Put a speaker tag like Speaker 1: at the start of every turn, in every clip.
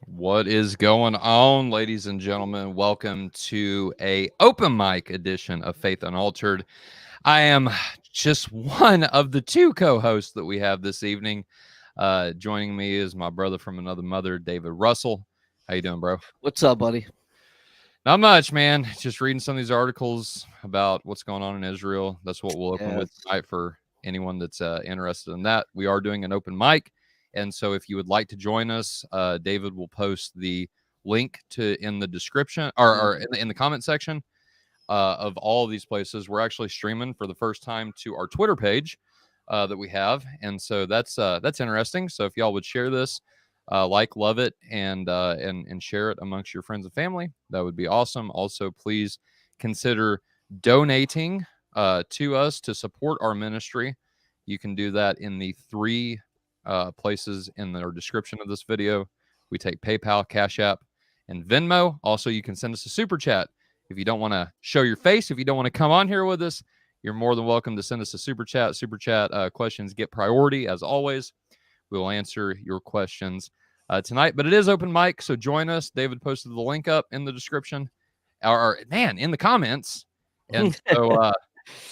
Speaker 1: What is going on, ladies and gentlemen? Welcome to a open mic edition of Faith Unaltered. I am just one of the two co-hosts that we have this evening. Joining me is my brother from another mother, David Russell. How you doing, bro?
Speaker 2: What's up, buddy?
Speaker 1: Not much, man. Just reading some of these articles about what's going on in Israel. That's what we'll open with tonight for anyone that's interested in that. We are doing an open mic. And so if you would like to join us, David will post the link to in the description or in the comment section of all of these places. We're actually streaming for the first time to our Twitter page that we have. And so that's interesting. So if y'all would share this, love it, and share it amongst your friends and family, that would be awesome. Also, please consider donating to us to support our ministry. You can do that in the three places in the description of this video. We take PayPal, Cash App, and Venmo. Also, you can send us a super chat. If you don't want to show your face, if you don't want to come on here with us, you're more than welcome to send us a super chat. Super chat questions get priority, as always. We will answer your questions tonight, but it is open mic, so join us. David posted the link up in the description, or in the comments, and so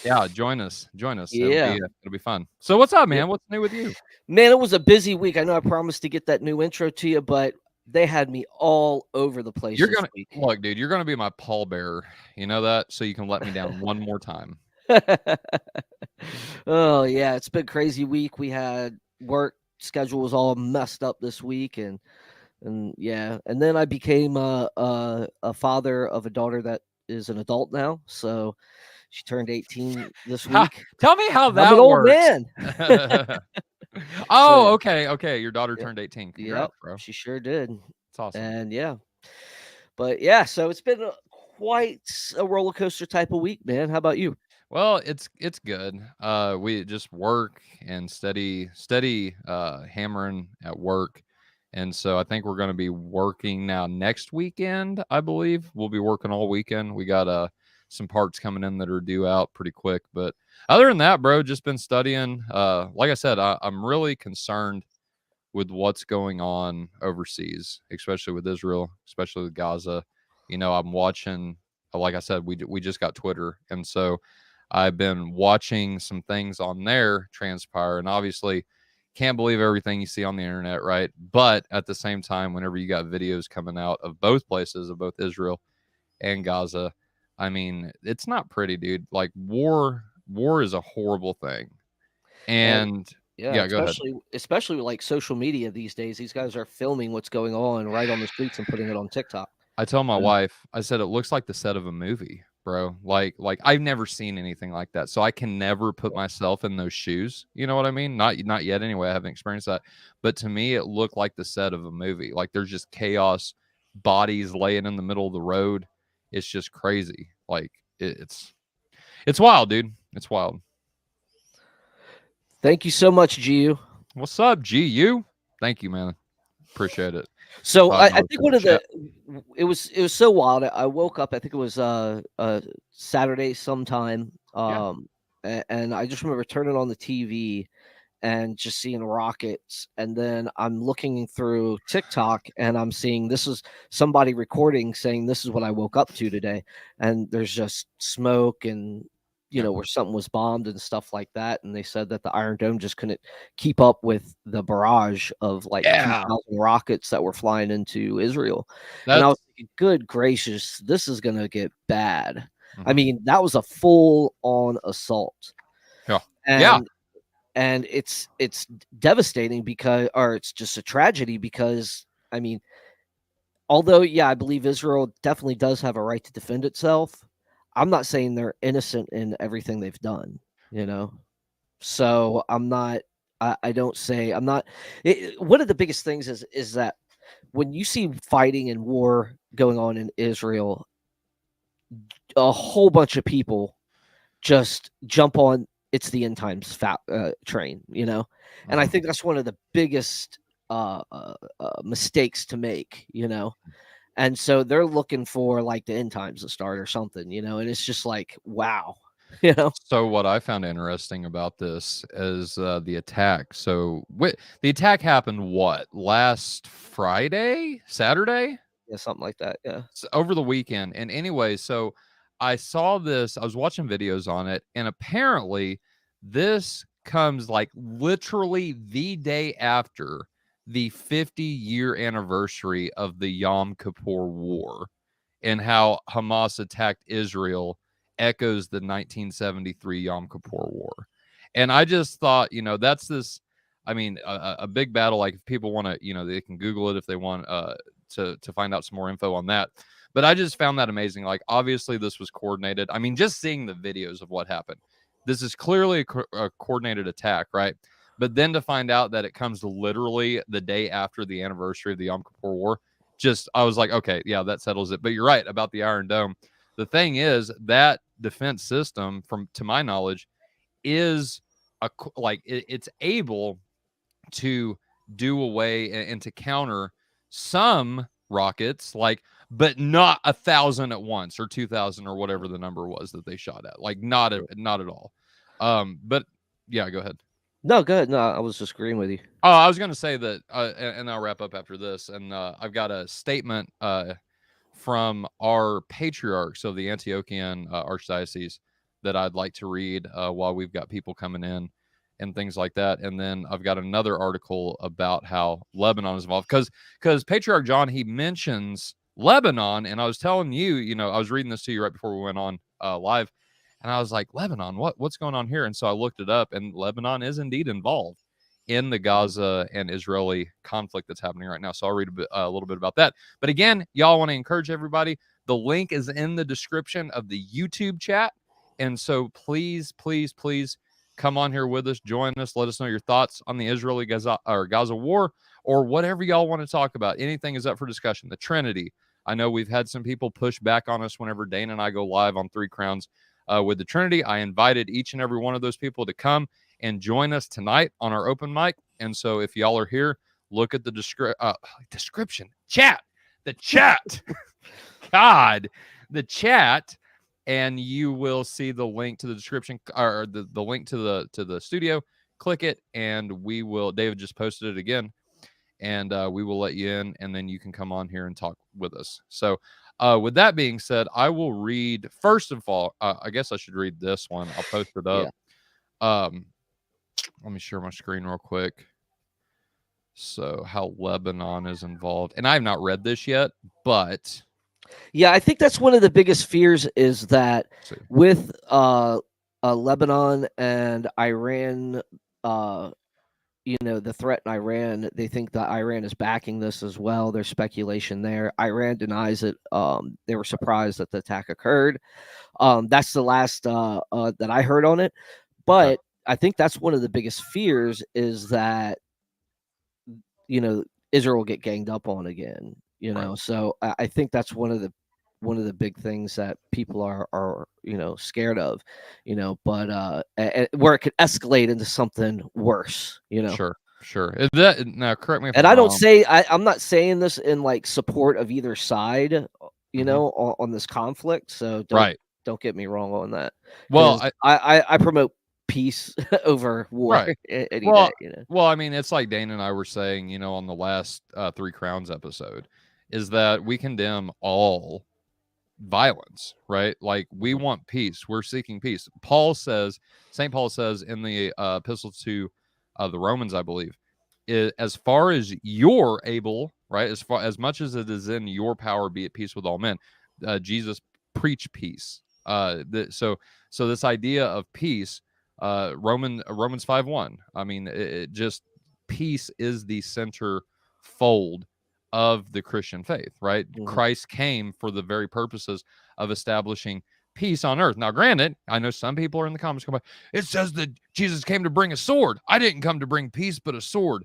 Speaker 1: yeah, join us.
Speaker 2: Yeah,
Speaker 1: It'll be fun. So what's up, man? What's new with you?
Speaker 2: man, it was a busy week. I know I promised to get that new intro to you, but they had me all over the place
Speaker 1: You're
Speaker 2: this
Speaker 1: gonna
Speaker 2: week.
Speaker 1: look, dude. You're gonna be my pallbearer. You know that, so you can let me down one more time.
Speaker 2: Oh yeah, it's been a crazy week. We had work schedule was all messed up this week, and yeah, and then I became a father of a daughter that is an adult now. So she turned 18 this week.
Speaker 1: Tell me how
Speaker 2: I'm an
Speaker 1: that
Speaker 2: old
Speaker 1: works.
Speaker 2: man.
Speaker 1: Oh,
Speaker 2: So,
Speaker 1: okay. Your daughter
Speaker 2: yep,
Speaker 1: turned 18.
Speaker 2: yep,
Speaker 1: Congrats, bro.
Speaker 2: she sure did.
Speaker 1: It's awesome.
Speaker 2: And yeah, but yeah, so it's been quite a roller coaster type of week, man. How about you?
Speaker 1: Well, it's good. We just work and steady hammering at work. And so I think we're going to be working now next weekend, I believe. We'll be working all weekend. We got some parts coming in that are due out pretty quick, but other than that, bro, just been studying. Like I said, I'm really concerned with what's going on overseas, especially with Israel, especially with Gaza. You know, I'm watching, like I said, we just got Twitter, and so I've been watching some things on there transpire, and obviously can't believe everything you see on the internet, right? But at the same time, whenever you got videos coming out of both places, of both Israel and Gaza, I mean, it's not pretty, dude. Like war is a horrible thing.
Speaker 2: And
Speaker 1: And
Speaker 2: yeah,
Speaker 1: yeah, go ahead.
Speaker 2: especially with like social media these days. These guys are filming what's going on right on the streets and putting it on TikTok.
Speaker 1: I tell my
Speaker 2: Yeah.
Speaker 1: wife, I said it looks like the set of a movie, bro. Like I've never seen anything like that. So I can never put myself in those shoes. You know what I mean? Not yet anyway. I haven't experienced that. But to me it looked like the set of a movie. Like there's just chaos, bodies laying in the middle of the road. It's just crazy. Like it's wild, dude. It's wild.
Speaker 2: Thank you so much, GU.
Speaker 1: What's up, GU? Thank you, man. Appreciate it.
Speaker 2: So I
Speaker 1: $5
Speaker 2: think one
Speaker 1: super
Speaker 2: of the
Speaker 1: chat.
Speaker 2: it was so wild. I woke up. I think it was Saturday sometime.
Speaker 1: Yeah.
Speaker 2: And I just remember turning on the TV and just seeing rockets. And then I'm looking through TikTok and I'm seeing this is somebody recording saying this is what I woke up to today. And there's just smoke and
Speaker 1: Yeah.
Speaker 2: where something was bombed and stuff like that. And they said that the Iron Dome just couldn't keep up with the barrage of like
Speaker 1: Yeah.
Speaker 2: 2,000 rockets that were flying into Israel. And I
Speaker 1: That's
Speaker 2: was thinking, good gracious, this is going to get bad. I
Speaker 1: mhm.
Speaker 2: mean, that was a full on assault.
Speaker 1: Yeah. Yeah.
Speaker 2: And it's devastating because or it's just a tragedy because I mean, although yeah, I believe Israel definitely does have a right to defend itself. I'm not saying they're innocent in everything they've done, you know. So I'm not. I don't say I'm not. One of the biggest things is that when you see fighting and war going on in Israel, a whole bunch of people just jump on it's the end times train, and I
Speaker 1: Mhm.
Speaker 2: think that's one of the biggest mistakes to make, and so they're looking for like the end times to start or something, and it's just like wow. You know.
Speaker 1: So what I found interesting about this is the attack. So the attack happened last Saturday?
Speaker 2: Yeah, something like that. Yeah.
Speaker 1: Over the weekend. And anyway, so I saw this, I was watching videos on it, and apparently this comes like literally the day after the 50-year anniversary of the Yom Kippur War, and how Hamas attacked Israel echoes the 1973 Yom Kippur War. And I just thought, that's this, I mean, a big battle. Like, if people want to, they can Google it if they want to find out some more info on that. But I just found that amazing. Like, obviously this was coordinated. I mean, just seeing the videos of what happened, this is clearly a coordinated attack, right? But then to find out that it comes literally the day after the anniversary of the Yom Kippur War, I was like, okay, yeah, that settles it. But you're right about the Iron Dome. The thing is, that defense system, to my knowledge, is it's able to do away and to counter some rockets, but not 1,000 at once, or 2,000, or whatever the number was that they shot at. Like, not at all. But yeah, go ahead.
Speaker 2: No, go ahead. No, I was just agreeing with you.
Speaker 1: Oh, I was going to say that, and I'll wrap up after this. And I've got a statement from our patriarchs of the Antiochian Archdiocese that I'd like to read while we've got people coming in and things like that. And then I've got another article about how Lebanon is involved, because Patriarch John, he mentions Lebanon, and I was telling you, I was reading this to you right before we went on live, and I was like, Lebanon, what's going on here? And so I looked it up, and Lebanon is indeed involved in the Gaza and Israeli conflict that's happening right now. So I'll read a little bit about that. But again, y'all, want to encourage everybody. The link is in the description of the YouTube chat. And so please, please, please come on here with us, join us, let us know your thoughts on the Israeli Gaza war, or whatever y'all want to talk about. Anything is up for discussion. The Trinity. I know we've had some people push back on us whenever Dane and I go live on Three Crowns with the Trinity. I invited each and every one of those people to come and join us tonight on our open mic. And so if y'all are here, look at the description, the chat, God, the chat, and you will see the link to the description, or the link to the studio. Click it, and we will. David just posted it again, and we will let you in, and then you can come on here and talk with us. So, with that being said, I will read first of all. I guess I should read this one. I'll post it up. Yeah. Let me share my screen real quick. So, how Lebanon is involved, and I have not read this yet, but
Speaker 2: yeah, I think that's one of the biggest fears, is that with Lebanon and Iran, the threat in Iran, they think that Iran is backing this as well. There's speculation there. Iran denies it. They were surprised that the attack occurred. That's the last that I heard on it. But okay. I think that's one of the biggest fears, is that, Israel will get ganged up on again. Right. So I think that's one of the big things that people are scared of, but where it could escalate into something worse,
Speaker 1: Sure. Now, correct me if
Speaker 2: and
Speaker 1: I'm
Speaker 2: I don't
Speaker 1: wrong.
Speaker 2: say I'm not saying this in like support of either side, on this conflict. So don't get me wrong on that.
Speaker 1: Well,
Speaker 2: I promote peace over war any day.
Speaker 1: Well, I mean, it's like Dane and I were saying, on the last Three Crowns episode, is that we condemn all violence, right? Like, we want peace. We're seeking peace. St. Paul says in the epistle to the Romans, I believe, as far as you're able, right? As much as it is in your power, be at peace with all men. Jesus preached peace. So this idea of peace, Romans 5:1. I mean, it just, peace is the center fold of the Christian faith, right? Mm-hmm. Christ came for the very purposes of establishing peace on earth. Now, granted, I know some people are in the comments going, it says that Jesus came to bring a sword. I didn't come to bring peace, but a sword.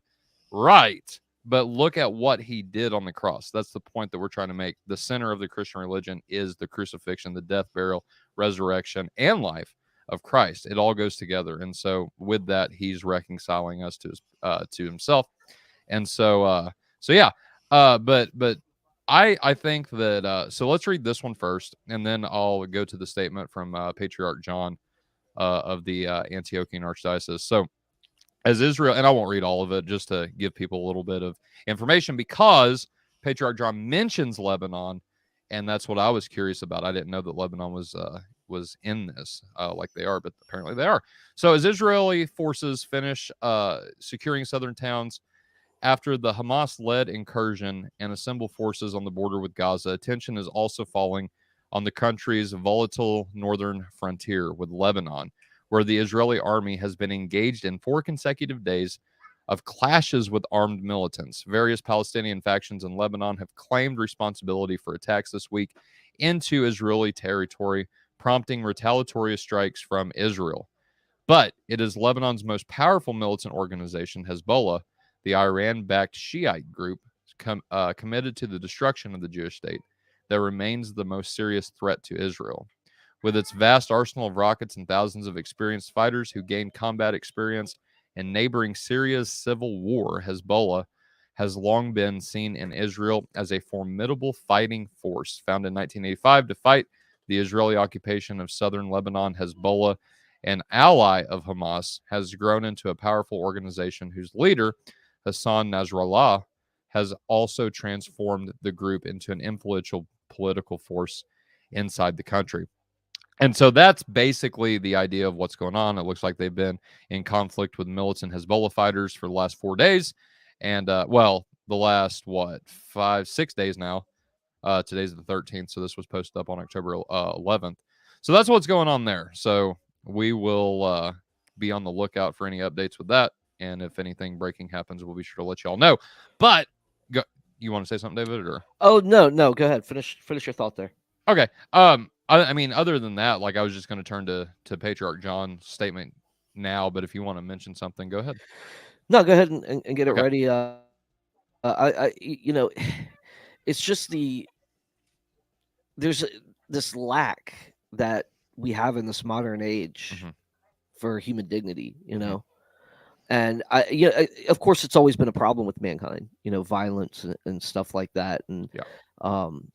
Speaker 1: Right. But look at what he did on the cross. That's the point that we're trying to make. The center of the Christian religion is the crucifixion, the death, burial, resurrection, and life of Christ. It all goes together. And so with that, he's reconciling us to himself. And so yeah. But I think that, so let's read this one first, and then I'll go to the statement from Patriarch John of the Antiochian Archdiocese. So, as Israel, and I won't read all of it, just to give people a little bit of information, because Patriarch John mentions Lebanon, and that's what I was curious about. I didn't know that Lebanon was in this, like they are, but apparently they are. So, as Israeli forces finish securing southern towns after the Hamas-led incursion and assemble forces on the border with Gaza, attention is also falling on the country's volatile northern frontier with Lebanon, where the Israeli army has been engaged in 4 consecutive days of clashes with armed militants. Various Palestinian factions in Lebanon have claimed responsibility for attacks this week into Israeli territory, prompting retaliatory strikes from Israel. But it is Lebanon's most powerful militant organization, Hezbollah, the Iran-backed Shiite group committed to the destruction of the Jewish state, that remains the most serious threat to Israel. With its vast arsenal of rockets and thousands of experienced fighters who gained combat experience in neighboring Syria's civil war, Hezbollah has long been seen in Israel as a formidable fighting force. Founded in 1985 to fight the Israeli occupation of southern Lebanon, Hezbollah, an ally of Hamas, has grown into a powerful organization whose leader, Hassan Nasrallah, has also transformed the group into an influential political force inside the country. And so that's basically the idea of what's going on. It looks like they've been in conflict with militant Hezbollah fighters for the last 4 days. And, the last, 5-6 days now. Today's the 13th, so this was posted up on October 11th. So that's what's going on there. So we will be on the lookout for any updates with that. And if anything breaking happens, we'll be sure to let you all know. But you want to say something, David? Or
Speaker 2: no, go ahead. Finish your thought there.
Speaker 1: Okay. I mean, other than that, like I was just going to turn to Patriarch John's statement now, but if you want to mention something, go ahead.
Speaker 2: No, go ahead and get it ready. It's just there's this lack that we have in this modern age for human dignity, and of course, it's always been a problem with mankind, violence and stuff like that, and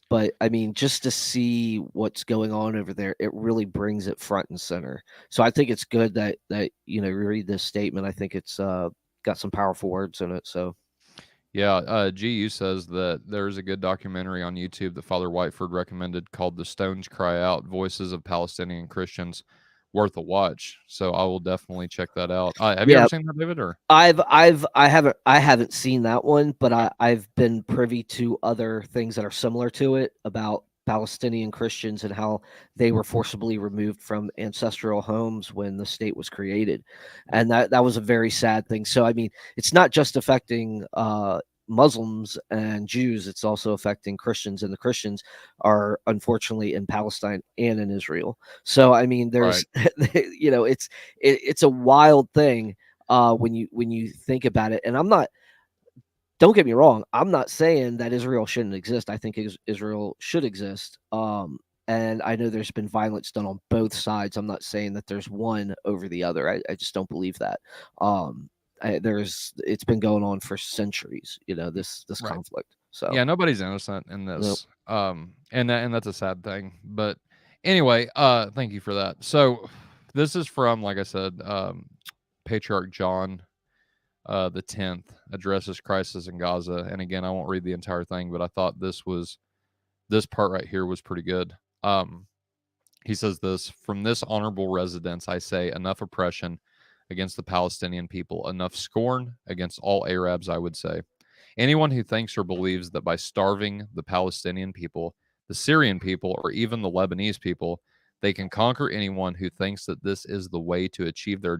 Speaker 2: but I mean, just to see what's going on over there, it really brings it front and center. So I think it's good that you read this statement. I think it's got some powerful words in it. So.
Speaker 1: Yeah, GU says that there's a good documentary on YouTube that Father Whiteford recommended called "The Stones Cry Out: Voices of Palestinian Christians," worth a watch. So I will definitely check that out. Have you ever seen that, David? Or
Speaker 2: I haven't seen that one, but I've been privy to other things that are similar to it about Palestinian Christians and how they were forcibly removed from ancestral homes when the state was created, and that was a very sad thing. So I mean, it's not just affecting Muslims and Jews; it's also affecting Christians, and the Christians are unfortunately in Palestine and in Israel. So I mean, there's it's a wild thing when you think about it. And don't get me wrong, I'm not saying that Israel shouldn't exist. I think Israel should exist. And I know there's been violence done on both sides. I'm not saying that there's one over the other. I just don't believe that. It's been going on for centuries, this conflict. So
Speaker 1: yeah, nobody's innocent in this. Nope. And that's a sad thing. But anyway, thank you for that. So this is from, like I said, Patriarch John the 10th addresses crisis in Gaza. And again, I won't read the entire thing, but I thought this part right here was pretty good. He says this: "From this honorable residence, I say, enough oppression against the Palestinian people, enough scorn against all Arabs, I would say. Anyone who thinks or believes that by starving the Palestinian people, the Syrian people, or even the Lebanese people, they can conquer anyone who thinks that this is the way to achieve their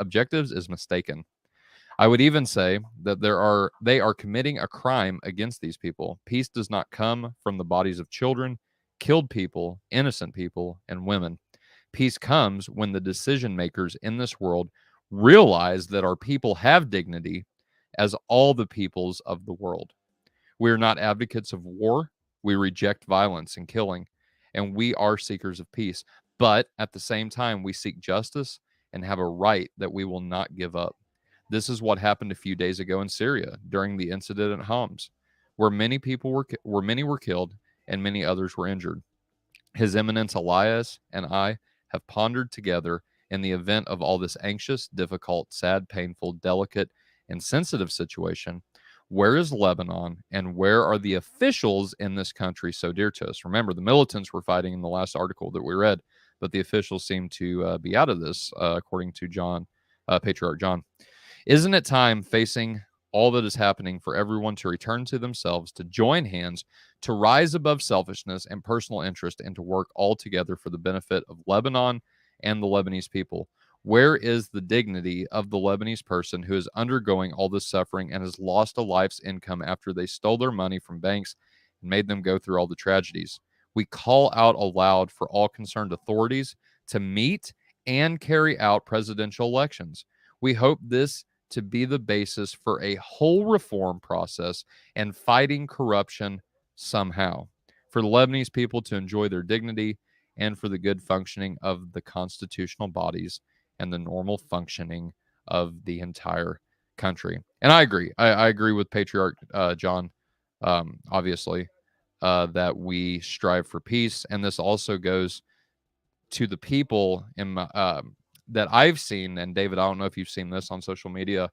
Speaker 1: objectives is mistaken. I would even say that they are committing a crime against these people. Peace does not come from the bodies of children, killed people, innocent people, and women. Peace comes when the decision makers in this world realize that our people have dignity as all the peoples of the world. We are not advocates of war. We reject violence and killing, and we are seekers of peace. But at the same time, we seek justice and have a right that we will not give up. This is what happened a few days ago in Syria during the incident at Homs, where many were killed and many others were injured. His Eminence Elias and I have pondered together In the event of all this anxious, difficult, sad, painful, delicate, and sensitive situation, where is Lebanon and where are the officials in this country so dear to us? Remember, the militants were fighting in the last article that we read, but the officials seem to be out of this, according to John, Patriarch John. Isn't it time, facing all that is happening, for everyone to return to themselves, to join hands, to rise above selfishness and personal interest, and to work all together for the benefit of Lebanon and the Lebanese people? Where is the dignity of the Lebanese person who is undergoing all this suffering and has lost a life's income after they stole their money from banks and made them go through all the tragedies? We call out aloud for all concerned authorities to meet and carry out presidential elections. We hope this to be the basis for a whole reform process and fighting corruption somehow, for the Lebanese people to enjoy their dignity, and for the good functioning of the constitutional bodies and the normal functioning of the entire country. And I agree. I agree with Patriarch John, obviously, that we strive for peace. And this also goes to the people in that I've seen. And David, I don't know if you've seen this on social media,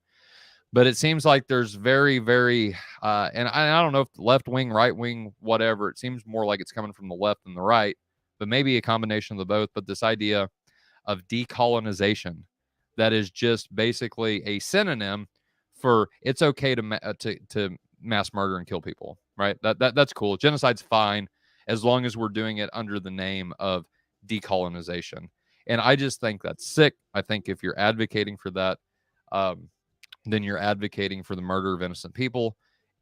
Speaker 1: but it seems like there's very, very, and I don't know if left wing, right wing, whatever. It seems more like it's coming from the left than the right, but maybe a combination of the both. But this idea of decolonization, that is just basically a synonym for it's okay to mass murder and kill people, right? That's cool. Genocide's fine as long as we're doing it under the name of decolonization. And I just think that's sick. I think if you're advocating for that, then you're advocating for the murder of innocent people.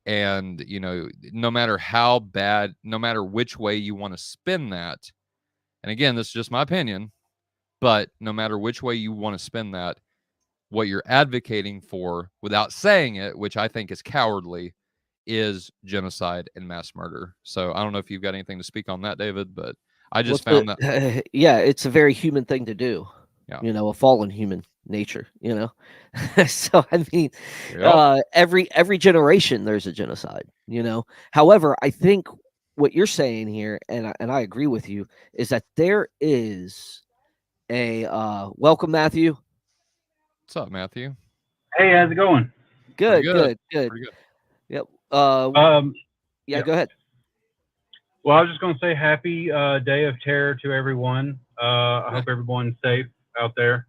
Speaker 1: And, you know, no matter how bad, no matter which way you want to spin that, and again, this is just my opinion, but no matter which way you want to spin that, what you're advocating for without saying it, which I think is cowardly, is genocide and mass murder. So I don't know if you've got anything to speak on that, David, but I just found that.
Speaker 2: Yeah, it's a very human thing to do.
Speaker 1: Yeah.
Speaker 2: You know, a fallen human nature, you know. So I mean,
Speaker 1: Yep.
Speaker 2: every generation there's a genocide, you know. However, I think what you're saying here, and I agree with you, is that there is a welcome, Matthew.
Speaker 1: What's up, Matthew?
Speaker 3: Hey, how's it going?
Speaker 2: Good.
Speaker 1: Pretty good.
Speaker 2: Yep.
Speaker 3: Yeah.
Speaker 2: Go ahead.
Speaker 3: Well, I was just going to say happy Day of Terror to everyone. I hope everyone's safe out there.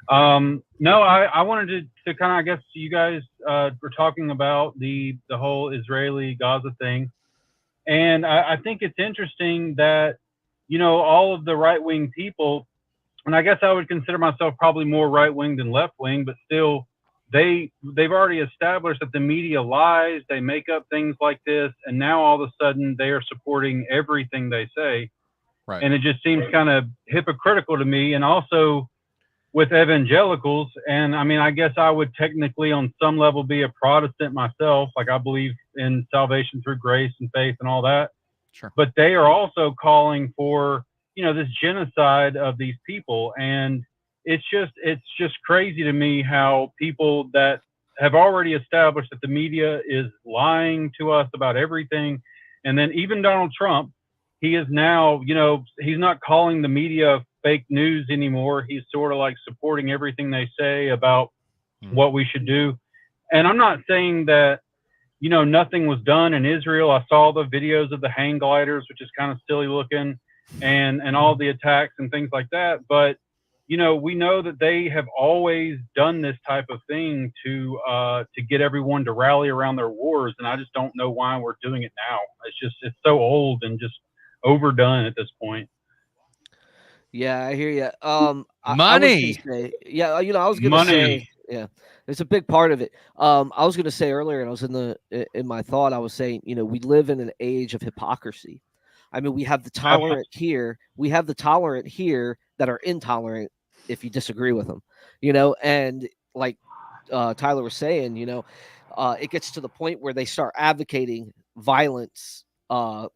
Speaker 3: No, I wanted to kind of, I guess you guys were talking about the whole Israeli Gaza thing. And I think it's interesting that, you know, all of the right-wing people, and I guess I would consider myself probably more right-wing than left-wing, but still, they've already established that the media lies, they make up things like this, and now all of a sudden they are supporting everything they say.
Speaker 1: Right.
Speaker 3: And it just seems kind of hypocritical to me. And also with evangelicals, and I mean, I guess I would technically on some level be a Protestant myself, like I believe in salvation through grace and faith and all that.
Speaker 1: Sure.
Speaker 3: But they are also calling for, you know, this genocide of these people. And it's just crazy to me how people that have already established that the media is lying to us about everything. And then even Donald Trump, he is now, you know, he's not calling the media fake news anymore. He's sort of like supporting everything they say about what we should do. And I'm not saying that, you know, nothing was done in Israel. I saw the videos of the hang gliders, which is kind of silly looking, and all the attacks and things like that. But, you know, we know that they have always done this type of thing to get everyone to rally around their wars. And I just don't know why we're doing it now. It's so old and just overdone at this point.
Speaker 2: Yeah, I hear you.
Speaker 1: Money.
Speaker 2: I was gonna say, yeah, you know, I was gonna say, yeah, it's a big part of it. I was gonna say earlier, and I was in my thought, I was saying, you know, we live in an age of hypocrisy. I mean, we have the tolerant here, that are intolerant if you disagree with them, you know, and like Tyler was saying, you know, it gets to the point where they start advocating violence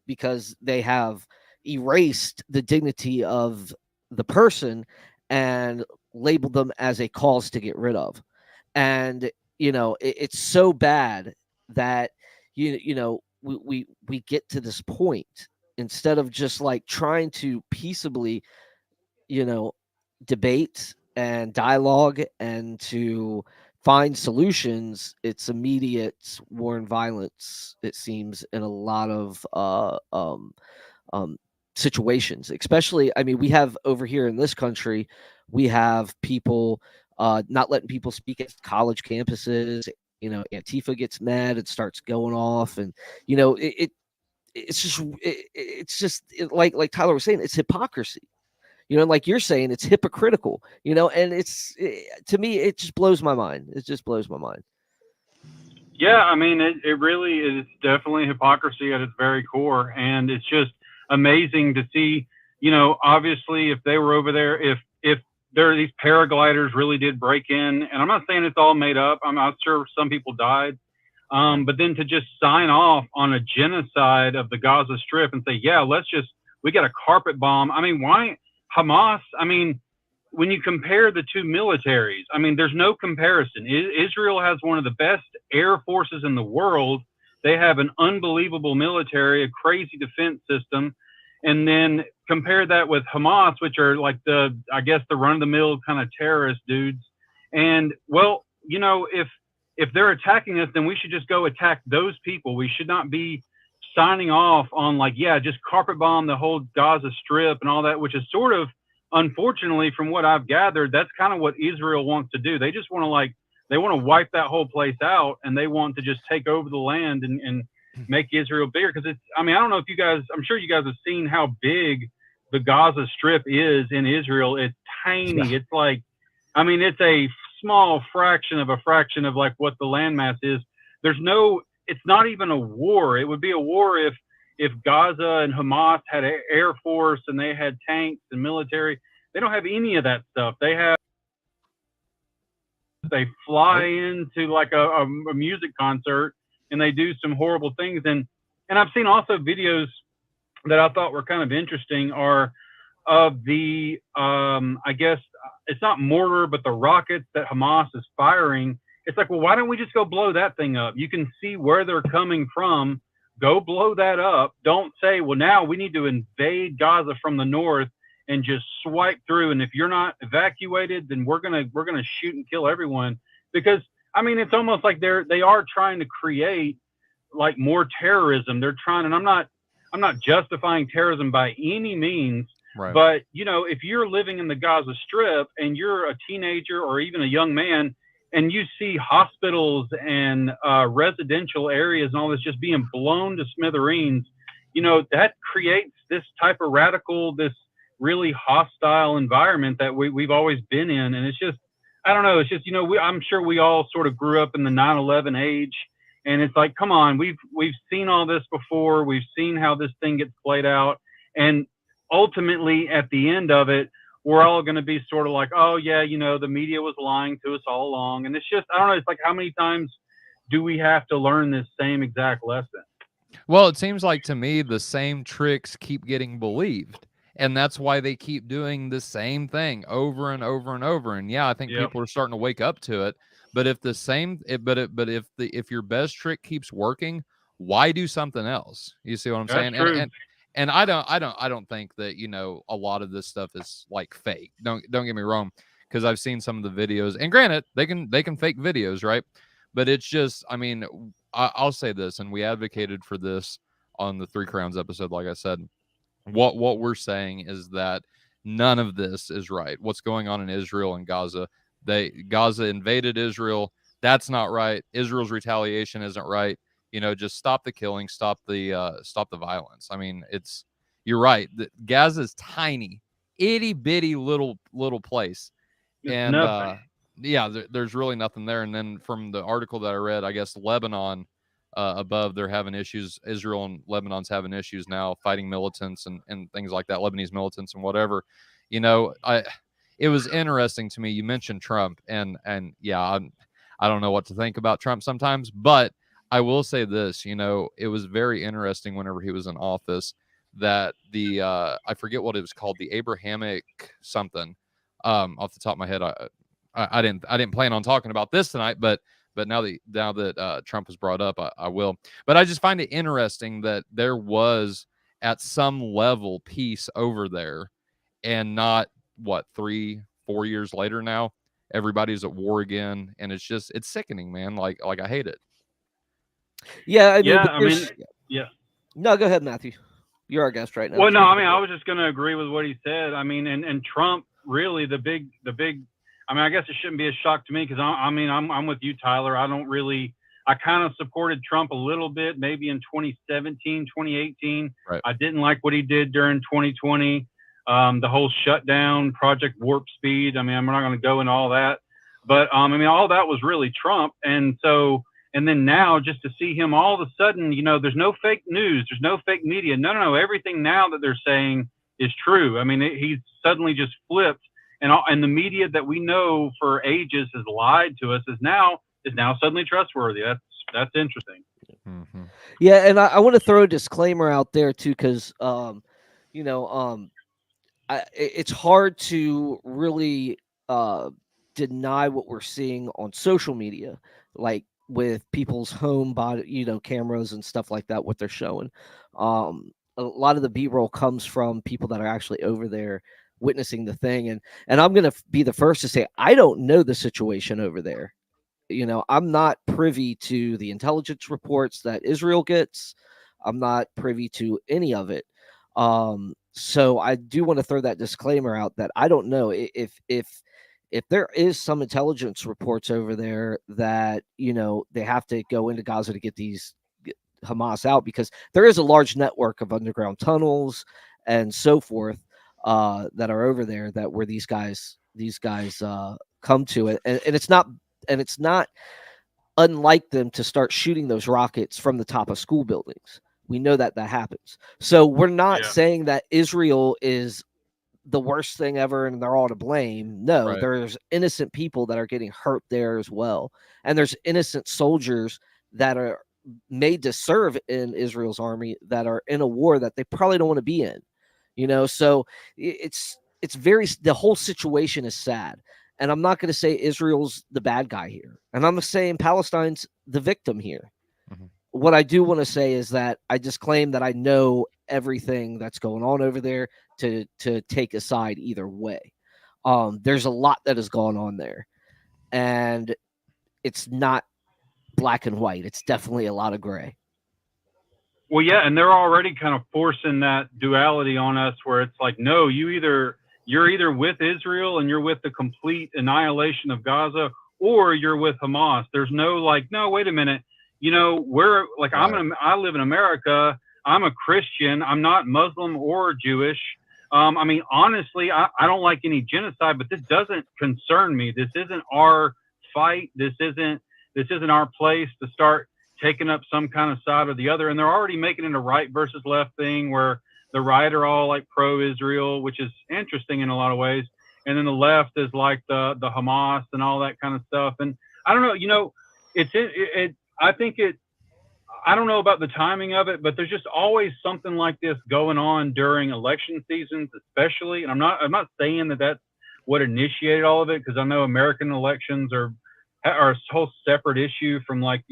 Speaker 2: because they have erased the dignity of the person and labeled them as a cause to get rid of. And, you know, it's so bad that, you know, we get to this point instead of just like trying to peaceably, you know, debate and dialogue and to find solutions, it's immediate war and violence, it seems, in a lot of situations. Especially, I mean, we have over here in this country, we have people not letting people speak at college campuses. You know, Antifa gets mad and starts going off, and you know, it's just like Tyler was saying, it's hypocrisy. You know, like you're saying, it's hypocritical. You know, and to me, it just blows my mind. It just blows my mind.
Speaker 3: Yeah, I mean, it really is definitely hypocrisy at its very core. And it's just amazing to see, you know, obviously if they were over there, if there these paragliders really did break in, and I'm not saying it's all made up. I'm not sure some people died. But then to just sign off on a genocide of the Gaza Strip and say, yeah, we got a carpet bomb. I mean, why Hamas? I mean, when you compare the two militaries, I mean, there's no comparison. Israel has one of the best air forces in the world. They have an unbelievable military, a crazy defense system. And then compare that with Hamas, which are like the run-of-the-mill kind of terrorist dudes. And, well, you know, if they're attacking us, then we should just go attack those people. We should not be signing off on like, yeah, just carpet bomb the whole Gaza Strip and all that, which is sort of, unfortunately, from what I've gathered, that's kind of what Israel wants to do. They just want to they want to wipe that whole place out, and they want to just take over the land and make Israel bigger. Because I don't know if you guys, I'm sure you guys have seen how big the Gaza Strip is in Israel. It's tiny. It's like, it's a small fraction of like what the landmass is. It's not even a war. It would be a war if Gaza and Hamas had an air force and they had tanks and military. They don't have any of that stuff. They fly into like a music concert and they do some horrible things. And I've seen also videos that I thought were kind of interesting are of the, I guess it's not mortar, but the rockets that Hamas is firing. It's like, well, why don't we just go blow that thing up? You can see where they're coming from. Go blow that up. Don't say, well, now we need to invade Gaza from the north and just swipe through. And if you're not evacuated, then we're gonna shoot and kill everyone. Because it's almost like they are trying to create like more terrorism. They're trying, and I'm not justifying terrorism by any means.
Speaker 1: Right.
Speaker 3: But if you're living in the Gaza Strip and you're a teenager or even a young man, and you see hospitals and residential areas and all this just being blown to smithereens, that creates this type of radical, this really hostile environment that we've always been in. And it's just, I don't know. It's just, I'm sure we all sort of grew up in the 9/11 age. And it's like, come on, we've seen all this before. We've seen how this thing gets played out. And ultimately, at the end of it, we're all going to be sort of like, oh, yeah, the media was lying to us all along. And it's just, I don't know, it's like, how many times do we have to learn this same exact lesson?
Speaker 1: Well, it seems like to me the same tricks keep getting believed. And that's why they keep doing the same thing over and over and over. And yeah, I think people are starting to wake up to it. But if if your best trick keeps working, why do something else? You see what I'm saying?
Speaker 3: True.
Speaker 1: And I don't think that, a lot of this stuff is like fake. Don't get me wrong, because I've seen some of the videos, and granted, they can fake videos, right? But it's just, I'll say this, and we advocated for this on the Three Crowns episode, like I said. What we're saying is that none of this is right. What's going on in Israel and Gaza? Gaza invaded Israel. That's not right. Israel's retaliation isn't right. Just stop the killing, stop the violence. You're right. Gaza's tiny, itty bitty little place, and there's really nothing there. And then from the article that I read, I guess Lebanon above, they're having issues. Israel and Lebanon's having issues now, fighting militants and things like that, Lebanese militants and whatever. It was interesting to me. You mentioned Trump, and yeah, I don't know what to think about Trump sometimes, but I will say this, it was very interesting whenever he was in office that the I forget what it was called, the Abrahamic something. Off the top of my head, I didn't plan on talking about this tonight, but now that Trump was brought up, I will. But I just find it interesting that there was at some level peace over there, and not 3-4 4 years later now, everybody's at war again, and it's sickening, man. Like I hate it.
Speaker 2: Yeah, I mean,
Speaker 3: Yeah,
Speaker 2: but
Speaker 3: I mean,
Speaker 2: there's-
Speaker 3: yeah.
Speaker 2: No, go ahead, Matthew. You're our guest right now.
Speaker 3: Well, no, I mean, I was just going to agree with what he said. I mean, and Trump really the big. I mean, I guess it shouldn't be a shock to me because I'm with you, Tyler. I kind of supported Trump a little bit, maybe in 2017, 2018.
Speaker 1: Right.
Speaker 3: I didn't like what he did during 2020. The whole shutdown, Project Warp Speed. I mean, I'm not going to go into all that, but I mean, all that was really Trump, and so. And then now, just to see him all of a sudden, there's no fake news, there's no fake media. No. Everything now that they're saying is true. I mean, he's suddenly just flipped, and the media that we know for ages has lied to us is now suddenly trustworthy. That's interesting.
Speaker 1: Mm-hmm.
Speaker 2: Yeah, and I want to throw a disclaimer out there too, because it's hard to really deny what we're seeing on social media, like with people's home body, cameras and stuff like that, what they're showing. A lot of the B-roll comes from people that are actually over there witnessing the thing. And I'm going to be the first to say, I don't know the situation over there. I'm not privy to the intelligence reports that Israel gets. I'm not privy to any of it. So I do want to throw that disclaimer out that I don't know if there is some intelligence reports over there that, they have to go into Gaza to get Hamas out, because there is a large network of underground tunnels and so forth that are over there where these guys come to it. And it's not unlike them to start shooting those rockets from the top of school buildings. We know that happens. So we're not saying that Israel is the worst thing ever and they're all to blame. No,
Speaker 1: Right.
Speaker 2: There's innocent people that are getting hurt there as well. And there's innocent soldiers that are made to serve in Israel's army that are in a war that they probably don't want to be in, so the whole situation is sad. And I'm not going to say Israel's the bad guy here. And I'm saying Palestine's the victim here. Mm-hmm. What I do want to say is that I disclaim that I know everything that's going on over there to take a side either way. There's a lot that has gone on there, and it's not black and white. It's definitely a lot of gray.
Speaker 3: Well, yeah, and they're already kind of forcing that duality on us where it's like, no, you're either with Israel and you're with the complete annihilation of Gaza, or you're with Hamas. There's no no, wait a minute. We're like, right. I live in America. I'm a Christian. I'm not Muslim or Jewish. I mean, honestly, I don't like any genocide, but this doesn't concern me. This isn't our fight. This isn't our place to start taking up some kind of side or the other. And they're already making it a right versus left thing where the right are all like pro-Israel, which is interesting in a lot of ways. And then the left is like the Hamas and all that kind of stuff. And I don't know, I don't know about the timing of it, but there's just always something like this going on during election seasons, especially. And I'm not saying that that's what initiated all of it, because I know American elections are a whole separate issue from the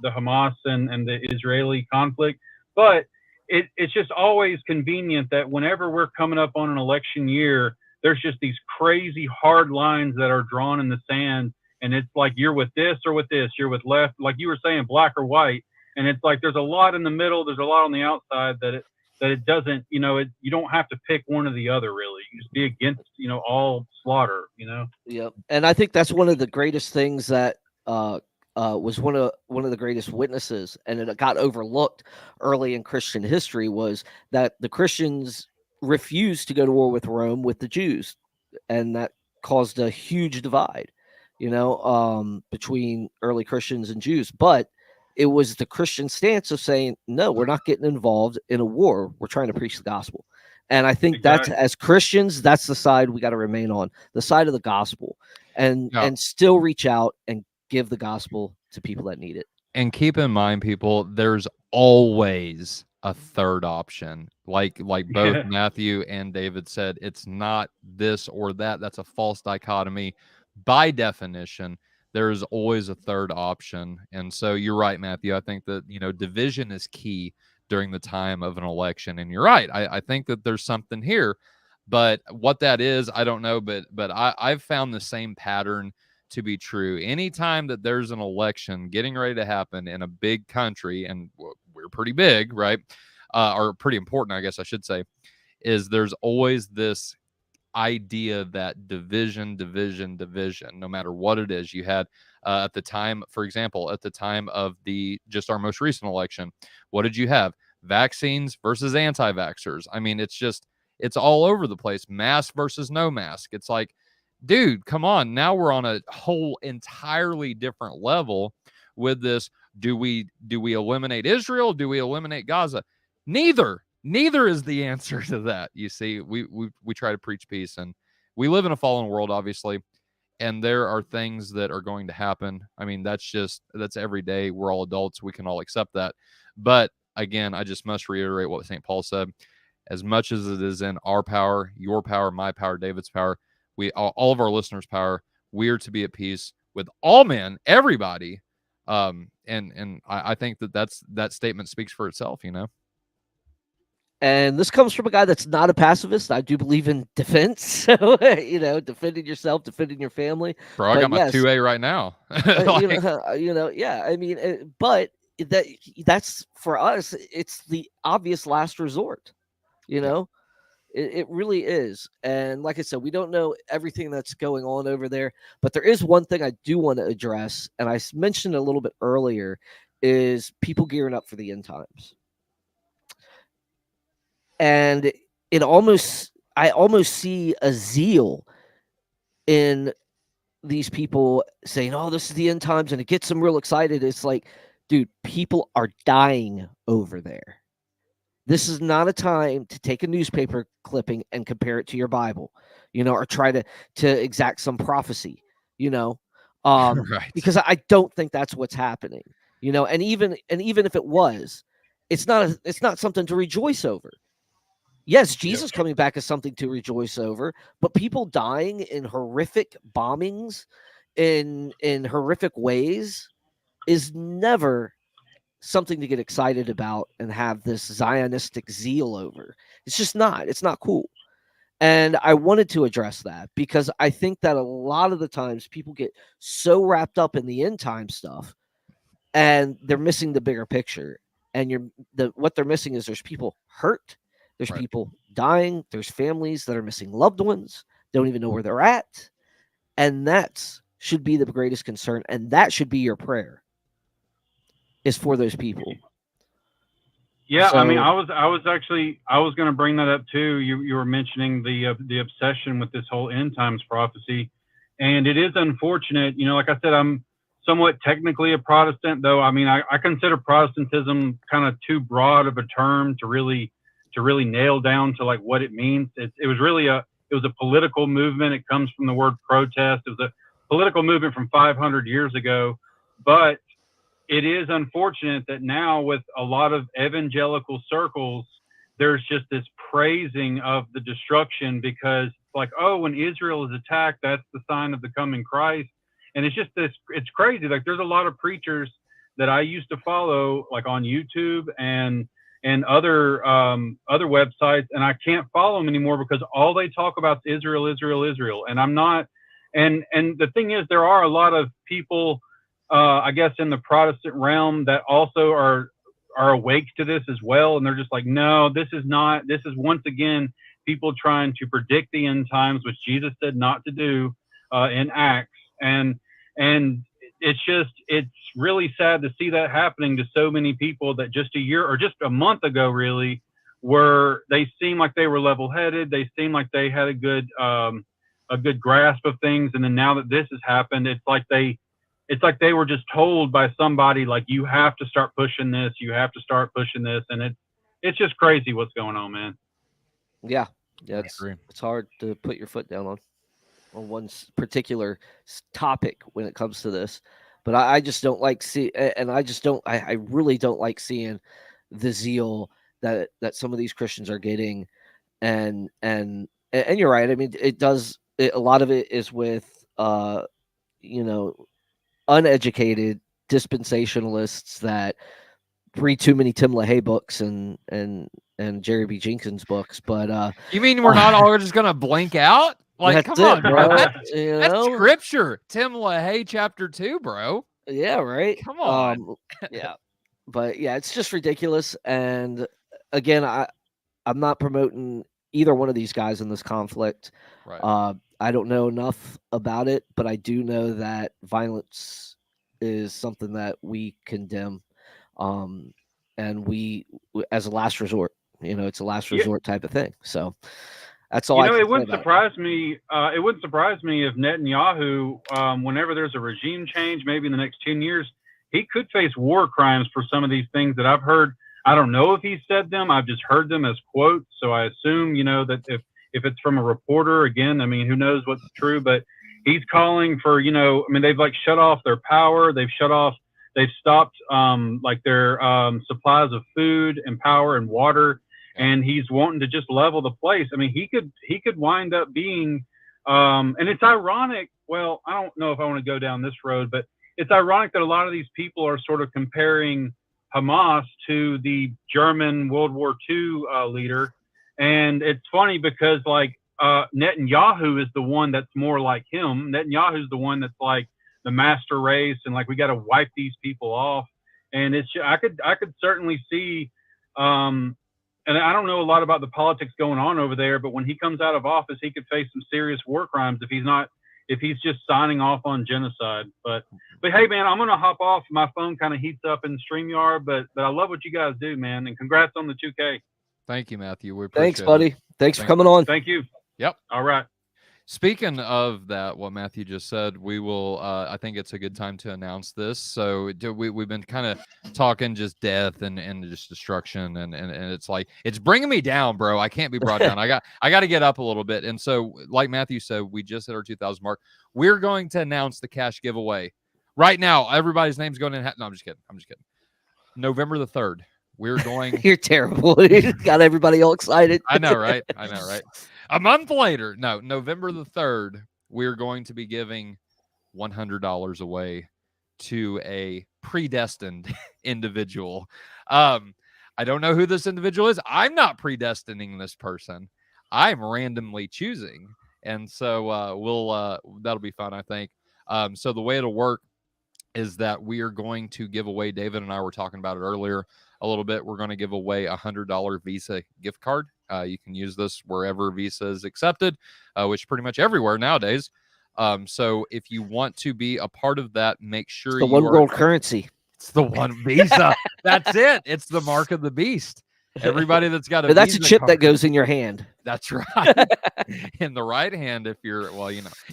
Speaker 3: Hamas and the Israeli conflict. But it's just always convenient that whenever we're coming up on an election year, there's just these crazy hard lines that are drawn in the sand. And it's like, you're with this or with this, you're with left, like you were saying, black or white. And it's like, there's a lot in the middle. There's a lot on the outside that it doesn't, you don't have to pick one or the other, really. You just be against, all slaughter,
Speaker 2: Yep. And I think that's one of the greatest things that was one of the greatest witnesses, and it got overlooked early in Christian history, was that the Christians refused to go to war with Rome with the Jews. And that caused a huge divide, between early Christians and Jews. But it was the Christian stance of saying, no, we're not getting involved in a war. We're trying to preach the gospel. And I think that's, as Christians, that's the side we got to remain on, the side of the gospel, and still reach out and give the gospel to people that need it.
Speaker 1: And keep in mind, people, there's always a third option. Like both Matthew and David said, it's not this or that. That's a false dichotomy. By definition, there's always a third option. And so you're right, Matthew. I think that, division is key during the time of an election. And you're right. I think that there's something here. But what that is, I don't know. But I've found the same pattern to be true. Anytime that there's an election getting ready to happen in a big country, and we're pretty big, right? Or pretty important, I guess I should say, is there's always this idea that division, no matter what it is. You had at the time, for example, at the time of just our most recent election, what did you have? Vaccines versus anti-vaxxers. I mean, it's all over the place. Mask versus no mask. It's like, dude, come on. Now we're on a whole entirely different level with this. Do we eliminate Israel? Do we eliminate Gaza? Neither is the answer to that. You see, we try to preach peace, and we live in a fallen world, obviously, and there are things that are going to happen. I mean, that's every day. We're all adults. We can all accept that. But again, I just must reiterate what St. Paul said. As much as it is in our power, your power, my power, David's power, all of our listeners' power, we are to be at peace with all men, everybody. And I think that statement speaks for itself, you know.
Speaker 2: And this comes from a guy that's not a pacifist. I do believe in defense. So, defending yourself, defending your family.
Speaker 1: Bro, I got my 2A right now.
Speaker 2: Yeah. I mean, but that's for us. It's the obvious last resort. It really is. And like I said, we don't know everything that's going on over there. But there is one thing I do want to address, and I mentioned a little bit earlier, is people gearing up for the end times. And I almost see a zeal in these people saying, oh, this is the end times, and it gets them real excited. It's like, dude, people are dying over there. This is not a time to take a newspaper clipping and compare it to your Bible, or try to exact some prophecy,
Speaker 1: Right.
Speaker 2: Because I don't think that's what's happening, and even if it was, it's not something to rejoice over. Yes, Jesus coming back is something to rejoice over, but people dying in horrific bombings in horrific ways is never something to get excited about and have this Zionistic zeal over. It's just not. It's not cool. And I wanted to address that because I think that a lot of the times people get so wrapped up in the end time stuff and they're missing the bigger picture. And what they're missing is there's people hurt. There's people dying. There's families that are missing loved ones, don't even know where they're at. And that should be the greatest concern. And that should be your prayer, is for those people.
Speaker 3: Yeah. So, I mean, I was going to bring that up too. You were mentioning the obsession with this whole end times prophecy. And it is unfortunate, like I said, I'm somewhat technically a Protestant, though. I mean, I consider Protestantism kind of too broad of a term to really nail down to like what it means. It was really a political movement. It comes from the word protest. It was a political movement from 500 years ago. But it is unfortunate that now with a lot of evangelical circles, there's just this praising of the destruction because like, oh, when Israel is attacked, that's the sign of the coming Christ. And it's just it's crazy. Like there's a lot of preachers that I used to follow like on YouTube and other websites, and I can't follow them anymore because all they talk about is Israel. And I'm not, and the thing is, there are a lot of people, I guess, in the Protestant realm that also are awake to this as well, and they're just like, no, this is once again people trying to predict the end times, which Jesus said not to do in Acts, and it's really sad to see that happening to so many people that just a year or just a month ago really they seemed like they were level-headed. They seemed like they had a good grasp of things. And then now that this has happened, it's like they were just told by somebody, like, you have to start pushing this. You have to start pushing this. And it's just crazy what's going on, man.
Speaker 2: Yeah. It's hard to put your foot down on one particular topic when it comes to this, but I just don't like I really don't like seeing the zeal that some of these Christians are getting, and you're right. I mean, a lot of it is with uneducated dispensationalists that read too many Tim LaHaye books and Jerry B. Jenkins books, but
Speaker 1: you mean we're not all just gonna blink out? Like,
Speaker 2: that's
Speaker 1: come on,
Speaker 2: it,
Speaker 1: bro.
Speaker 2: bro.
Speaker 1: That's scripture. Tim LaHaye, chapter 2, bro.
Speaker 2: Yeah, right.
Speaker 1: Come on.
Speaker 2: Yeah, but yeah, it's just ridiculous. And again, I'm not promoting either one of these guys in this conflict.
Speaker 1: Right.
Speaker 2: I don't know enough about it, but I do know that violence is something that we condemn, and we as a last resort. It's a last resort type of thing. So that's all I can say
Speaker 3: it wouldn't
Speaker 2: about
Speaker 3: surprise me. It wouldn't surprise me if Netanyahu, whenever there's a regime change, maybe in the next 10 years, he could face war crimes for some of these things that I've heard. I don't know if he said them. I've just heard them as quotes. So I assume, that if it's from a reporter, again, I mean, who knows what's true, but he's calling for, they've like shut off their power. They've stopped their supplies of food and power and water. And he's wanting to just level the place. I mean, he could wind up being, and it's ironic. Well, I don't know if I want to go down this road, but it's ironic that a lot of these people are sort of comparing Hamas to the German World War II leader. And it's funny because Netanyahu is the one that's more like him. Netanyahu's the one that's like the master race, and like we got to wipe these people off. And I could certainly see. And I don't know a lot about the politics going on over there, but when he comes out of office, he could face some serious war crimes if he's just signing off on genocide. But hey, man, I'm gonna hop off. My phone kind of heats up in StreamYard, but I love what you guys do, man, and congrats on the 2K.
Speaker 1: Thank you, Matthew. We appreciate
Speaker 2: Thanks, buddy. Thanks for coming on.
Speaker 3: Thank you.
Speaker 1: Yep.
Speaker 3: All right.
Speaker 1: Speaking of that, what Matthew just said, we will. I think it's a good time to announce this. So we've been kind of talking just death and just destruction, and it's like it's bringing me down, bro. I can't be brought down. I got to get up a little bit. And so, like Matthew said, we just hit our 2,000 mark. We're going to announce the cash giveaway right now. Everybody's name's going in. No, I'm just kidding. November the 3rd. We're going.
Speaker 2: You're terrible. You got everybody all excited.
Speaker 1: I know, right? A month later, no, November the 3rd, we're going to be giving $100 away to a predestined individual. I don't know who this individual is. I'm not predestining this person. I'm randomly choosing. And so that'll be fun, I think. So the way it'll work is that we are going to give away, David and I were talking about it earlier a little bit. We're going to give away a $100 Visa gift card. You can use this wherever Visa is accepted, which pretty much everywhere nowadays. So if you want to be a part of that, make sure
Speaker 2: it's the one world currency.
Speaker 1: It's the one Visa. That's it. It's the mark of the beast. Everybody that's got
Speaker 2: that's
Speaker 1: Visa
Speaker 2: a chip
Speaker 1: card,
Speaker 2: that goes in your hand.
Speaker 1: That's right. In the right hand, if you're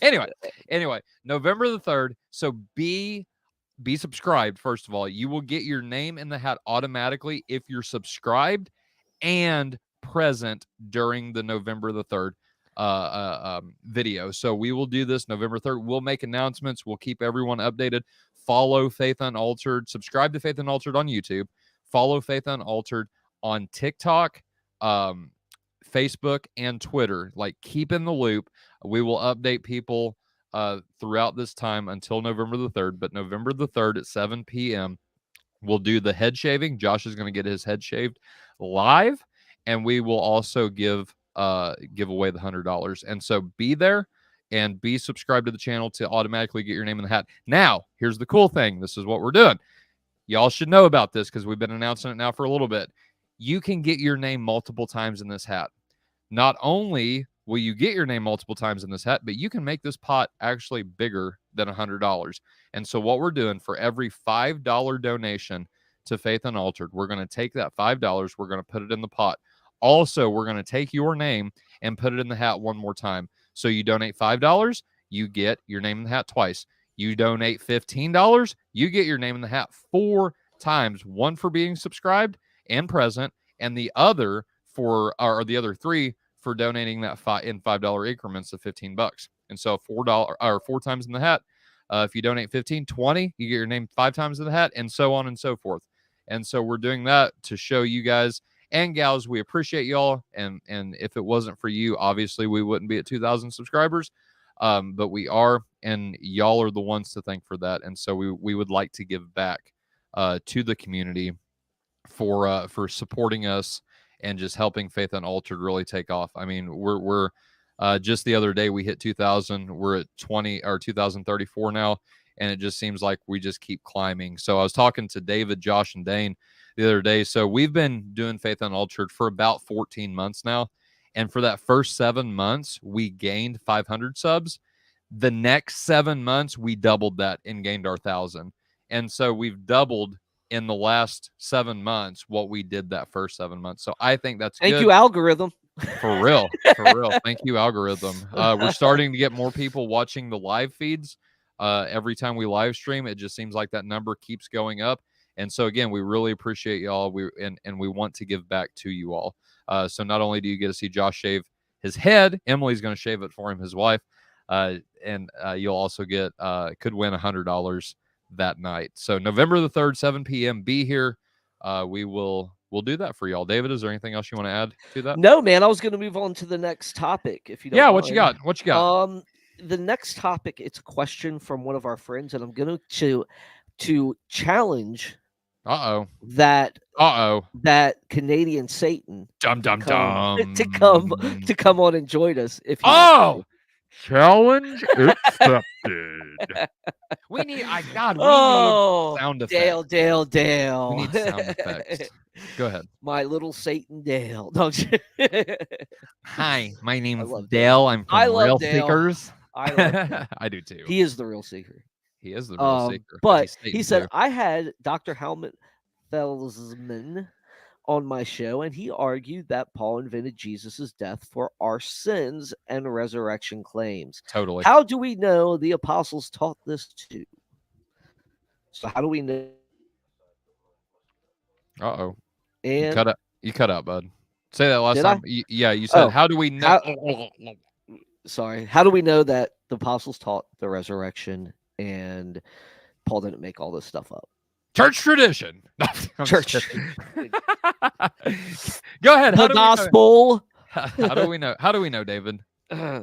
Speaker 1: Anyway, November the 3rd. So be subscribed. First of all, you will get your name in the hat automatically if you're subscribed and present during the November the 3rd video. So we will do this November 3rd. We'll make announcements. We'll keep everyone updated. Follow Faith Unaltered. Subscribe to Faith Unaltered on YouTube. Follow Faith Unaltered on TikTok, Facebook, and Twitter. Like, keep in the loop. We will update people throughout this time until November the 3rd. But November the 3rd at 7 p.m., we'll do the head shaving. Josh is going to get his head shaved live, and we will also give away the $100. And so be there and be subscribed to the channel to automatically get your name in the hat. Now, here's the cool thing. This is what we're doing. Y'all should know about this because we've been announcing it now for a little bit. You can get your name multiple times in this hat. Not only will you get your name multiple times in this hat, but you can make this pot actually bigger than $100. And so what we're doing, for every $5 donation to Faith Unaltered, we're going to take that $5, we're going to put it in the pot. Also, we're going to take your name and put it in the hat one more time. So you donate $5, you get your name in the hat twice. You donate $15, you get your name in the hat 4 times. One for being subscribed and present, and the other the other 3 for donating that $5 increments of $15. And so $4 4 times in the hat. If you donate 15, 20, you get your name 5 times in the hat, and so on and so forth. And so we're doing that to show you guys and gals we appreciate y'all. And if it wasn't for you, obviously we wouldn't be at 2,000 subscribers. But we are, and y'all are the ones to thank for that. And so we would like to give back to the community for supporting us and just helping Faith Unaltered really take off. I mean, we're just the other day we hit 2,000. We're at 2,034 now, and it just seems like we just keep climbing. So I was talking to David, Josh, and Dane the other day. So we've been doing Faith Unaltered for about 14 months now, and for that first 7 months, we gained 500 subs. The next 7 months, we doubled that and gained our 1,000. And so we've doubled in the last 7 months what we did that first 7 months. So I think that's
Speaker 2: Thank
Speaker 1: good.
Speaker 2: you, algorithm.
Speaker 1: For real. Thank you, algorithm. We're starting to get more people watching the live feeds. Every time we live stream, it just seems like that number keeps going up. And so again, we really appreciate y'all. And we want to give back to you all. So not only do you get to see Josh shave his head, Emily's going to shave it for him, his wife. And you'll also get could win $100 that night. So November the 3rd, 7 p.m. Be here. We'll do that for y'all. David, is there anything else you want to add to that?
Speaker 2: No, man. I was going to move on to the next topic. If you don't
Speaker 1: Yeah,
Speaker 2: mind.
Speaker 1: what you got? What you got?
Speaker 2: The next topic, it's a question from one of our friends, and I'm going to challenge that Canadian Satan
Speaker 1: to
Speaker 2: come on and join us. If you
Speaker 1: challenge accepted. We need sound effects.
Speaker 2: Dale.
Speaker 1: We need sound effects. Go ahead.
Speaker 2: My little Satan Dale. No,
Speaker 1: hi, my name's
Speaker 2: Dale.
Speaker 1: I'm from Real
Speaker 2: Dale.
Speaker 1: Seekers.
Speaker 2: I love Dale.
Speaker 1: I do too.
Speaker 2: He is the real seeker.
Speaker 1: He is the real seeker.
Speaker 2: But he said, I had Dr. Helmut Felsman on my show, and he argued that Paul invented Jesus' death for our sins and resurrection claims.
Speaker 1: Totally.
Speaker 2: How do we know the apostles taught this too? So how do we know?
Speaker 1: And you cut out, bud. Say that last time. You said, how do we know?
Speaker 2: How do we know that the apostles taught the resurrection and Paul didn't make all this stuff up?
Speaker 1: Church tradition.
Speaker 2: Church.
Speaker 1: Go ahead.
Speaker 2: The gospel.
Speaker 1: How do we know? How do we know, David?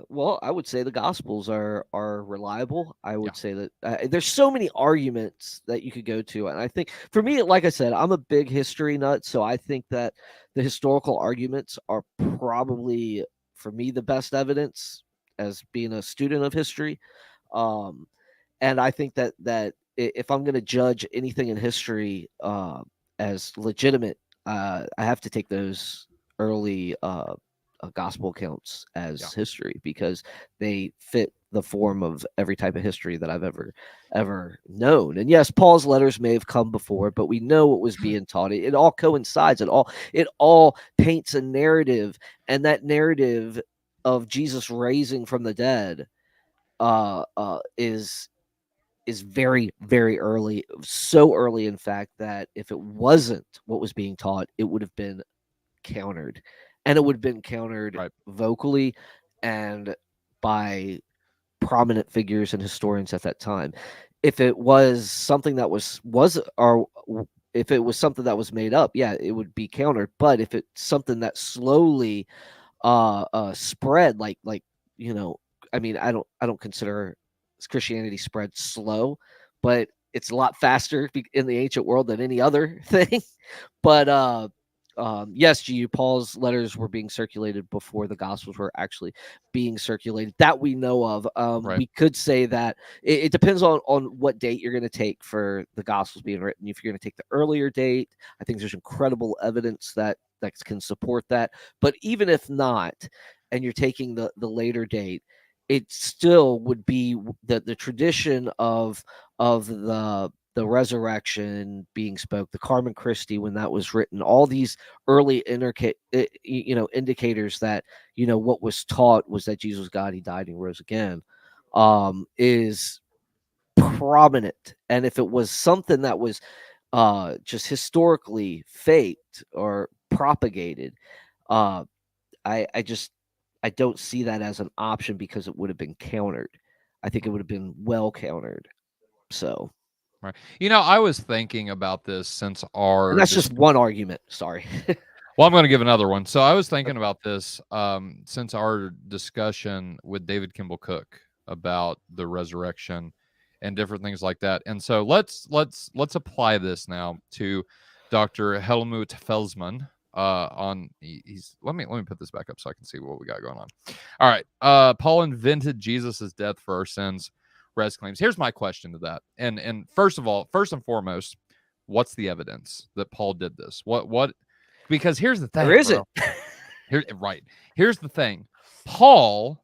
Speaker 2: Well, I would say the gospels are reliable. I would say that there's so many arguments that you could go to. And I think for me, like I said, I'm a big history nut. So I think that the historical arguments are probably, for me, the best evidence as being a student of history. And I think that if I'm going to judge anything in history as legitimate, I have to take those early gospel accounts as history, because they fit the form of every type of history that I've ever known. And yes, Paul's letters may have come before, but we know what was being taught. It all coincides. It all paints a narrative, and that narrative of Jesus raising from the dead is very, very early. So early, in fact, that if it wasn't what was being taught, it would have been countered. And it would have been countered vocally and by prominent figures and historians at that time. If it was something that was if it was something that was made up, it would be countered. But if it's something that slowly spread, like I don't consider Christianity spread slow, but it's a lot faster in the ancient world than any other thing. But yes, Paul's letters were being circulated before the Gospels were actually being circulated that we know of. We could say that it depends on what date you're going to take for the Gospels being written. If you're going to take the earlier date, I think there's incredible evidence that can support that. But even if not, and you're taking the later date, it still would be the tradition of the resurrection being spoke, the Carmen Christi when that was written, all these early indicators that what was taught was that Jesus was God, he died, and he rose again, is prominent. And if it was something that was just historically faked or propagated, I don't see that as an option, because it would have been countered. I think it would have been well countered. So.
Speaker 1: Right. I was thinking about this since
Speaker 2: and that's just one argument. Sorry.
Speaker 1: Well, I'm going to give another one. So I was thinking about this since our discussion with David Kimball Cook about the resurrection and different things like that. And so let's apply this now to Dr. Helmut Felsman. Let me put this back up so I can see what we got going on. All right. Paul invented Jesus' death for our sins. Res claims. Here's my question to that. And first and foremost, what's the evidence that Paul did this? What? Because here's the thing.
Speaker 2: There isn't.
Speaker 1: Here's the thing. Paul,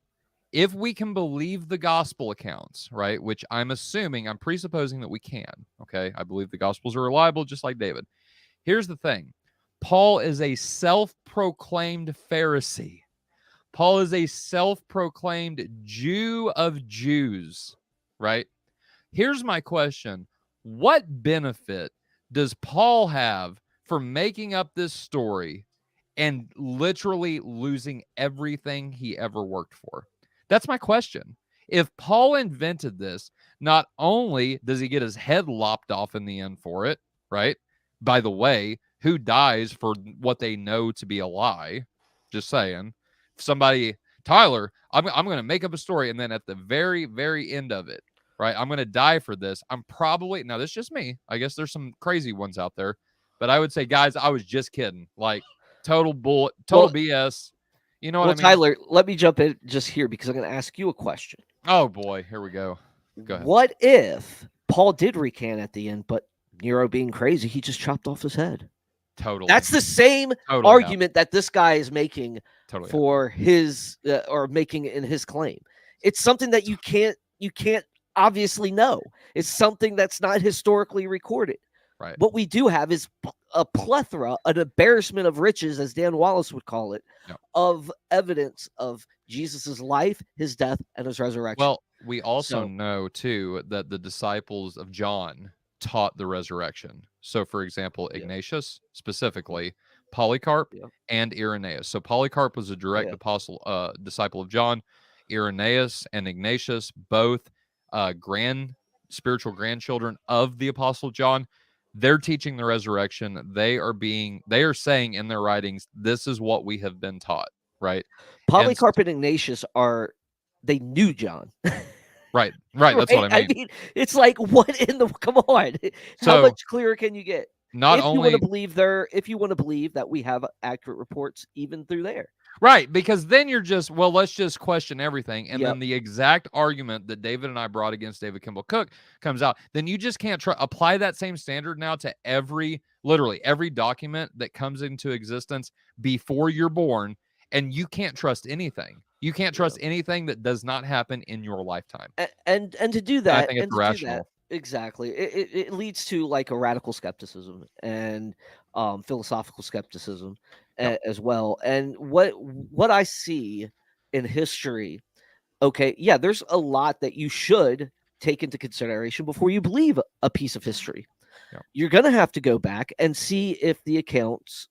Speaker 1: if we can believe the gospel accounts, right, which I'm presupposing that we can, okay? I believe the gospels are reliable, just like David. Here's the thing. Paul is a self-proclaimed Pharisee. Paul is a self-proclaimed Jew of Jews, right? Here's my question. What benefit does Paul have for making up this story and literally losing everything he ever worked for? That's my question. If Paul invented this, not only does he get his head lopped off in the end for it, right? By the way, who dies for what they know to be a lie? Just saying. Somebody, Tyler, I'm going to make up a story, and then at the very, very end of it, right, I'm going to die for this. Now this is just me. I guess there's some crazy ones out there, but I would say, guys, I was just kidding. Like, total BS. You know what I mean?
Speaker 2: Tyler, let me jump in just here because I'm going to ask you a question.
Speaker 1: Oh, boy. Here we go. Go ahead.
Speaker 2: What if Paul did recant at the end, but Nero being crazy, he just chopped off his head?
Speaker 1: Totally.
Speaker 2: That's the same argument that this guy is making for his or making in his claim. It's something that you can't obviously know. It's something that's not historically recorded.
Speaker 1: Right.
Speaker 2: What we do have is a plethora, an embarrassment of riches, as Dan Wallace would call it, of evidence of Jesus's life, his death, and his resurrection.
Speaker 1: Well, we also know, too, that the disciples of John taught the resurrection. So, for example, Ignatius, specifically, Polycarp, and Irenaeus. So, Polycarp was a direct disciple of John. Irenaeus and Ignatius, both spiritual grandchildren of the Apostle John. They're teaching the resurrection. They are saying in their writings, this is what we have been taught, right?
Speaker 2: Polycarp and Ignatius they knew John.
Speaker 1: Right. That's what I mean.
Speaker 2: It's like, what in the, come on. How much clearer can you get? If you want to believe that we have accurate reports even through there.
Speaker 1: Right, because then you're just, let's just question everything. And then the exact argument that David and I brought against David Kimball Cook comes out. Then you just can't apply that same standard now to literally every document that comes into existence before you're born, and you can't trust anything. You can't trust anything that does not happen in your lifetime.
Speaker 2: And to do that,
Speaker 1: I think it's irrational.
Speaker 2: Exactly. It leads to like a radical skepticism and philosophical skepticism as well. And what I see in history, there's a lot that you should take into consideration before you believe a piece of history. Yep. You're going to have to go back and see if the accounts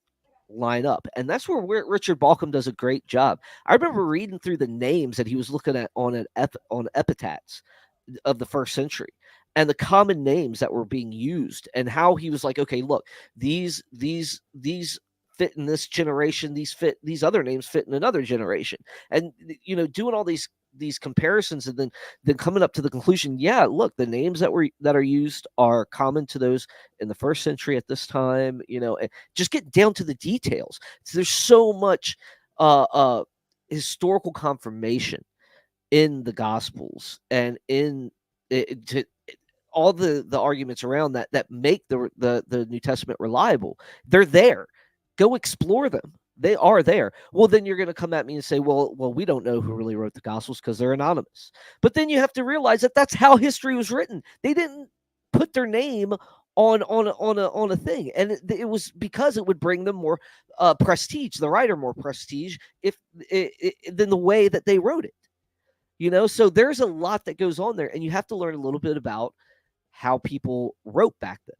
Speaker 2: line up. And that's where Richard Balcom does a great job. I remember reading through the names that he was looking at on epitaphs of the first century, and the common names that were being used, and how he was like, okay, look, these fit in this generation, these other names fit in another generation, and doing all these comparisons, and then coming up to the conclusion, look, the names that are used are common to those in the first century at this time, and just get down to the details. So there's so much historical confirmation in the Gospels and in all the arguments around that make the New Testament reliable. They're there. Go explore them. They are there. Well, then you're going to come at me and say, well, we don't know who really wrote the Gospels because they're anonymous. But then you have to realize that that's how history was written. They didn't put their name on a thing, and it was because it would bring them more prestige, the writer more prestige, than the way that they wrote it. So there's a lot that goes on there, and you have to learn a little bit about how people wrote back then,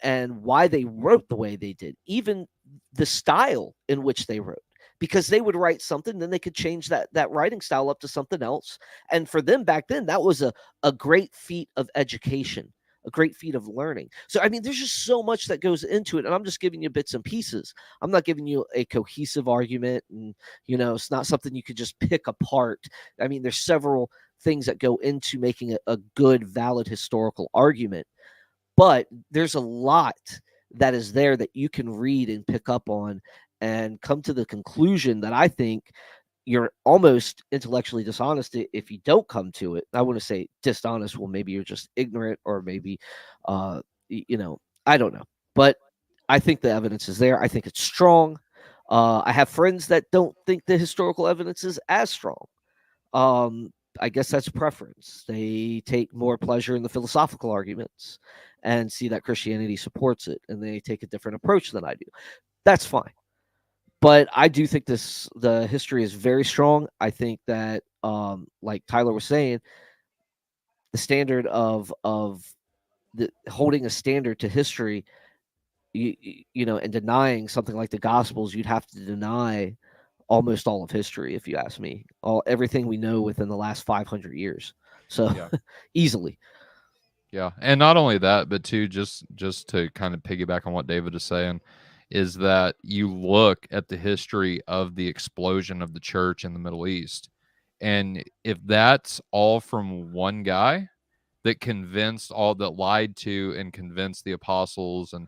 Speaker 2: and why they wrote the way they did, even the style in which they wrote, because they would write something, then they could change that writing style up to something else. And for them back then, that was a great feat of education, a great feat of learning. So, I mean, there's just so much that goes into it, and I'm just giving you bits and pieces. I'm not giving you a cohesive argument, and, it's not something you could just pick apart. I mean, there's several things that go into making a good, valid historical argument, but there's a lot that is there that you can read and pick up on and come to the conclusion that I think you're almost intellectually dishonest if you don't come to it. I want to say dishonest. Well, maybe you're just ignorant, or maybe, you know, I don't know. But I think the evidence is there. I think it's strong. I have friends that don't think the historical evidence is as strong. I guess that's preference. They take more pleasure in the philosophical arguments and see that Christianity supports it, and they take a different approach than I do. That's fine. But I do think the history is very strong. I think that, like Tyler was saying, the standard of the holding a standard to history, you know, and denying something like the Gospels, you'd have to deny almost all of history, if you ask me. Everything we know within the last 500 years. So
Speaker 1: Yeah.
Speaker 2: easily.
Speaker 1: Yeah, and not only that, but too, just to kind of piggyback on what David is saying, is that you look at the history of the explosion of the church in the Middle East, and if that's all from one guy that lied to and convinced the apostles and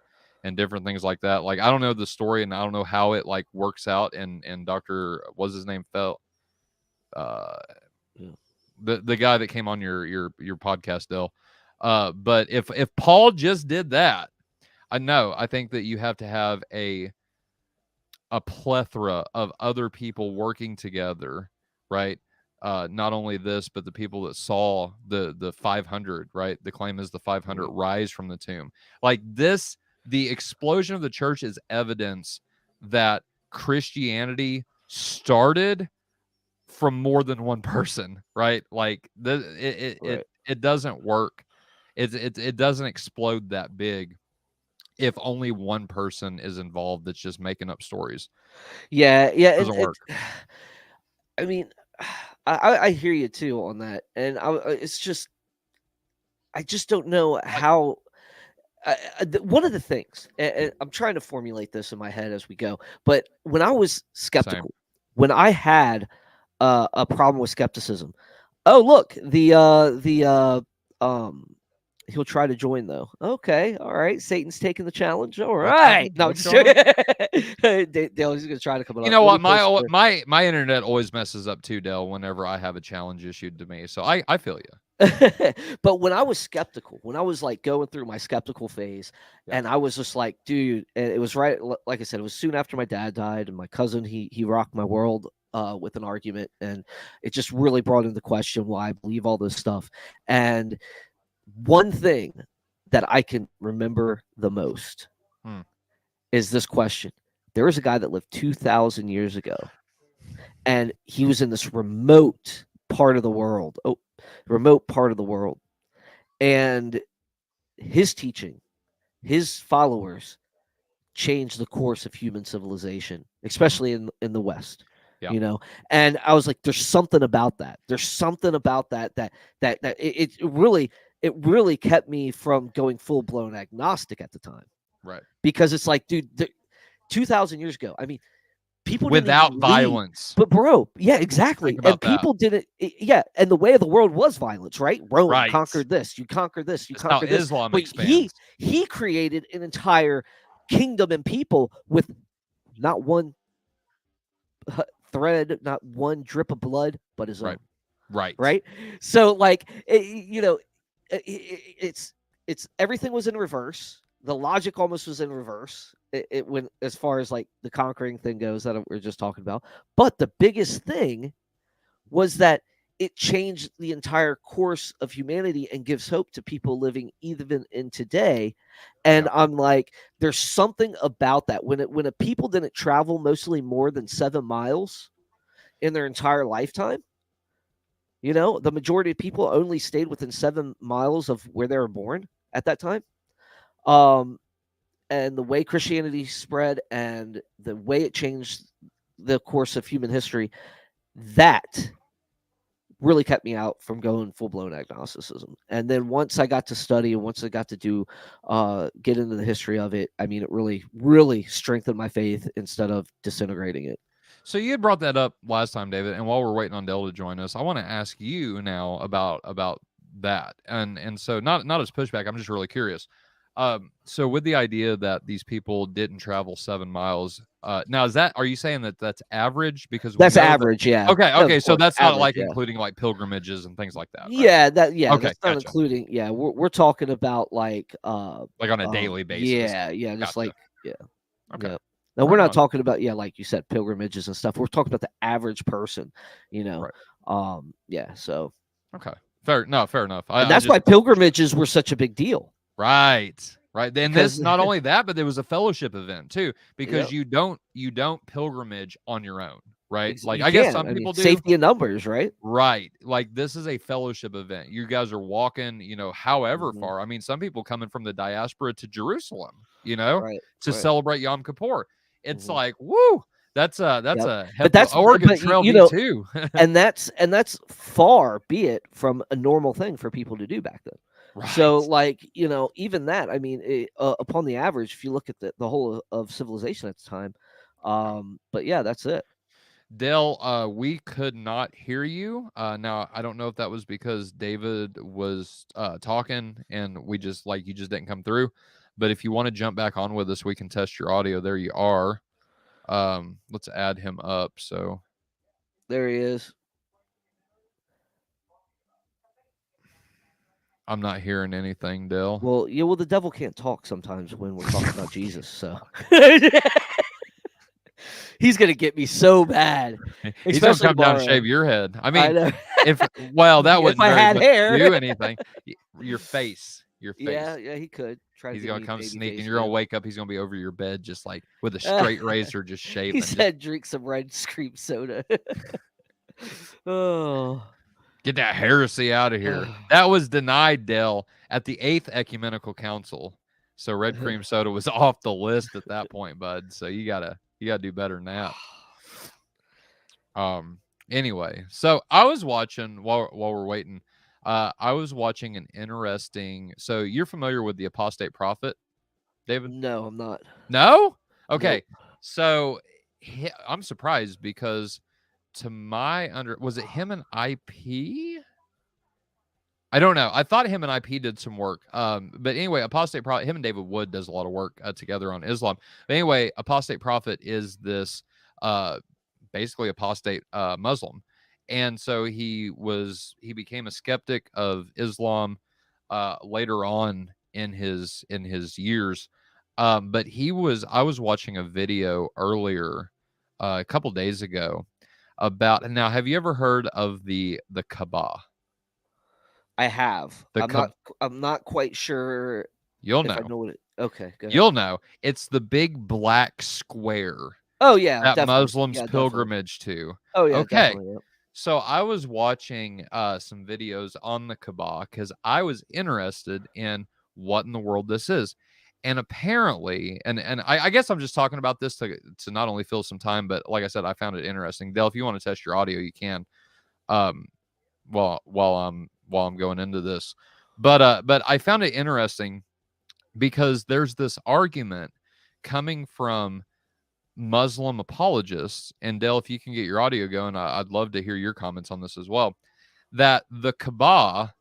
Speaker 1: different things like that. Like, I don't know the story, and I don't know how it like works out. And Dr. what's his name fell. The guy that came on your podcast, Dell. But if Paul just did that, I think that you have to have a plethora of other people working together, right? Not only this, but the people that saw the 500, right? The claim is the 500 rise from the tomb. Like this, the explosion of the church is evidence that Christianity started from more than one person, right? Like it doesn't work. It doesn't explode that big if only one person is involved that's just making up stories.
Speaker 2: Yeah,
Speaker 1: it doesn't work.
Speaker 2: I mean, I hear you too on that, and it's just, I just don't know how. One of the things, and I'm trying to formulate this in my head as we go, but when I was skeptical, when I had a problem with skepticism, look, he'll try to join though. Okay, all right. Satan's taking the challenge. All right. No, just Dale's gonna try to come.
Speaker 1: You know what? My internet always messes up too, Dale. Whenever I have a challenge issued to me, so I feel you.
Speaker 2: But when I was skeptical, when I was like going through my skeptical phase, and I was just like, dude, and it was right, like I said, it was soon after my dad died, and my cousin he rocked my world with an argument, and it just really brought into question why I believe all this stuff. And one thing that I can remember the most is this question. There was a guy that lived 2,000 years ago, and he was in this remote part of the world. And his teaching, his followers changed the course of human civilization, especially in the West. You know, and I was like, there's something about that. There's something about that it really kept me from going full blown agnostic at the time.
Speaker 1: Right.
Speaker 2: Because it's like, dude, 2,000 years ago, I mean, people
Speaker 1: without violence.
Speaker 2: But bro, yeah, exactly. And people didn't. Yeah, and the way of the world was violence, right? Rome conquered this. You conquer this. You conquer this.
Speaker 1: Islam
Speaker 2: but
Speaker 1: expands.
Speaker 2: He created an entire kingdom and people with not one thread, not one drip of blood, but his own. Right. So like, it's everything was in reverse. The logic almost was in reverse. It went as far as like the conquering thing goes that we are just talking about. But the biggest thing was that it changed the entire course of humanity and gives hope to people living even in today. And I'm like, there's something about that when a people didn't travel mostly more than 7 miles in their entire lifetime. You know, the majority of people only stayed within 7 miles of where they were born at that time. And the way Christianity spread and the way it changed the course of human history, that really kept me out from going full-blown agnosticism. And then once I got to study and once I got to get into the history of it, I mean, it really, really strengthened my faith instead of disintegrating it.
Speaker 1: So you had brought that up last time, David, and while we're waiting on Dell to join us, I want to ask you now about that. And so not as pushback, I'm just really curious. So with the idea that these people didn't travel 7 miles, now are you saying that that's average? Because
Speaker 2: that's average, yeah.
Speaker 1: Okay, so that's not
Speaker 2: average,
Speaker 1: like
Speaker 2: yeah.
Speaker 1: including like pilgrimages and things like that, right?
Speaker 2: Yeah,
Speaker 1: Okay,
Speaker 2: that's not
Speaker 1: gotcha.
Speaker 2: including. Yeah, we're talking about like
Speaker 1: on a daily basis.
Speaker 2: Yeah, just
Speaker 1: Gotcha.
Speaker 2: like
Speaker 1: Okay.
Speaker 2: Yeah. Now we're not talking about like you said, pilgrimages and stuff. We're talking about the average person,
Speaker 1: Right.
Speaker 2: Yeah, so
Speaker 1: Okay. Fair enough.
Speaker 2: and that's why pilgrimages were such a big deal.
Speaker 1: Right. And
Speaker 2: Because
Speaker 1: this, not only that, but there was a fellowship event too, because
Speaker 2: Yep.
Speaker 1: you don't pilgrimage on your own, right? Like
Speaker 2: You
Speaker 1: I guess
Speaker 2: can.
Speaker 1: some people do.
Speaker 2: Safety in numbers, right?
Speaker 1: Right. Like this is a fellowship event. You guys are walking, however
Speaker 2: Mhm.
Speaker 1: far. I mean, some people coming from the diaspora to Jerusalem,
Speaker 2: Right.
Speaker 1: to
Speaker 2: Right.
Speaker 1: celebrate Yom Kippur. It's
Speaker 2: Mhm.
Speaker 1: like, woo, that's
Speaker 2: Yep.
Speaker 1: a
Speaker 2: But that's
Speaker 1: Oregon Trail V2.
Speaker 2: and that's far be it from a normal thing for people to do back then. So,
Speaker 1: Right.
Speaker 2: like, even that, I mean, upon the average, if you look at the whole of civilization at the time, but yeah, that's it.
Speaker 1: Dale, we could not hear you. Now I don't know if that was because David was talking and you just didn't come through. But if you want to jump back on with us, we can test your audio. There you are. Let's add him up. So
Speaker 2: There he is.
Speaker 1: I'm not hearing anything, Dale.
Speaker 2: Well, the devil can't talk sometimes when we're talking about Jesus, so he's gonna get me so bad.
Speaker 1: He's gonna
Speaker 2: Especially
Speaker 1: come down and
Speaker 2: tomorrow.
Speaker 1: shave your head. I
Speaker 2: I
Speaker 1: mean,
Speaker 2: know.
Speaker 1: that
Speaker 2: If
Speaker 1: wouldn't
Speaker 2: I
Speaker 1: very
Speaker 2: had
Speaker 1: much
Speaker 2: hair.
Speaker 1: do anything. Your face.
Speaker 2: Yeah, he could.
Speaker 1: He's gonna come sneaking. You're gonna wake up. He's gonna be over your bed, just like with a straight razor, just shaving.
Speaker 2: He said, "Drink some red cream soda." Oh,
Speaker 1: get that heresy out of here. That was denied, Dale, at the 8th Ecumenical Council. So red cream soda was off the list at that point, bud. So you gotta do better than that. Anyway, so I was watching while we're waiting. I was watching an interesting. So you're familiar with the apostate prophet, David?
Speaker 2: no, I'm not.
Speaker 1: No? Okay.
Speaker 2: Nope.
Speaker 1: So I'm surprised because was it him and IP? I don't know. I thought him and IP did some work. But anyway, apostate prophet, him and David Wood does a lot of work together on Islam. But anyway, apostate prophet is this basically apostate Muslim. And so he became a skeptic of Islam later on in his years. But I was watching a video earlier a couple days ago about, now have you ever heard of the Kaaba?
Speaker 2: I have. I'm not quite sure.
Speaker 1: You'll
Speaker 2: if
Speaker 1: know.
Speaker 2: I know what it. Okay, go ahead.
Speaker 1: You'll know. It's the big black square.
Speaker 2: Oh yeah,
Speaker 1: that
Speaker 2: definitely.
Speaker 1: Muslims pilgrimage to.
Speaker 2: Oh yeah.
Speaker 1: Okay.
Speaker 2: Yep.
Speaker 1: So I was watching some videos on the Kaaba because I was interested in what in the world this is. And apparently, and I guess I'm just talking about this to not only fill some time, but like I said, I found it interesting. Dale, if you want to test your audio, you can. While I'm going into this, but I found it interesting because there's this argument coming from Muslim apologists, and Dale, if you can get your audio going, I'd love to hear your comments on this as well. That the Kaaba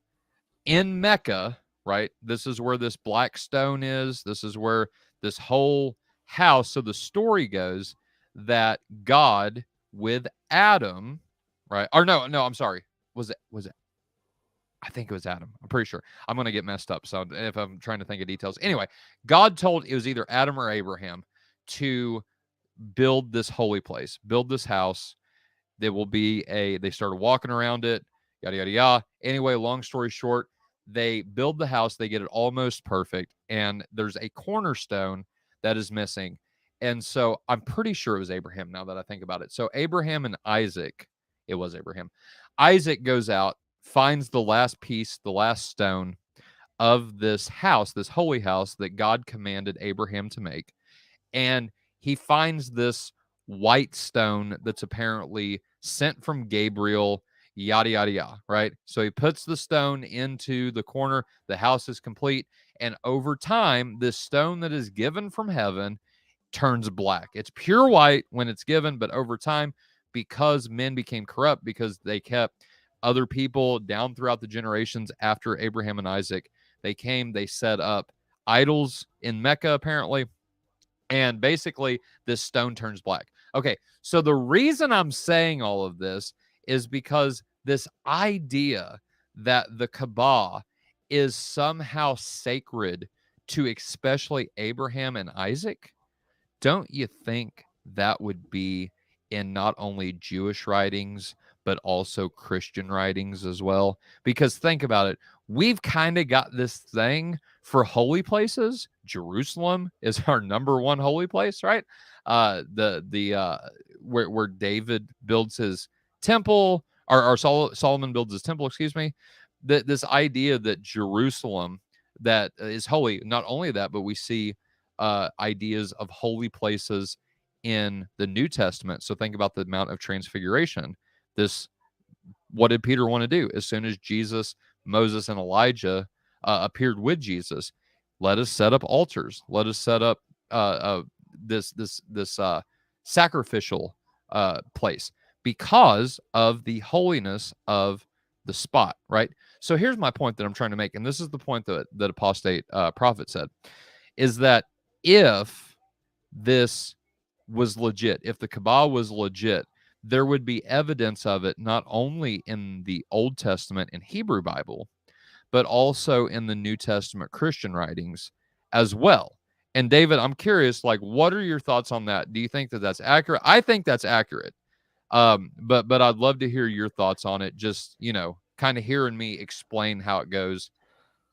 Speaker 1: in Mecca, right? This is where this black stone is. This is where this whole house. So the story goes that God with Adam, right? Or no, I'm sorry. Was it? I think it was Adam. I'm pretty sure. I'm going to get messed up. So if I'm trying to think of details. Anyway, God told, it was either Adam or Abraham, to build this holy place, build this house. There will be they started walking around it, yada, yada, yada. Anyway, long story short, they build the house. They get it almost perfect. And there's a cornerstone that is missing. And so I'm pretty sure it was Abraham now that I think about it. So Abraham and Isaac, it was Abraham. Isaac goes out, finds the last piece, the last stone of this house, this holy house that God commanded Abraham to make. And he finds this white stone that's apparently sent from Gabriel, yada, yada, yada, right? So he puts the stone into the corner. The house is complete. And over time, this stone that is given from heaven turns black. It's pure white when it's given, but over time, because men became corrupt, because they kept other people down throughout the generations after Abraham and Isaac, they set up idols in Mecca, apparently. And basically, this stone turns black. Okay, so the reason I'm saying all of this is because this idea that the Kaaba is somehow sacred to especially Abraham and Isaac, don't you think that would be in not only Jewish writings, but also Christian writings as well? Because think about it. We've kind of got this thing for holy places. Jerusalem is our number one holy place, right? Where David builds his temple, or Solomon builds his temple, excuse me. This idea that Jerusalem that is holy, not only that, but we see ideas of holy places in the New Testament. So think about the Mount of Transfiguration. What did Peter want to do? As soon as Jesus, Moses, and Elijah appeared with Jesus, let us set up altars. Let us set up this sacrificial place because of the holiness of the spot, right? So here's my point that I'm trying to make, and this is the point that apostate prophet said, is that if this was legit, if the Kaaba was legit, there would be evidence of it not only in the Old Testament and Hebrew Bible, but also in the New Testament Christian writings as well. And David, I'm curious, like, what are your thoughts on that? Do you think that that's accurate? I think that's accurate. But I'd love to hear your thoughts on it. Just, kind of hearing me explain how it goes.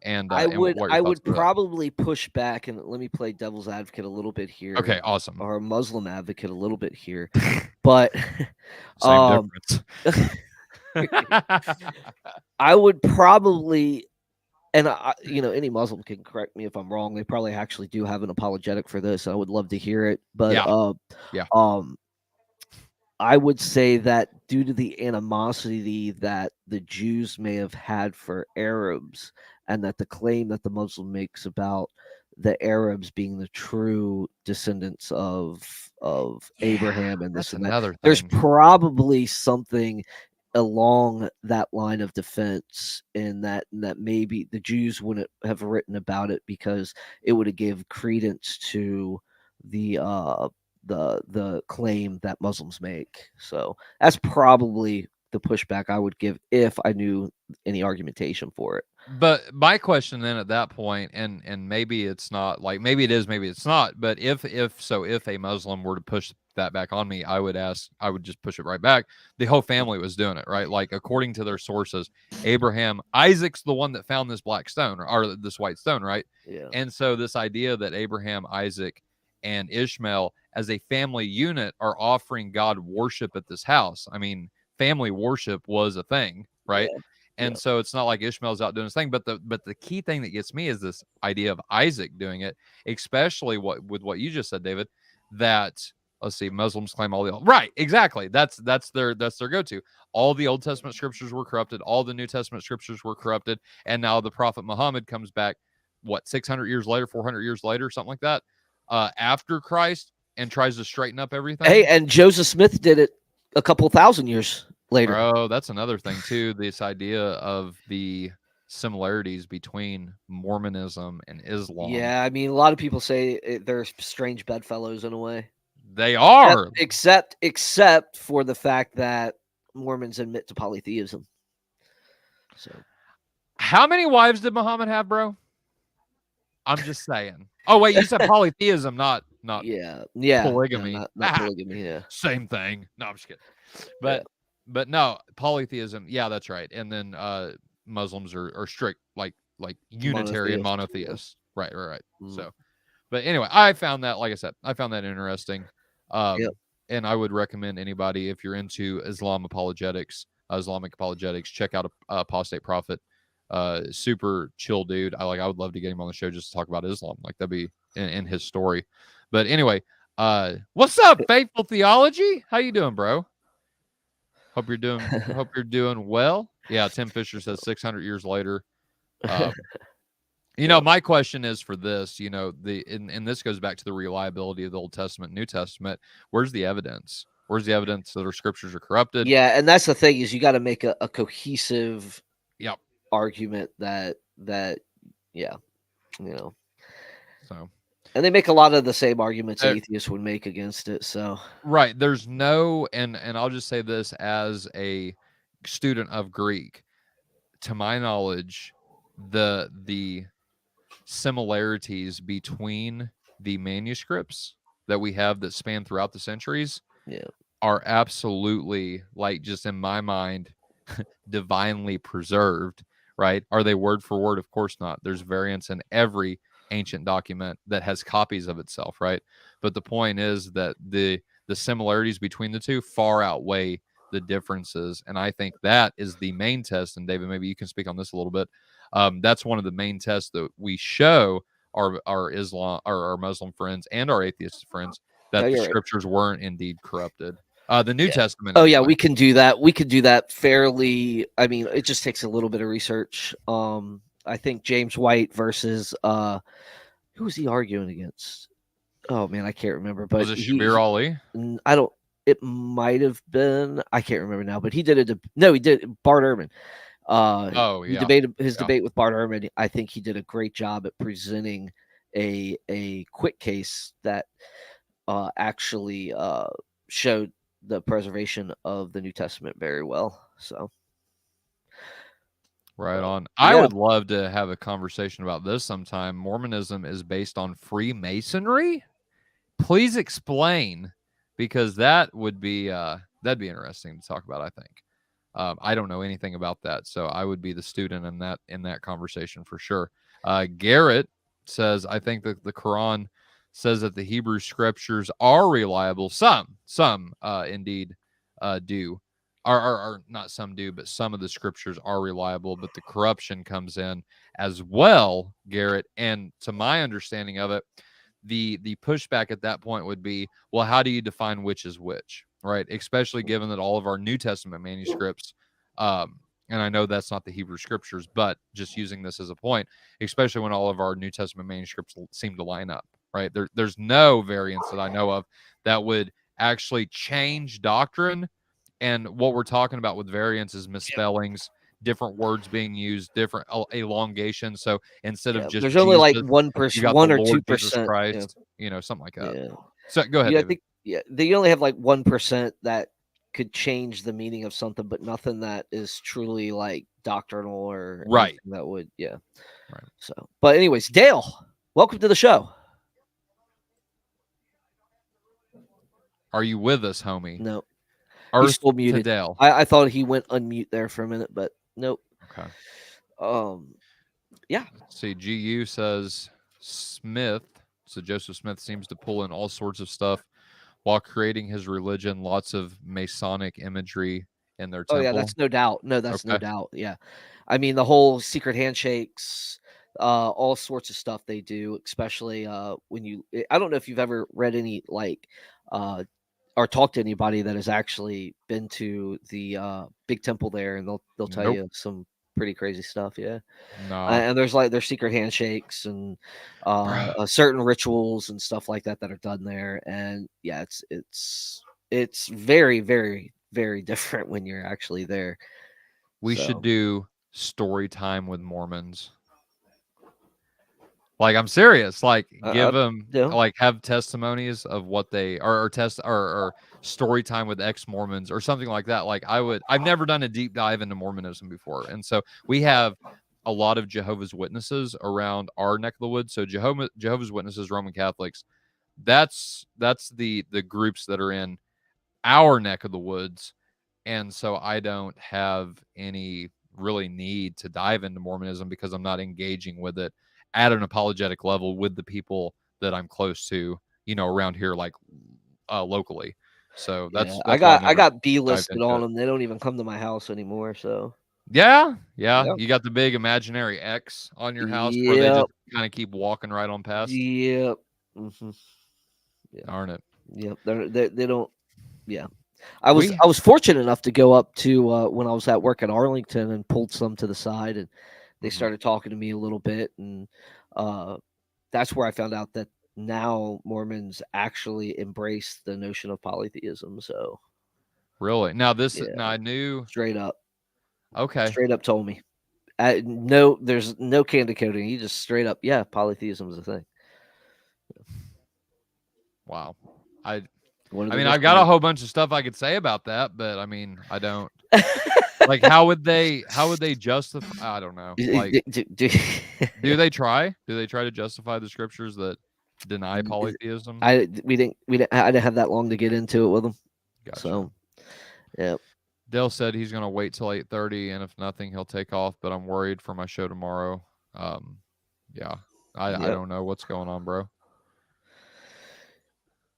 Speaker 1: And
Speaker 2: I would
Speaker 1: are.
Speaker 2: probably push back, and let me play devil's advocate a little bit here.
Speaker 1: Okay, awesome.
Speaker 2: Or Muslim advocate a little bit here, but
Speaker 1: same difference.
Speaker 2: I would probably, and any Muslim can correct me if I'm wrong. They probably actually do have an apologetic for this. I would love to hear it, but I would say that due to the animosity that the Jews may have had for Arabs, and that the claim that the Muslim makes about the Arabs being the true descendants of Abraham and this and that, there's probably something along that line of defense, in that maybe the Jews wouldn't have written about it because it would have given credence to the claim that Muslims make. So that's probably the pushback I would give if I knew any argumentation for it.
Speaker 1: But my question then at that point, and maybe it's not, like, maybe it is, maybe it's not, but if a Muslim were to push that back on me, I would just push it right back. The whole family was doing it, right? Like, according to their sources, Isaac's the one that found this black stone, or this white stone, right?
Speaker 2: Yeah.
Speaker 1: And so this idea that Abraham, Isaac, and Ishmael as a family unit are offering God worship at this house. I mean, family worship was a thing, right? Yeah. And so it's not like Ishmael's out doing his thing, but the key thing that gets me is this idea of Isaac doing it, especially with what you just said, David, that, let's see, Muslims claim all the old, right, exactly. That's their go-to. All the Old Testament scriptures were corrupted, all the New Testament scriptures were corrupted, and now the Prophet Muhammad comes back, 600 years later, 400 years later, something like that, after Christ, and tries to straighten up everything.
Speaker 2: Hey, and Joseph Smith did it a couple thousand years later.
Speaker 1: Bro, that's another thing too. This idea of the similarities between Mormonism and Islam.
Speaker 2: Yeah, I mean, a lot of people say they're strange bedfellows in a way.
Speaker 1: They are,
Speaker 2: except for the fact that Mormons admit to polytheism. So,
Speaker 1: how many wives did Muhammad have, bro? I'm just saying. Oh wait, you said polytheism, not polygamy.
Speaker 2: No, not polygamy. Yeah,
Speaker 1: same thing. No, I'm just kidding. But no, polytheism. Yeah, that's right. And then Muslims are strict, like Unitarian monotheists. Right. Mm. So, but anyway, I found that, like I said, interesting. And I would recommend anybody, if you're into Islamic apologetics, check out Apostate Prophet. Super chill dude. I would love to get him on the show just to talk about Islam. Like, that'd be in his story. But anyway, what's up, Faithful Theology? How you doing, bro? Hope you're doing well. Yeah, Tim Fisher says 600 years later. My question is for this, and this goes back to the reliability of the Old Testament, New Testament. Where's the evidence? Where's the evidence that our scriptures are corrupted?
Speaker 2: Yeah, and that's the thing, is you got to make a cohesive argument that
Speaker 1: So,
Speaker 2: and they make a lot of the same arguments atheists would make against it. So,
Speaker 1: right, there's no, and I'll just say this as a student of Greek, to my knowledge, the similarities between the manuscripts that we have that span throughout the centuries are absolutely, like, just in my mind, divinely preserved, right? Are they word for word? Of course not. There's variants in every ancient document that has copies of itself, right? But the point is that the similarities between the two far outweigh the differences, and I think that is the main test. And David, maybe you can speak on this a little bit. That's one of the main tests that we show our Islam, our Muslim friends, and our atheist friends, that the scriptures weren't indeed corrupted. The New Testament.
Speaker 2: Oh, anyway. Yeah, we can do that. We could do that fairly. I mean, it just takes a little bit of research. I think James White versus who was he arguing against? Oh man, I can't remember. But
Speaker 1: was it Shabir Ali?
Speaker 2: I don't. It might have been. I can't remember now. But he did it. No, he did Bart Ehrman. He debated his debate with Bart Ehrman. I think he did a great job at presenting a quick case that actually showed the preservation of the New Testament very well. So,
Speaker 1: right on. I would love to have a conversation about this sometime. Mormonism is based on Freemasonry. Please explain, because that would be that'd be interesting to talk about. I think. I don't know anything about that, so I would be the student in that conversation for sure. Garrett says, I think that the Quran says that the Hebrew scriptures are reliable. Some indeed do. Are not some do, but some of the scriptures are reliable, but the corruption comes in as well, Garrett. And to my understanding of it, the pushback at that point would be, well, how do you define which is which? Right, especially given that all of our New Testament manuscripts, and I know that's not the Hebrew scriptures, but just using this as a point, especially when all of our New Testament manuscripts seem to line up, right? There's no variance that I know of that would actually change doctrine. And what we're talking about with variance is misspellings, different words being used, different elongation. So instead of just
Speaker 2: there's only
Speaker 1: Jesus,
Speaker 2: like 1%, 1 or 2%,
Speaker 1: Christ, something like that. So go ahead.
Speaker 2: I think they only have like 1% that could change the meaning of something, but nothing that is truly like doctrinal or
Speaker 1: right
Speaker 2: that would
Speaker 1: right.
Speaker 2: So, but anyways, Dale, welcome to the show.
Speaker 1: Are you with us, homie?
Speaker 2: No,
Speaker 1: he's still muted. Dale.
Speaker 2: I thought he went unmute there for a minute, but nope.
Speaker 1: Okay.
Speaker 2: Yeah.
Speaker 1: Let's see, GU says Smith. So Joseph Smith seems to pull in all sorts of stuff while creating his religion. Lots of Masonic imagery in their temple.
Speaker 2: Oh yeah, that's no doubt. No, that's no doubt. Yeah, I mean the whole secret handshakes, all sorts of stuff they do, especially when you. I don't know if you've ever read any or talked to anybody that has actually been to the big temple there, and they'll tell you some pretty crazy stuff. Yeah, and there's secret handshakes and certain rituals and stuff like that are done there, and yeah, it's very, very, very different when you're actually there.
Speaker 1: We should do story time with Mormons. Like, I'm serious. Like, give them like have testimonies of what they or story time with ex-Mormons or something like that. Like, I've never done a deep dive into Mormonism before, and so we have a lot of Jehovah's Witnesses around our neck of the woods. So Jehovah's Witnesses, Roman Catholics, that's the groups that are in our neck of the woods, and so I don't have any really need to dive into Mormonism because I'm not engaging with it at an apologetic level with the people that I'm close to, around here, like locally. So that's
Speaker 2: I got B-listed on them. They don't even come to my house anymore. So
Speaker 1: yeah. You got the big imaginary X on your house where they just kind of keep walking right on past.
Speaker 2: Yep. Mm-hmm.
Speaker 1: Yeah. Darn it.
Speaker 2: Yep. They don't. Yeah. I was fortunate enough to go up to when I was at work at Arlington and pulled some to the side, and they started talking to me a little bit, and that's where I found out that now Mormons actually embrace the notion of polytheism. So
Speaker 1: really, now I knew
Speaker 2: straight up.
Speaker 1: Okay,
Speaker 2: straight up told me. No, there's no candy coating. He just straight up, polytheism is a thing.
Speaker 1: Wow. I
Speaker 2: One of
Speaker 1: I
Speaker 2: the
Speaker 1: mean, I've got a
Speaker 2: Muslim-
Speaker 1: whole bunch of stuff I could say about that, but I mean, I don't like how would they justify? I don't know. Like, do they try? Do they try to justify the scriptures that deny polytheism?
Speaker 2: I didn't have that long to get into it with them.
Speaker 1: Gotcha.
Speaker 2: So, yeah.
Speaker 1: Dale said he's going to wait till 8:30, and if nothing, he'll take off. But I'm worried for my show tomorrow. Yeah, I don't know what's going on, bro.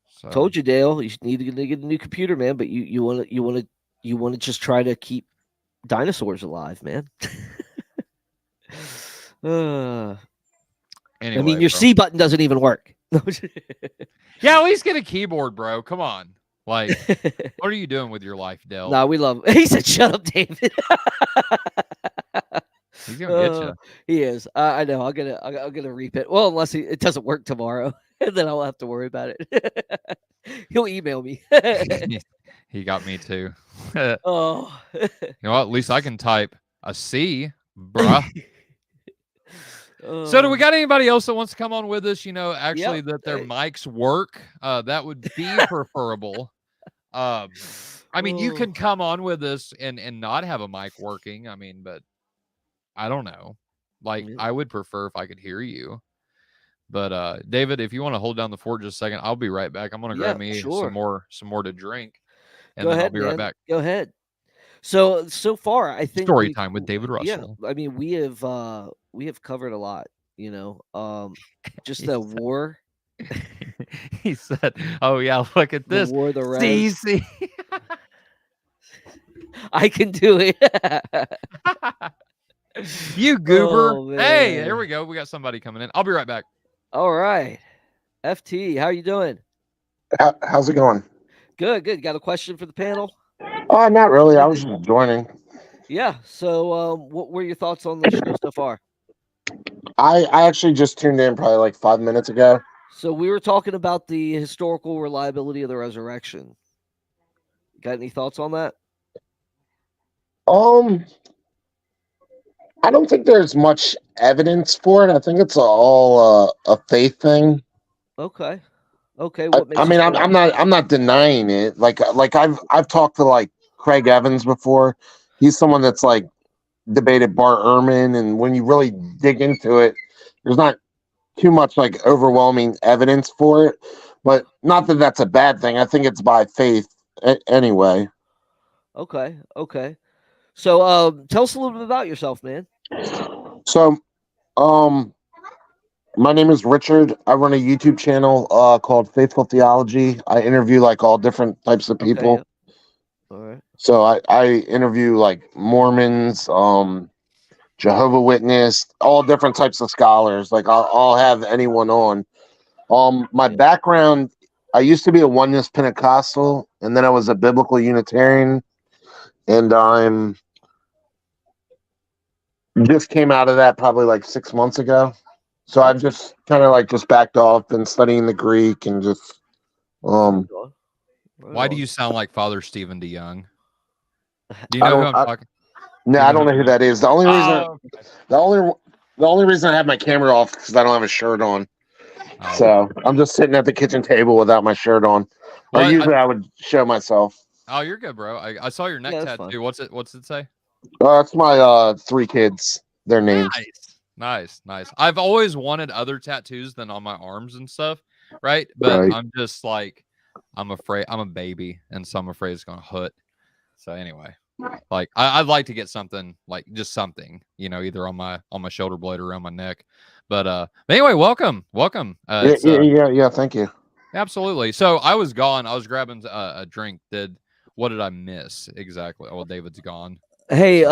Speaker 1: So.
Speaker 2: Told you, Dale. You need to get a new computer, man. But you want to just try to keep dinosaurs alive, man.
Speaker 1: Anyway,
Speaker 2: I mean, your C button doesn't even work.
Speaker 1: Yeah, at least get a keyboard, bro. Come on. Like, what are you doing with your life, Dale?
Speaker 2: No, we love him. He said, "Shut up, David."
Speaker 1: He's gonna get you.
Speaker 2: He is. I know. I'm gonna reap it. Well, unless it doesn't work tomorrow, and then I'll have to worry about it. He'll email me.
Speaker 1: He got me too.
Speaker 2: Oh.
Speaker 1: You know what? At least I can type a C, bruh. So do we got anybody else that wants to come on with us? You know, actually that their mics work. That would be preferable. I mean, you can come on with us and not have a mic working. I mean, but I don't know. Like, I would prefer if I could hear you. But David, if you want to hold down the fort just a second, I'll be right back. I'm gonna grab me some more to drink, and
Speaker 2: Go
Speaker 1: then
Speaker 2: ahead,
Speaker 1: I'll be right back.
Speaker 2: Go ahead. So far, I think
Speaker 1: story time with David Russell.
Speaker 2: Yeah, I mean, we have covered a lot. You know, just the war.
Speaker 1: He said, "Oh yeah, look at this.
Speaker 2: The war, the
Speaker 1: CC.
Speaker 2: I can do it."
Speaker 1: You goober.
Speaker 2: Oh,
Speaker 1: hey, there we go. We got somebody coming in. I'll be right back.
Speaker 2: All right. FT, how are you doing?
Speaker 4: How's it going?
Speaker 2: Good. Got a question for the panel?
Speaker 4: Not really. I was just joining.
Speaker 2: Yeah. So, what were your thoughts on the show so far?
Speaker 4: I actually just tuned in probably like 5 minutes ago.
Speaker 2: So we were talking about the historical reliability of the resurrection. Got any thoughts on that?
Speaker 4: I don't think there's much evidence for it. I think it's all a faith thing.
Speaker 2: Okay. What
Speaker 4: I mean, I'm not denying it. Like I've talked to like Craig Evans before. He's someone that's like debated Bart Ehrman, and when you really dig into it, there's not too much like overwhelming evidence for it. But not that that's a bad thing. I think it's by faith anyway.
Speaker 2: Okay. So, tell us a little bit about yourself, man.
Speaker 4: So, my name is Richard. I run a YouTube channel called Faithful Theology. I interview like all different types of people.
Speaker 2: Okay, yeah. All right.
Speaker 4: So I interview like Mormons, Jehovah's Witness, all different types of scholars. Like I'll have anyone on. My background, I used to be a Oneness Pentecostal, and then I was a Biblical Unitarian, and I'm just came out of that probably like 6 months ago. So I've just kind of like just backed off and studying the Greek and just
Speaker 1: Why do you sound like Father Stephen DeYoung? Do you know who I'm talking?
Speaker 4: No, I don't know who that is. The only reason I have my camera off is because I don't have a shirt on.
Speaker 1: Oh.
Speaker 4: So I'm just sitting at the kitchen table without my shirt on. Well, usually I would show myself.
Speaker 1: Oh, you're good, bro. I saw your neck tattoo. Fine. What's it say?
Speaker 4: That's my 3 kids. Their names.
Speaker 1: Nice. I've always wanted other tattoos than on my arms and stuff, right? But I'm just like, I'm afraid. I'm a baby, and so I'm afraid it's gonna hurt. So anyway, like I'd like to get something, like just something, you know, either on my shoulder blade or around my neck. But anyway, welcome.
Speaker 4: Yeah. Thank you.
Speaker 1: Absolutely. So I was gone. I was grabbing a drink. What did I miss exactly? Well, David's gone.
Speaker 2: Hey,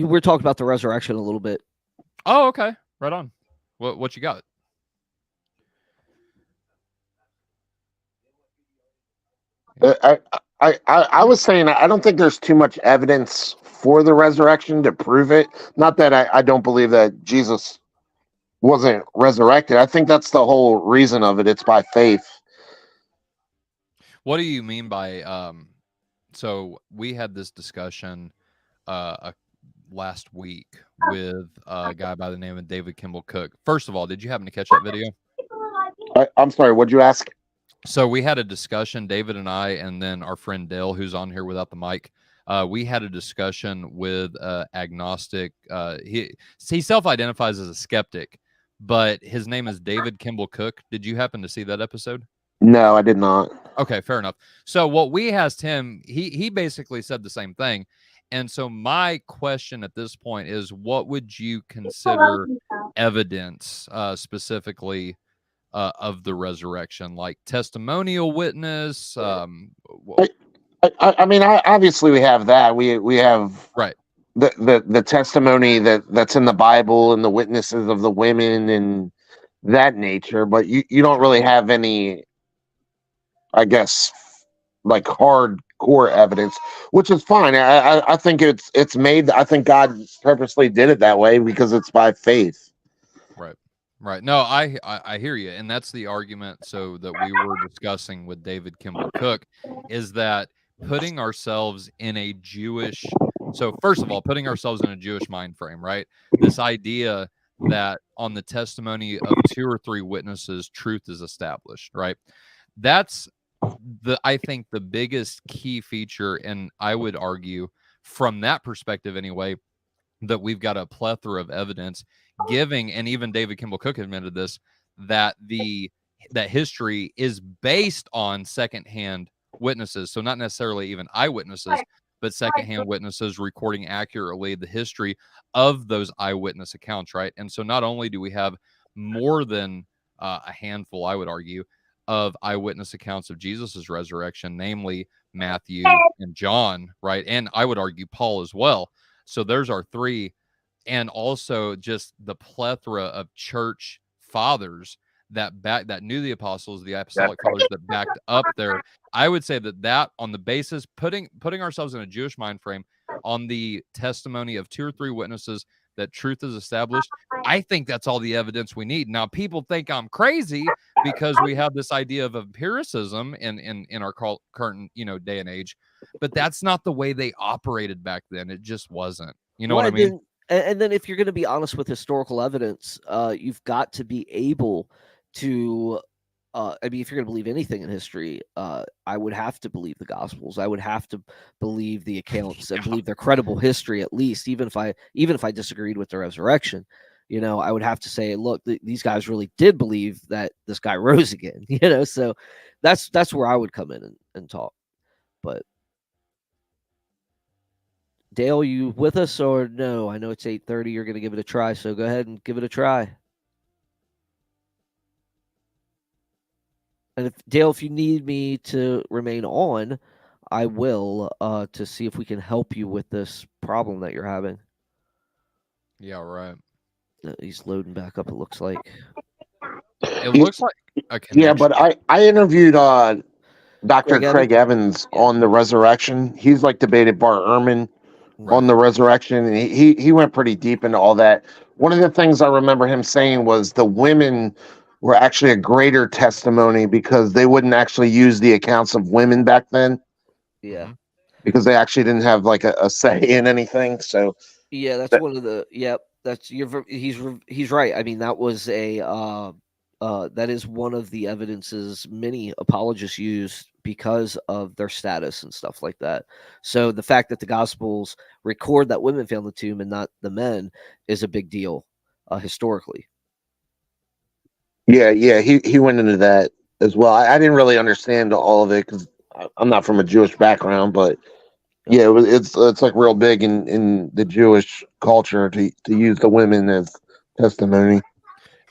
Speaker 2: we're talking about the resurrection a little bit.
Speaker 1: Oh, okay. Right on. What you got?
Speaker 4: I was saying I don't think there's too much evidence for the resurrection to prove it. Not that I don't believe that Jesus wasn't resurrected. I think that's the whole reason of it. It's by faith.
Speaker 1: What do you mean by so we had this discussion last week with a guy by the name of David Kimball Cook. First of all, did you happen to catch that video?
Speaker 4: I'm sorry, what'd you ask?
Speaker 1: So we had a discussion, David and I, and then our friend Dale, who's on here without the mic. We had a discussion with agnostic. He self-identifies as a skeptic, but his name is David Kimball Cook. Did you happen to see that episode?
Speaker 4: No, I did not.
Speaker 1: Okay, fair enough. So what we asked him, he basically said the same thing. And so my question at this point is, what would you consider evidence specifically of the resurrection, like testimonial witness?
Speaker 4: I mean, obviously we have that. We have
Speaker 1: Right.
Speaker 4: the testimony that's in the Bible and the witnesses of the women and that nature, but you don't really have any, I guess, like hardcore evidence, which is fine. I think it's made. I think God purposely did it that way because it's by faith.
Speaker 1: Right. No, I hear you. And that's the argument so that we were discussing with David Kimball Cook, is that putting ourselves in a Jewish, so first of all, putting ourselves in a Jewish mind frame, right? This idea that on the testimony of 2 or 3 witnesses, truth is established, right? That's I think the biggest key feature, and I would argue from that perspective anyway, that we've got a plethora of evidence giving, and even David Kimball Cook admitted this, that that history is based on secondhand witnesses. So not necessarily even eyewitnesses, but secondhand witnesses recording accurately the history of those eyewitness accounts, right? And so not only do we have more than a handful, I would argue, of eyewitness accounts of Jesus's resurrection, namely Matthew and John, right? And I would argue Paul as well. So there's our 3, and also just the plethora of church fathers that knew the apostles, the apostolic fathers that backed up there. I would say that on the basis, putting ourselves in a Jewish mind frame on the testimony of 2 or 3 witnesses that truth is established, I think that's all the evidence we need. Now, people think I'm crazy because we have this idea of empiricism in our current day and age, but that's not the way they operated back then. It just wasn't. You know what I mean?
Speaker 2: And then if you're going to be honest with historical evidence, you've got to be able to. I mean, if you're going to believe anything in history, I would have to believe the Gospels. I would have to believe the accounts and believe their credible history, at least, even if I disagreed with the resurrection. I would have to say, look, these guys really did believe that this guy rose again. So that's where I would come in and talk. But Dale, you with us or no? I know it's 8:30. You're going to give it a try, so go ahead and give it a try. And if you need me to remain on, I will to see if we can help you with this problem that you're having.
Speaker 1: Yeah, right.
Speaker 2: He's loading back up, it looks like.
Speaker 1: It looks like a connection.
Speaker 4: Yeah, but I interviewed Dr. Craig Evans on the resurrection. He's like debated Bart Ehrman on the resurrection, and he went pretty deep into all that. One of the things I remember him saying was the women were actually a greater testimony because they wouldn't actually use the accounts of women back then.
Speaker 2: Yeah.
Speaker 4: Because they actually didn't have like a say in anything. So
Speaker 2: yeah, that's one of the he's right. I mean, that was that is one of the evidences many apologists use because of their status and stuff like that. So the fact that the Gospels record that women found the tomb and not the men is a big deal historically.
Speaker 4: Yeah, he went into that as well. I didn't really understand all of it because I'm not from a Jewish background, but yeah, it's like real big in the Jewish culture to use the women as testimony.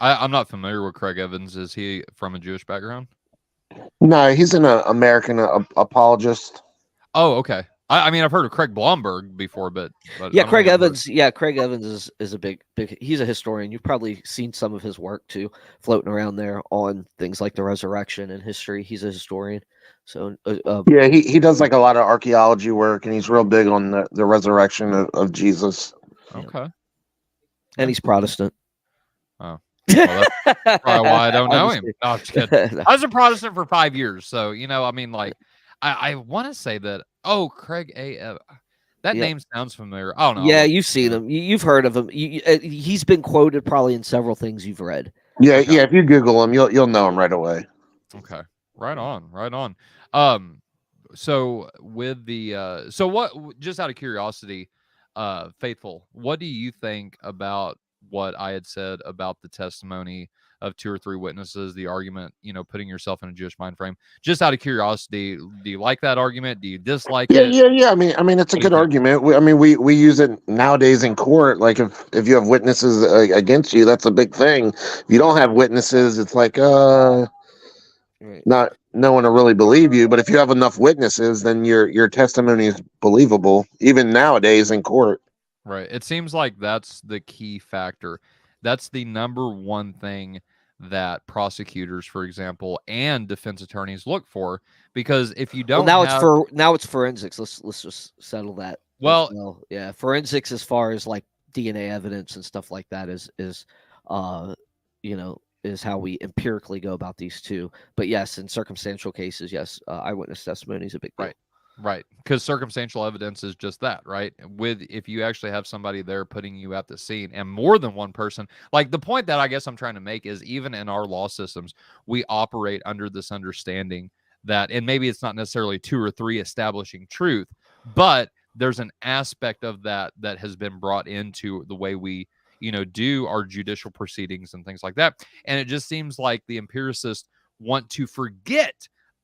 Speaker 1: I'm not familiar with Craig Evans. Is he from a Jewish background?
Speaker 4: No, he's an American apologist.
Speaker 1: Oh, okay. I mean, I've heard of Craig Blomberg before, but
Speaker 2: yeah, Craig Evans. Yeah, Craig Evans is a big. He's a historian. You've probably seen some of his work too, floating around there on things like the resurrection and history. He's a historian. So
Speaker 4: yeah, he does like a lot of archaeology work, and he's real big on the resurrection of Jesus.
Speaker 1: Okay.
Speaker 2: And he's Protestant.
Speaker 1: Oh. Well, that's probably why I don't know him. No, I'm just kidding. I was a Protestant for 5 years, so I mean, like, I want to say that. Oh, Craig A. That name sounds familiar. I don't know.
Speaker 2: Yeah, you've seen him. You've heard of him. He's been quoted probably in several things you've read.
Speaker 4: Yeah, yeah. If you Google them, you'll know them right away.
Speaker 1: Okay, right on. So with the so what? Just out of curiosity, Faithful, what do you think about what I had said about the testimony of 2 or 3 witnesses? The argument, putting yourself in a Jewish mind frame. Just out of curiosity, do you like that argument? Do you dislike it?
Speaker 4: Yeah. I mean, it's a good argument. We use it nowadays in court. Like if you have witnesses against you, that's a big thing. If you don't have witnesses, it's like
Speaker 2: Right.
Speaker 4: not no one to really believe you. But if you have enough witnesses, then your testimony is believable, even nowadays in court.
Speaker 1: Right. It seems like that's the key factor. That's the number one thing that prosecutors, for example, and defense attorneys look for, because if you don't
Speaker 2: now it's forensics. Let's just settle that.
Speaker 1: Well,
Speaker 2: yeah, forensics as far as like DNA evidence and stuff like that is is how we empirically go about these two. But yes, in circumstantial cases, yes, eyewitness testimony is a big deal.
Speaker 1: Right. Because circumstantial evidence is just that, right? If you actually have somebody there putting you at the scene and more than one person, like the point that I guess I'm trying to make is even in our law systems, we operate under this understanding that, and maybe it's not necessarily 2 or 3 establishing truth, but there's an aspect of that has been brought into the way we, do our judicial proceedings and things like that. And it just seems like the empiricists want to forget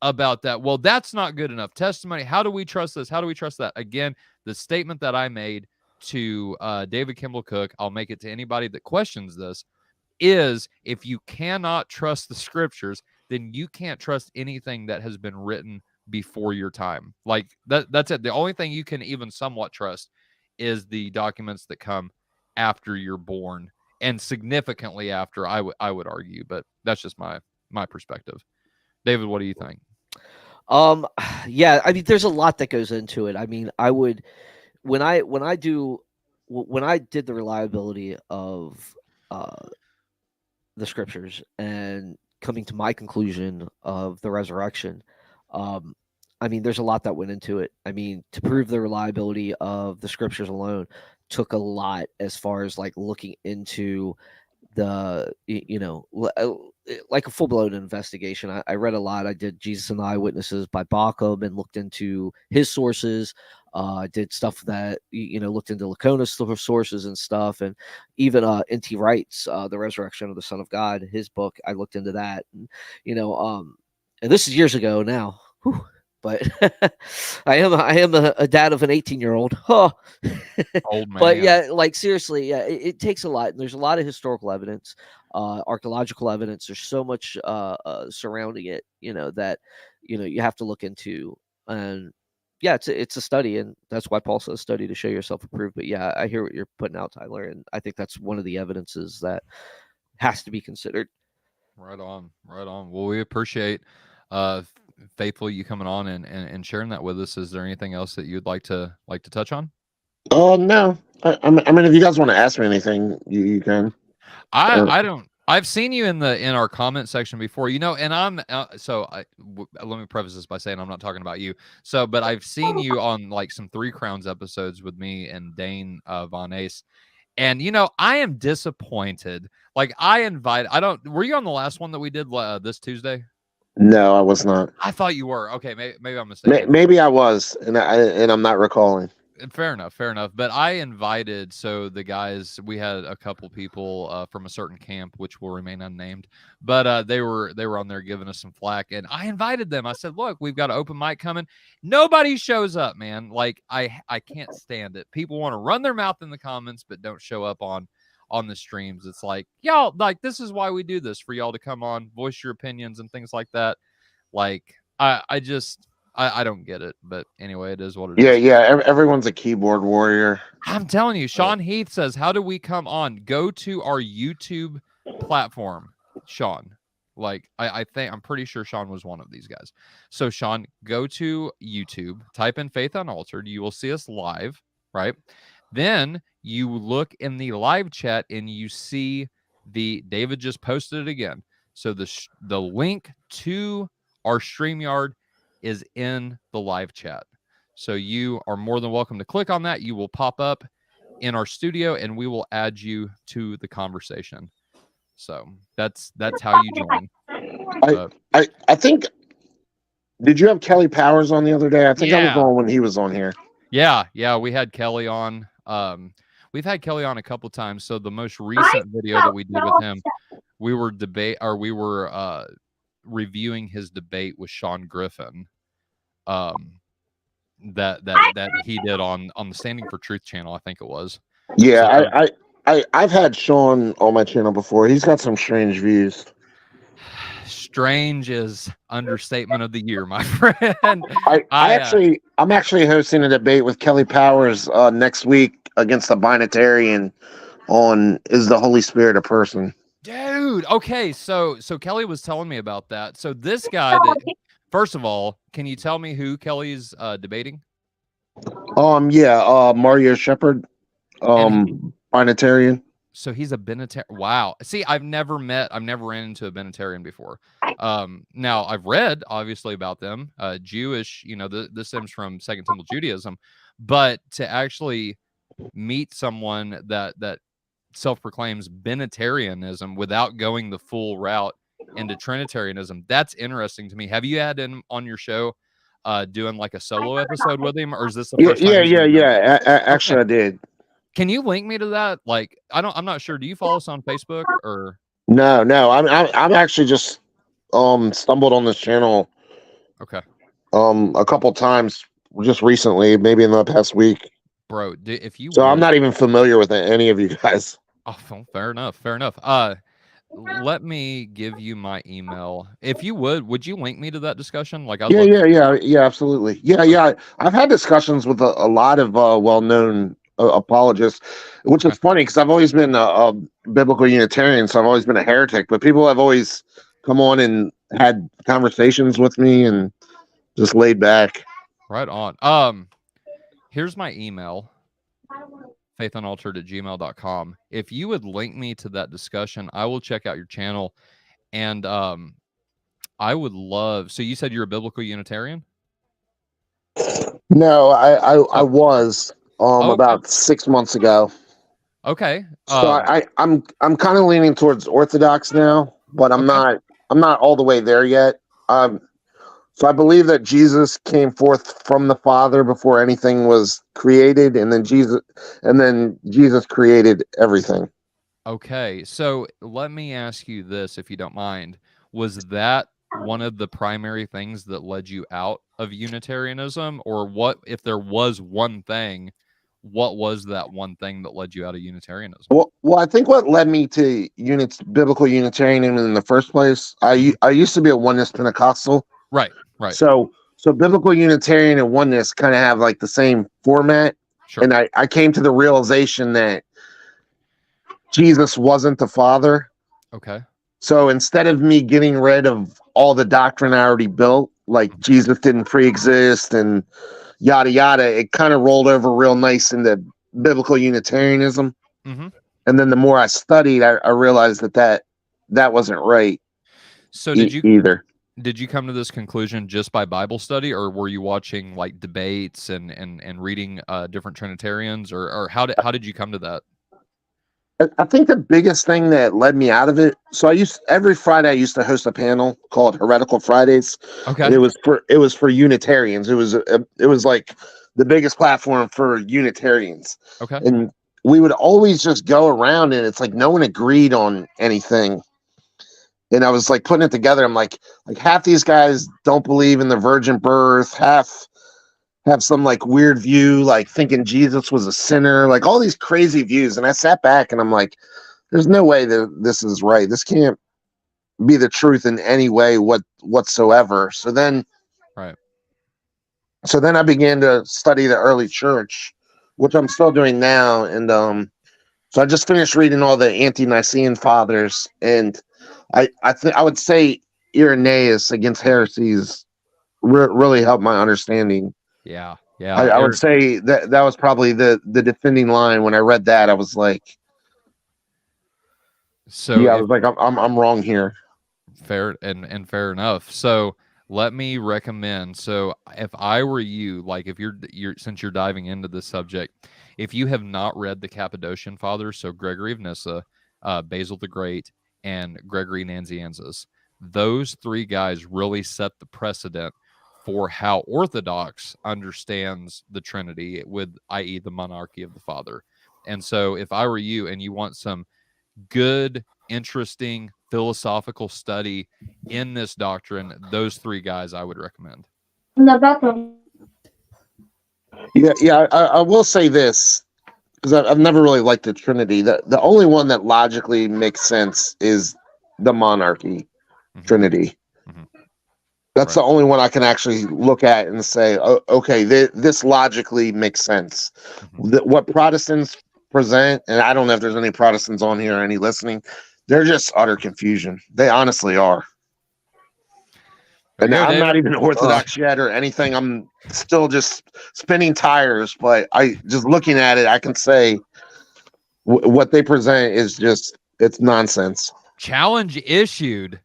Speaker 1: about that. Well, that's not good enough testimony. How do we trust this? How do we trust that? Again, the statement that I made to David Kimball Cook, I'll make it to anybody that questions this, is if you cannot trust the scriptures, then you can't trust anything that has been written before your time. Like that's it. The only thing you can even somewhat trust is the documents that come after you're born, and significantly after, I would argue, but that's just my perspective. David, what do you think?
Speaker 2: Yeah, I mean, there's a lot that goes into it. I mean, I would, when I did the reliability of the scriptures and coming to my conclusion of the resurrection, I mean, there's a lot that went into it. I mean, to prove the reliability of the scriptures alone took a lot, as far as like looking into the, like a full-blown investigation. I read a lot. I did Jesus and the Eyewitnesses by Bacchum and looked into his sources. Did stuff that, looked into Lacona's sources and stuff. And even N.T. Wright's The Resurrection of the Son of God, his book, I looked into that. And, and this is years ago now. Whew. But I am a dad of an 18-year-old. Huh.
Speaker 1: Old man.
Speaker 2: But yeah, like seriously, yeah, it takes a lot. And there's a lot of historical evidence, archaeological evidence. There's so much surrounding it, that you have to look into. And yeah, it's a study, and that's why Paul says study to show yourself approved. But yeah, I hear what you're putting out, Tyler, and I think that's one of the evidences that has to be considered.
Speaker 1: Right on. Well, we appreciate Faithful, you coming on and sharing that with us. Is there anything else that you'd like to touch on?
Speaker 4: Oh no. I mean, if you guys want to ask me anything, you can.
Speaker 1: I don't. I've seen you in our comment section before, and I'm let me preface this by saying I'm not talking about you. So, but I've seen you on like some 3 Crowns episodes with me and Dane Von Ace, and I am disappointed. Like were you on the last one that we did this Tuesday?
Speaker 4: No, I was not.
Speaker 1: I thought you were. Okay, maybe I'm mistaken.
Speaker 4: Maybe I was, and I'm not recalling.
Speaker 1: Fair enough. But I invited, so the guys, we had a couple people from a certain camp, which will remain unnamed, but they were on there giving us some flack, and I invited them. I said, look, we've got an open mic coming. Nobody shows up, man. Like I can't stand it. People want to run their mouth in the comments, but don't show up on the streams. It's like, y'all, like, this is why we do this, for y'all to come on, voice your opinions and things like that. Like, I don't get it, but anyway, it is what it is.
Speaker 4: Yeah. Everyone's a keyboard warrior.
Speaker 1: I'm telling you, Sean Heath says, how do we come on? Go to our YouTube platform, Sean. Like, I'm pretty sure Sean was one of these guys. So, Sean, go to YouTube, type in Faith Unaltered. You will see us live, right? Then you look in the live chat and you see David just posted it again. So the link to our StreamYard is in the live chat. So you are more than welcome to click on that. You will pop up in our studio and we will add you to the conversation. So that's how you join.
Speaker 4: I think. Did you have Kelly Powers on the other day? I think I was
Speaker 1: Yeah.
Speaker 4: on when he was on here.
Speaker 1: Yeah, we had Kelly on. We've had Kelly on a couple times. So the most recent video that we did with him, we were reviewing his debate with Sean Griffin. That he did on the Standing for Truth channel, I think it was.
Speaker 4: Yeah, so, I've had Sean on my channel before. He's got some strange views.
Speaker 1: Strange is understatement of the year, my friend.
Speaker 4: I'm actually hosting a debate with Kelly Powers next week against the binitarian on is the Holy Spirit a person?
Speaker 1: Dude, okay, so Kelly was telling me about that. So this guy first of all, can you tell me who Kelly's debating?
Speaker 4: Mario Shepard, binitarian.
Speaker 1: So he's a binitarian. Wow. See, I've never ran into a binitarian before. Now I've read obviously about them, Jewish, this stems from Second Temple Judaism, but to actually meet someone that self-proclaims binitarianism without going the full route into Trinitarianism, that's interesting to me. Have you had him on your show doing like a solo episode with him, or is this the first time?
Speaker 4: Yeah. Actually, I did.
Speaker 1: Can you link me to that? Like, I'm not sure. Do you follow us on Facebook or?
Speaker 4: No. I'm actually just stumbled on this channel.
Speaker 1: Okay.
Speaker 4: A couple times just recently, maybe in the past week.
Speaker 1: Bro, if you
Speaker 4: I'm not even familiar with any of you guys.
Speaker 1: Oh, fair enough. Let me give you my email. If you would you link me to that discussion? Like,
Speaker 4: yeah, absolutely. Yeah. I've had discussions with a lot of well-known apologists, which is funny because I've always been a biblical Unitarian, so I've always been a heretic. But people have always come on and had conversations with me and just laid back.
Speaker 1: Right on. Here's my email. faithunaltered@gmail.com. If you would link me to that discussion, I will check out your channel. And I would love. So you said you're a biblical Unitarian?
Speaker 4: No, I was about 6 months ago.
Speaker 1: Okay.
Speaker 4: So I'm kind of leaning towards Orthodox now, but I'm not all the way there yet. So I believe that Jesus came forth from the Father before anything was created, and then Jesus created everything.
Speaker 1: Okay, so let me ask you this, if you don't mind. Was that one of the primary things that led you out of Unitarianism, or what? If there was one thing, what was that one thing that led you out of Unitarianism?
Speaker 4: Well, I think what led me to biblical Unitarianism in the first place, I used to be a oneness Pentecostal.
Speaker 1: Right.
Speaker 4: So biblical Unitarian and oneness kind of have like the same format. Sure. And I came to the realization that Jesus wasn't the Father.
Speaker 1: Okay.
Speaker 4: So instead of me getting rid of all the doctrine I already built, like Jesus didn't pre-exist and yada yada, it kind of rolled over real nice into biblical Unitarianism.
Speaker 1: Mm-hmm.
Speaker 4: And then the more I studied, I realized that wasn't right.
Speaker 1: So did you come to this conclusion just by Bible study, or were you watching like debates and reading different Trinitarians, or how did you come to that?
Speaker 4: I think the biggest thing that led me out of it. So every Friday I used to host a panel called Heretical Fridays.
Speaker 1: Okay.
Speaker 4: And it was for Unitarians. It was like the biggest platform for Unitarians.
Speaker 1: Okay.
Speaker 4: And we would always just go around, and it's like no one agreed on anything. And I was like putting it together. I'm like half these guys don't believe in the virgin birth, half have some like weird view, like thinking Jesus was a sinner, like all these crazy views. And I sat back and I'm like, there's no way that this is right. This can't be the truth in any way whatsoever. So then I began to study the early church, which I'm still doing now. And so I just finished reading all the ante-Nicene fathers, and I would say Irenaeus against heresies really helped my understanding.
Speaker 1: Yeah.
Speaker 4: I would say that was probably the defending line. When I read that, I was like, I'm wrong here.
Speaker 1: Fair and fair enough. So let me recommend. So if I were you, like if you're since you're diving into this subject, if you have not read the Cappadocian Fathers, so Gregory of Nyssa, Basil the Great, and Gregory Nazianzus. Those three guys really set the precedent for how Orthodox understands the Trinity, with, i.e., the monarchy of the Father. And so if I were you and you want some good, interesting philosophical study in this doctrine, those three guys I would recommend.
Speaker 4: Yeah. I will say this, because I've never really liked the Trinity. The only one that logically makes sense is the monarchy Trinity. That's the only one I can actually look at and say, oh, okay, this logically makes sense. What Protestants present, and I don't know if there's any Protestants on here or any listening, they're just utter confusion. They honestly are. And I'm not even Orthodox yet or anything. I'm still just spinning tires, but I just looking at it, I can say what they present is just, it's nonsense.
Speaker 1: Challenge issued.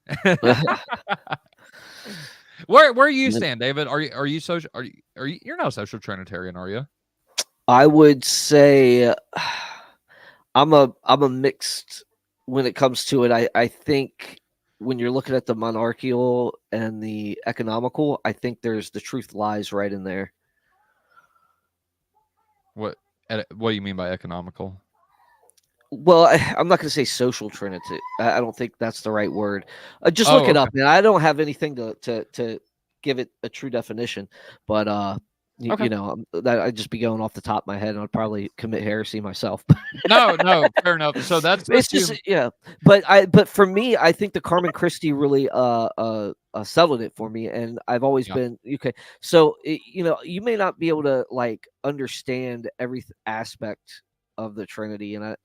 Speaker 1: Where you stand, David? Are you social? You're not a social Trinitarian, are you?
Speaker 2: I would say I'm a mixed when it comes to it. I think when you're looking at the monarchical and the economical, I think there's the truth lies right in there.
Speaker 1: What do you mean by economical?
Speaker 2: Well, I'm not going to say social trinity. I don't think that's the right word. Just look it up, man. I don't have anything to give it a true definition, but you know, that I'd just be going off the top of my head, and I'd probably commit heresy myself.
Speaker 1: No, fair enough. So it's
Speaker 2: just but for me, I think the Carmen Christi really settled it for me, and I've always been okay. So you know, you may not be able to like understand every aspect of the Trinity, and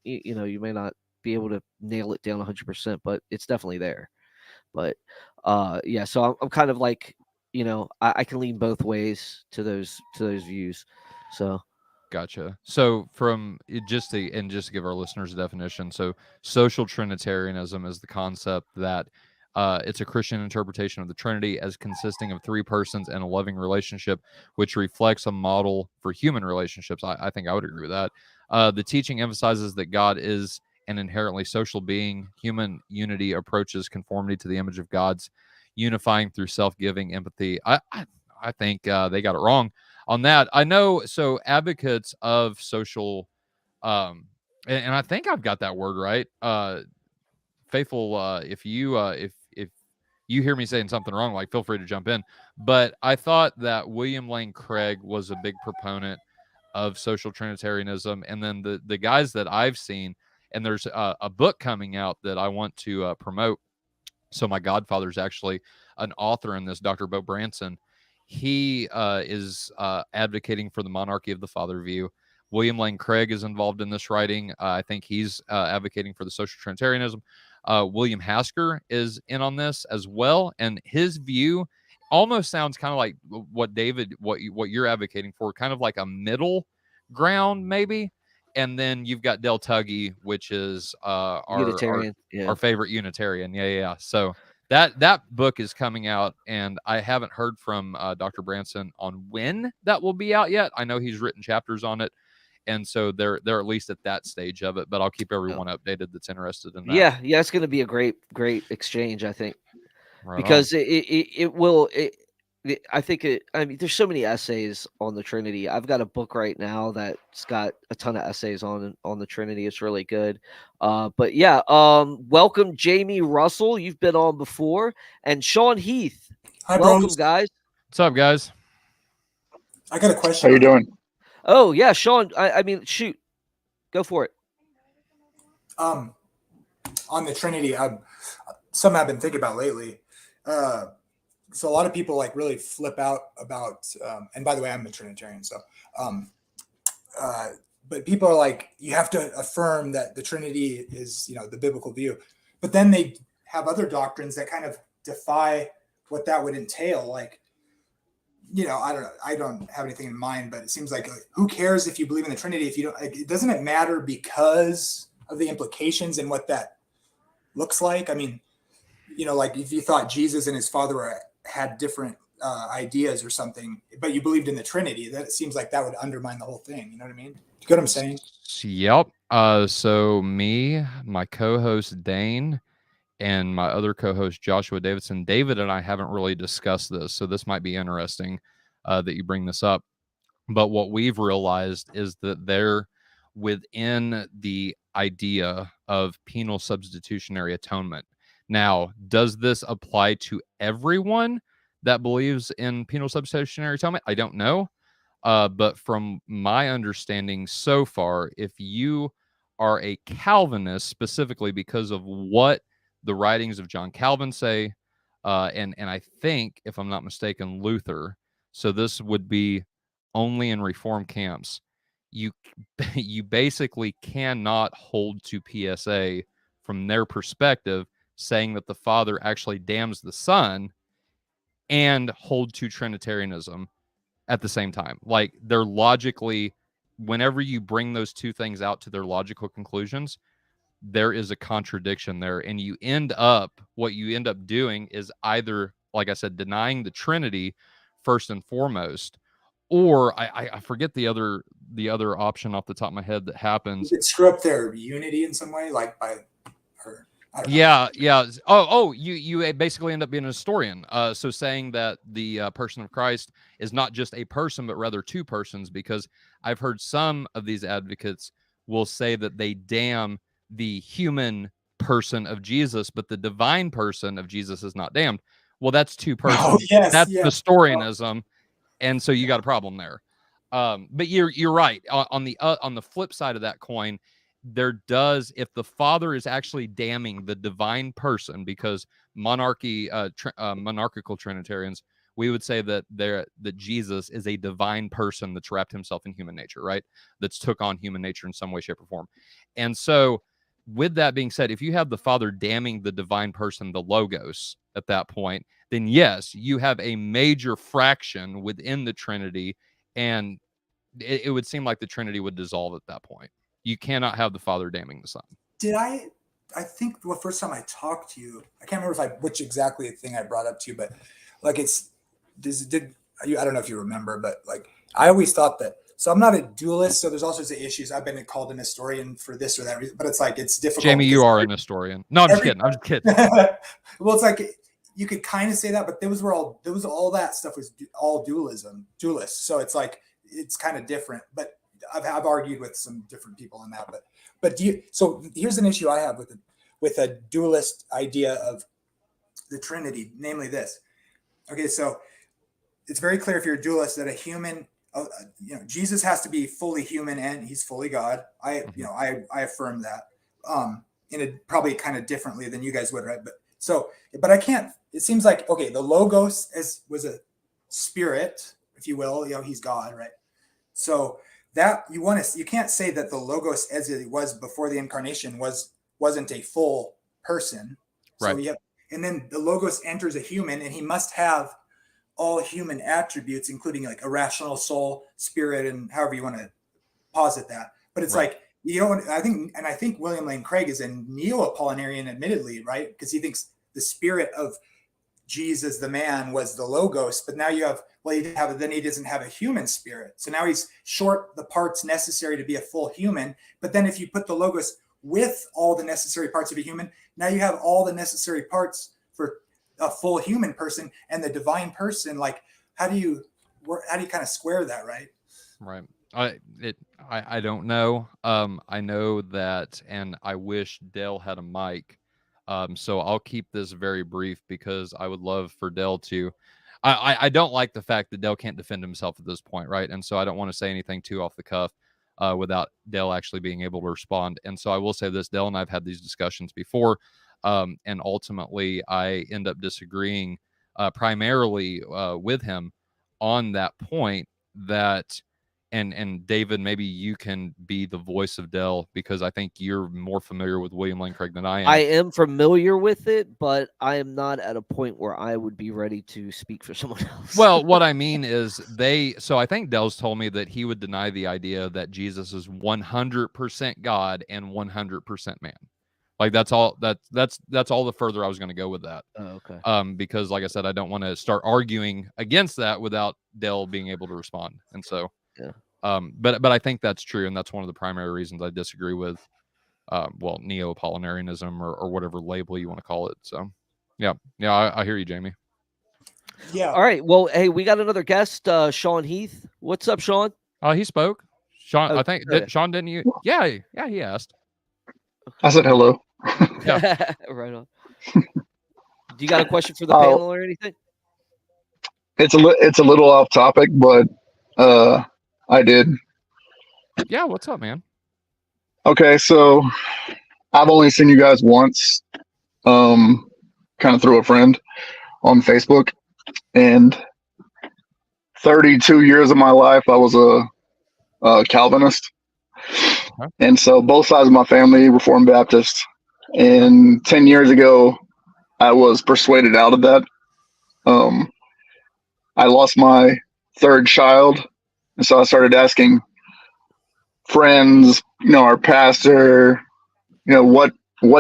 Speaker 2: you know, you may not be able to nail it down 100%, but it's definitely there. But yeah, so I'm kind of like, you know, I can lean both ways to those views. So
Speaker 1: gotcha. So just to give our listeners a definition, so social Trinitarianism is the concept that it's a Christian interpretation of the Trinity as consisting of three persons in a loving relationship, which reflects a model for human relationships. I think I would agree with that. The teaching emphasizes that God is an inherently social being. Human unity approaches conformity to the image of God's, unifying through self-giving empathy. I think they got it wrong on that. I know. So advocates of social, and I think I've got that word right. Faithful, if you hear me saying something wrong, like, feel free to jump in. But I thought that William Lane Craig was a big proponent of social Trinitarianism, and then the guys that I've seen, and there's a book coming out that I want to promote. So my godfather's actually an author in this, Dr. Bo Branson. He is advocating for the monarchy of the Father view. William Lane Craig is involved in this writing. I think he's advocating for the social Trinitarianism. William Hasker is in on this as well, and his view almost sounds kind of like what David, what you're advocating for, kind of like a middle ground maybe. And then you've got Del Tuggy, which is our favorite Unitarian. Yeah. So that book is coming out, and I haven't heard from Dr. Branson on when that will be out yet. I know he's written chapters on it, and so they're at least at that stage of it. But I'll keep everyone updated that's interested in that.
Speaker 2: Yeah, it's going to be a great exchange, I think, because it will. I think I mean, there's so many essays on the Trinity. I've got a book right now that's got a ton of essays on the Trinity. It's really good. But yeah, welcome Jamie Russell. You've been on before, and Sean Heath.
Speaker 5: Hi,
Speaker 2: welcome,
Speaker 5: bros.
Speaker 2: guys.
Speaker 1: What's up, guys?
Speaker 5: I got a question.
Speaker 6: How you doing?
Speaker 2: Oh yeah, Sean. I mean, shoot, go for it.
Speaker 5: On the Trinity, something I've been thinking about lately. So a lot of people like really flip out about, and by the way, I'm a Trinitarian. So, but people are like, you have to affirm that the Trinity is, you know, the biblical view, but then they have other doctrines that kind of defy what that would entail. Like, you know, I don't have anything in mind, but it seems like who cares if you believe in the Trinity if you don't? Like, doesn't it matter because of the implications and what that looks like? I mean, you know, like if you thought Jesus and his Father had different ideas or something, but you believed in the Trinity, that it seems like that would undermine the whole thing. You know what I mean? You get what I'm saying?
Speaker 1: Yep. So me, my co-host Dane, and my other co-host Joshua Davidson. David and I haven't really discussed this, so this might be interesting that you bring this up. But what we've realized is that they're within the idea of penal substitutionary atonement. Now, does this apply to everyone that believes in penal substitutionary atonement? I don't know. But from my understanding so far, if you are a Calvinist, specifically because of what the writings of John Calvin say, and I think, if I'm not mistaken, Luther, so this would be only in Reformed camps, you you basically cannot hold to PSA from their perspective, saying that the Father actually damns the Son, and hold to Trinitarianism at the same time. Like, they're logically, whenever you bring those two things out to their logical conclusions, there is a contradiction there. And what you end up doing is either, like I said, denying the Trinity first and foremost, or I forget the other option off the top of my head that happens.
Speaker 5: You could screw up their unity in some way, like by her.
Speaker 1: Yeah. Oh, you basically end up being a historian. So saying that the person of Christ is not just a person, but rather two persons, because I've heard some of these advocates will say that they damn the human person of Jesus, but the divine person of Jesus is not damned. Well, that's two persons.
Speaker 5: Oh, yes,
Speaker 1: that's
Speaker 5: yes.
Speaker 1: Nestorianism, and so you got a problem there. But you're right. On the flip side of that coin, there does, if the Father is actually damning the divine person, because monarchical Trinitarians, we would say that Jesus is a divine person that's wrapped himself in human nature, right? That's took on human nature in some way, shape, or form. And so, with that being said, if you have the Father damning the divine person, the Logos, at that point, then yes, you have a major fraction within the Trinity, and it would seem like the Trinity would dissolve at that point. You cannot have the Father damning the Son.
Speaker 5: Did I think the first time I talked to you, I can't remember which exactly thing I brought up to you, but like I don't know if you remember, but like I always thought that. So I'm not a dualist, so there's all sorts of issues. I've been called an historian for this or that reason, but it's like it's difficult.
Speaker 1: Jamie, you are an historian. No, I'm just kidding.
Speaker 5: Well, it's like you could kind of say that, but all that stuff was all dualist. So it's like it's kind of different, but I've argued with some different people on that, but so here's an issue I have with a dualist idea of the Trinity, namely this. Okay, so it's very clear if you're a dualist that a human, Jesus has to be fully human and he's fully God. I affirm that in a probably kind of differently than you guys would, right? But I can't. It seems like the Logos was a spirit, if you will. He's God, right? So that you can't say that the Logos as it was before the incarnation wasn't a full person.
Speaker 1: Right.
Speaker 5: So and then the Logos enters a human, and he must have all human attributes, including like a rational soul, spirit, and however you want to posit that. But it's like I think William Lane Craig is a neo-Apollinarian, admittedly, right? Because he thinks the spirit of Jesus, the man, was the Logos, but now then he doesn't have a human spirit. So now he's short the parts necessary to be a full human. But then if you put the Logos with all the necessary parts of a human, now you have all the necessary parts for a full human person and the divine person. Like, how do you kind of square that, right?
Speaker 1: Right. I don't know. I know that, and I wish Dale had a mic. So I'll keep this very brief because I would love for Dale to. I don't like the fact that Dale can't defend himself at this point, right? And so I don't want to say anything too off the cuff without Dale actually being able to respond. And so I will say this: Dale and I've had these discussions before, and ultimately I end up disagreeing primarily with him on that point. That and David, maybe you can be the voice of Dell, because I think you're more familiar with William Lane Craig than I am.
Speaker 2: I am familiar with it, but I am not at a point where I would be ready to speak for someone else.
Speaker 1: Well, what I mean is so I think Dell's told me that he would deny the idea that Jesus is 100% God and 100% man. Like that's all the further I was going to go with that.
Speaker 2: Oh, okay.
Speaker 1: Because like I said, I don't want to start arguing against that without Dell being able to respond. And so,
Speaker 2: yeah.
Speaker 1: But I think that's true, and that's one of the primary reasons I disagree with Neo-Apollinarianism or whatever label you want to call it. So yeah, I hear you, Jamie.
Speaker 5: Yeah.
Speaker 2: All right. Well, hey, we got another guest, Sean Heath. What's up, Sean?
Speaker 1: He spoke. Sean,
Speaker 2: Oh,
Speaker 1: I think Sean didn't you? Yeah, he asked.
Speaker 6: I said hello.
Speaker 1: Yeah.
Speaker 2: Right on. Do you got a question for the panel or anything?
Speaker 6: It's a little off topic, but I did.
Speaker 1: Yeah, what's up, man?
Speaker 6: Okay, so I've only seen you guys once, kind of through a friend on Facebook, and 32 years of my life I was a Calvinist, and so both sides of my family Reformed Baptist, and 10 years ago I was persuaded out of that. I lost my third child, and so I started asking friends, our pastor, what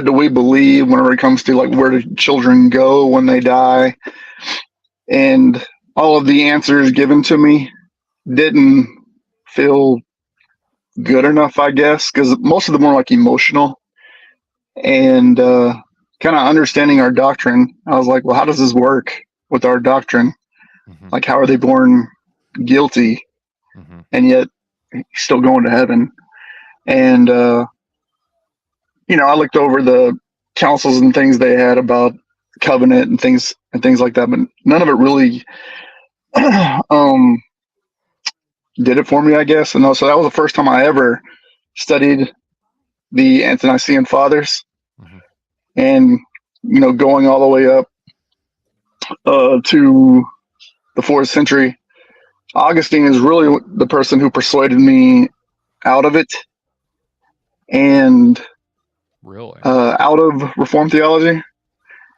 Speaker 6: do we believe whenever it comes to like where do children go when they die? And all of the answers given to me didn't feel good enough, I guess, because most of them were like emotional. And kind of understanding our doctrine, I was like, well, how does this work with our doctrine?
Speaker 1: Mm-hmm.
Speaker 6: Like, how are they born guilty and yet still going to heaven? And I looked over the councils and things they had about covenant and things like that, but none of it really did it for me, I guess. And so that was the first time I ever studied the Ante-Nicene Fathers, and going all the way up to the 4th century. Augustine is really the person who persuaded me out of it, and
Speaker 1: really
Speaker 6: out of Reformed theology,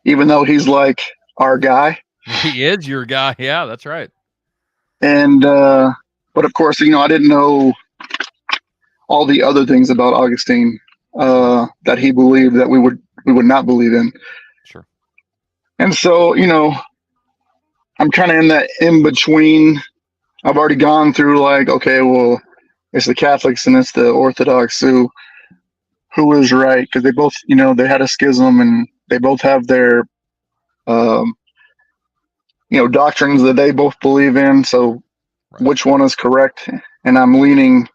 Speaker 6: even though he's like our guy.
Speaker 1: He is your guy. Yeah, that's right.
Speaker 6: And but of course, I didn't know all the other things about Augustine that he believed that we would not believe in.
Speaker 1: Sure.
Speaker 6: And so, I'm kind of in that in between. I've already gone through like, okay, well, it's the Catholics and it's the Orthodox who is right, because they both, they had a schism and they both have their, doctrines that they both believe in. So which one is correct? And I'm leaning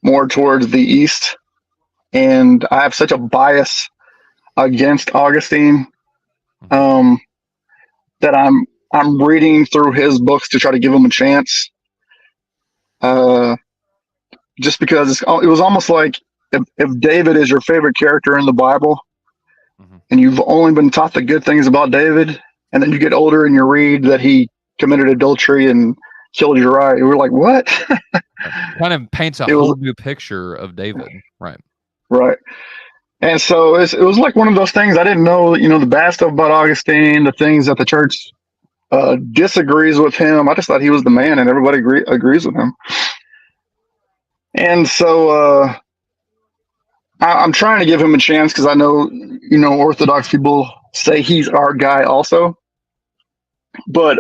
Speaker 6: more towards the East. And I have such a bias against Augustine that I'm reading through his books to try to give him a chance. Just because it was almost like if David is your favorite character in the Bible, and you've only been taught the good things about David, and then you get older and you read that he committed adultery and killed Uriah, we're like, what?
Speaker 1: Kind of paints a whole new picture of David, right?
Speaker 6: Right. And so it was like one of those things. I didn't know, the bad stuff about Augustine, the things that the church disagrees with him. I just thought he was the man, and everybody agrees with him. And so I'm trying to give him a chance, because I know, Orthodox people say he's our guy also. But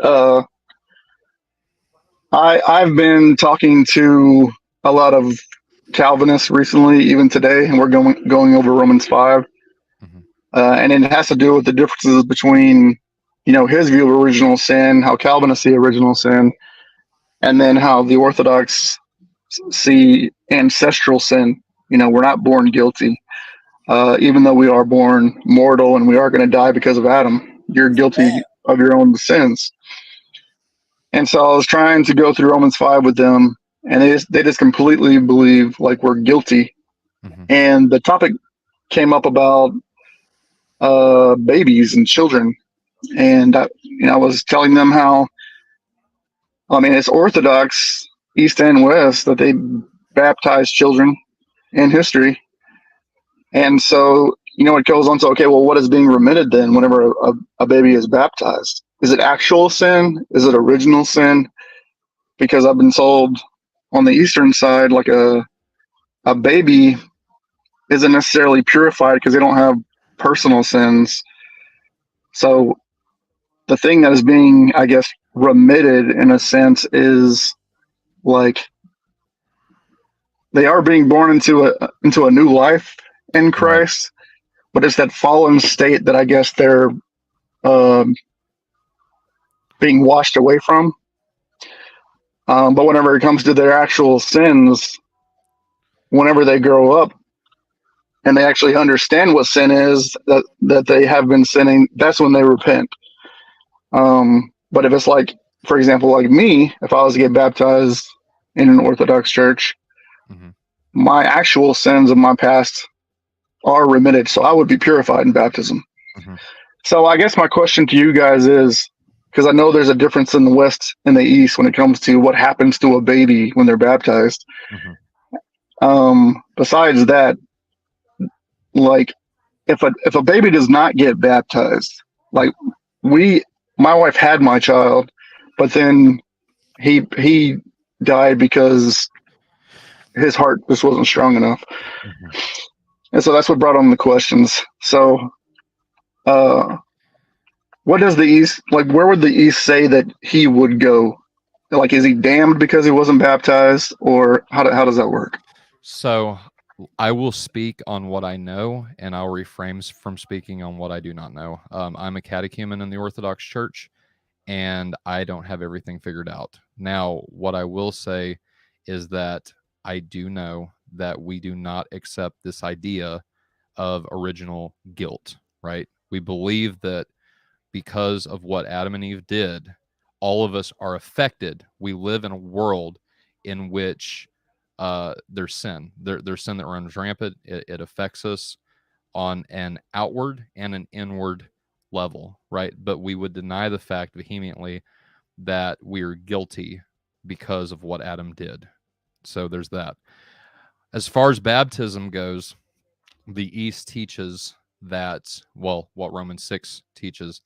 Speaker 6: I've been talking to a lot of Calvinists recently, even today, and we're going over Romans 5. And it has to do with the differences between, his view of original sin, how Calvinists see original sin, and then how the Orthodox see ancestral sin. We're not born guilty. Even though we are born mortal and we are going to die because of Adam, you're guilty of your own sins. And so I was trying to go through Romans 5 with them, and they just completely believe like we're guilty. And the topic came up about babies and children. And I was telling them how, it's Orthodox, East and West, that they baptize children in history. And so, it goes on to, okay, well, what is being remitted then whenever a baby is baptized? Is it actual sin? Is it original sin? Because I've been told on the Eastern side, like a baby isn't necessarily purified because they don't have personal sins. So the thing that is being, I guess, remitted in a sense is like they are being born into a new life in Christ, but it's that fallen state that I guess they're being washed away from. But whenever it comes to their actual sins, whenever they grow up and they actually understand what sin is, that they have been sinning, that's when they repent. But if it's like, for example, like me, if I was to get baptized in an Orthodox church, my actual sins of my past are remitted, so I would be purified in baptism. So I guess my question to you guys is, because I know there's a difference in the West and the East when it comes to what happens to a baby when they're baptized. Besides that, like if a baby does not get baptized, like my wife had my child, but then he died because his heart just wasn't strong enough. And so that's what brought on the questions. So what does the East, like, where would the East say that he would go? Like, is he damned because he wasn't baptized, or how does that work?
Speaker 1: So I will speak on what I know, and I'll refrain from speaking on what I do not know. I'm a catechumen in the Orthodox Church, and I don't have everything figured out. Now, what I will say is that I do know that we do not accept this idea of original guilt, right? We believe that because of what Adam and Eve did, all of us are affected. We live in a world in which there's sin. There's sin that runs rampant. It affects us on an outward and an inward level, right? But we would deny the fact vehemently that we are guilty because of what Adam did. So there's that. As far as baptism goes, the East teaches that, well, what Romans 6 teaches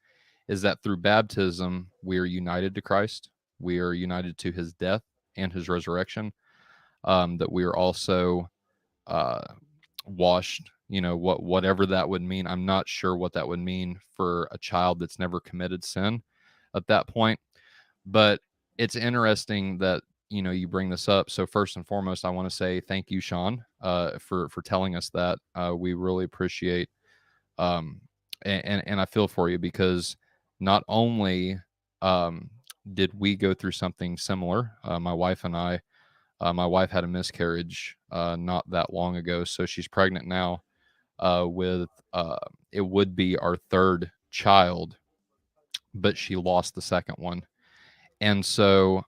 Speaker 1: is that through baptism, we are united to Christ. We are united to his death and his resurrection. That we are also washed, whatever that would mean. I'm not sure what that would mean for a child that's never committed sin at that point. But it's interesting that, you bring this up. So first and foremost, I want to say thank you, Sean, for telling us that. We really appreciate, and I feel for you, because not only did we go through something similar, my wife and I, my wife had a miscarriage not that long ago, so she's pregnant now with it would be our third child, but she lost the second one, and so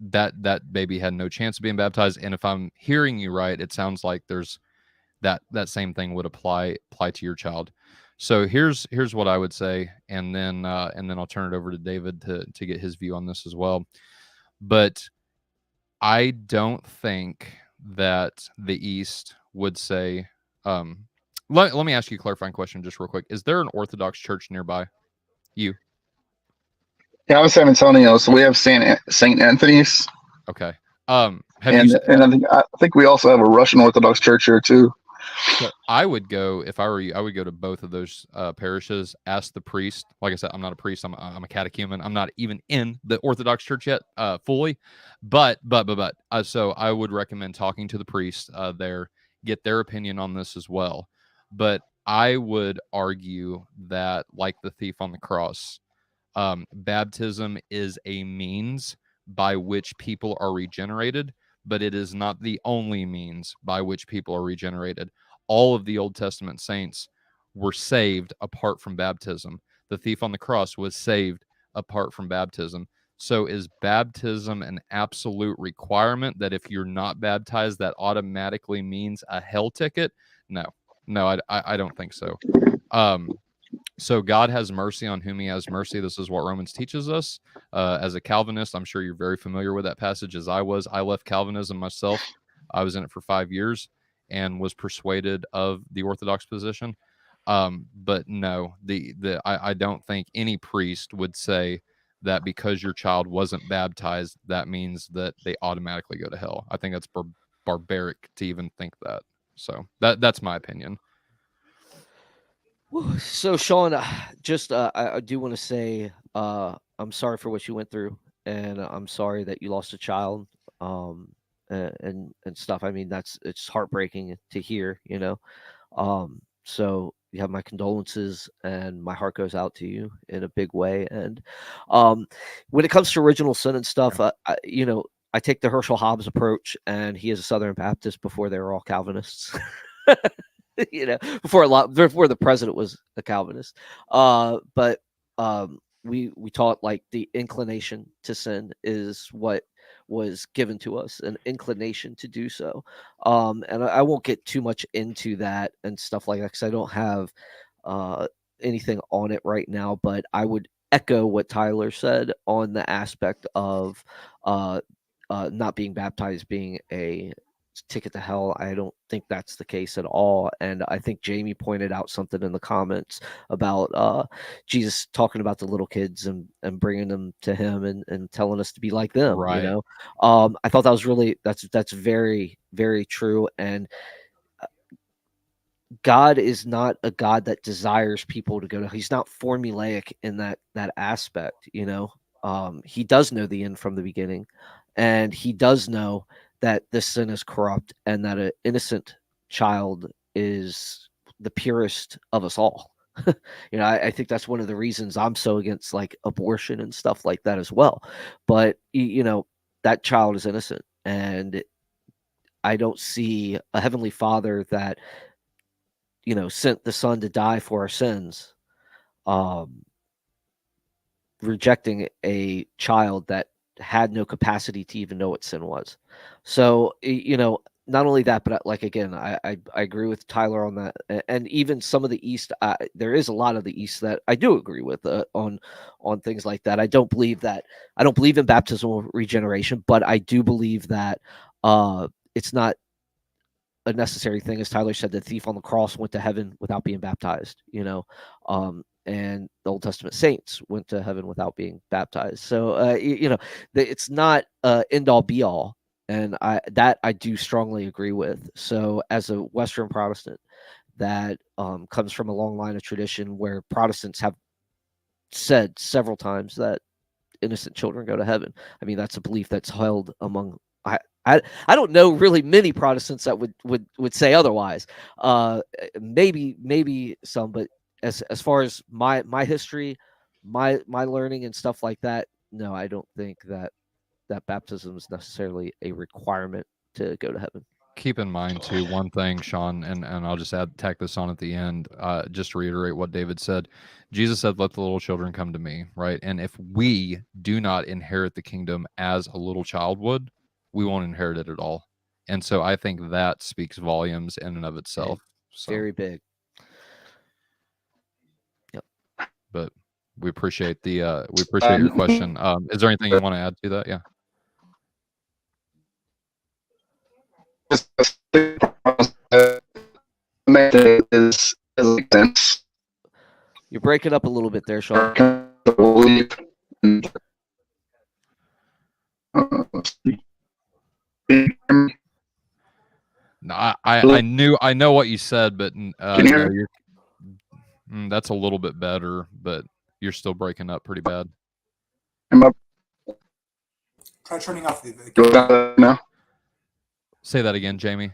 Speaker 1: that baby had no chance of being baptized. And if I'm hearing you right, it sounds like there's that same thing would apply to your child. So here's what I would say, and then I'll turn it over to David to get his view on this as well. But I don't think that the East would say. Let me ask you a clarifying question just real quick. Is there an Orthodox church nearby you?
Speaker 6: Yeah, I'm in San Antonio, so we have Saint Anthony's.
Speaker 1: Okay.
Speaker 6: I think we also have a Russian Orthodox church here too.
Speaker 1: So I would go, if I were you, I would go to both of those parishes, ask the priest. Like I said, I'm not a priest. I'm a catechumen. I'm not even in the Orthodox Church yet fully, but so I would recommend talking to the priest there, get their opinion on this as well. But I would argue that, like the thief on the cross, baptism is a means by which people are regenerated, but it is not the only means by which people are regenerated. All of the Old Testament saints were saved apart from baptism. The thief on the cross was saved apart from baptism. So is baptism an absolute requirement that if you're not baptized, that automatically means a hell ticket? No, I don't think so. So God has mercy on whom he has mercy. This is what Romans teaches us. As a Calvinist, I'm sure you're very familiar with that passage, as I was. I left Calvinism myself. I was in it for 5 years and was persuaded of the Orthodox position. But no, I don't think any priest would say that because your child wasn't baptized, that means that they automatically go to hell. I think that's barbaric to even think that. So that's my opinion.
Speaker 2: So, Sean, I do want to say I'm sorry for what you went through, and I'm sorry that you lost a child. and stuff. I mean, it's heartbreaking to hear, you know. So you have my condolences, and my heart goes out to you in a big way. And when it comes to original sin and stuff, you know, I take the Herschel Hobbs approach, and he is a Southern Baptist before they were all Calvinists. You know, before the president was a Calvinist. But we taught like the inclination to sin is what was given to us, an inclination to do so. And I won't get too much into that and stuff like that, because I don't have anything on it right now. But I would echo what Tyler said on the aspect of not being baptized being a ticket to hell. I don't think that's the case at all. And I think Jamie pointed out something in the comments about Jesus talking about the little kids and bringing them to him and telling us to be like them.
Speaker 1: Right.
Speaker 2: You know, I thought that was really that's very, very true. And God is not a God that desires people to go to. He's not formulaic in that aspect. You know, he does know the end from the beginning, and he does know that this sin is corrupt, and that an innocent child is the purest of us all. You know, I think that's one of the reasons I'm so against like abortion and stuff like that as well. But you know, that child is innocent, and I don't see a heavenly Father that, you know, sent the Son to die for our sins, rejecting a child that had no capacity to even know what sin was. So, you know, not only that, but like, again, I agree with Tyler on that. And even some of the East, there is a lot of the East that I do agree with on things like that. I don't believe in baptismal regeneration, but I do believe that it's not a necessary thing. As Tyler said, the thief on the cross went to heaven without being baptized, you know, and the Old Testament saints went to heaven without being baptized. So, you know, it's not end all be all. And I do strongly agree with. So as a Western Protestant that comes from a long line of tradition where Protestants have said several times that innocent children go to heaven. I mean, that's a belief that's held among, I don't know really many Protestants that would say otherwise. Maybe some, but as far as my history, my learning and stuff like that, no, I don't think that baptism is necessarily a requirement to go to heaven.
Speaker 1: Keep in mind too, one thing, Sean, and I'll just tack this on at the end, just to reiterate what David said. Jesus said, "Let the little children come to me," right? And if we do not inherit the kingdom as a little child would, we won't inherit it at all. And so I think that speaks volumes in and of itself. So,
Speaker 2: very big. Yep.
Speaker 1: But we appreciate your question. Is there anything you want to add to that? Yeah.
Speaker 2: You're breaking up a little bit there, Sean.
Speaker 1: No, I know what you said, but that's a little bit better, but you're still breaking up pretty bad.
Speaker 5: Try turning off the
Speaker 6: now.
Speaker 1: Say that again, Jamie.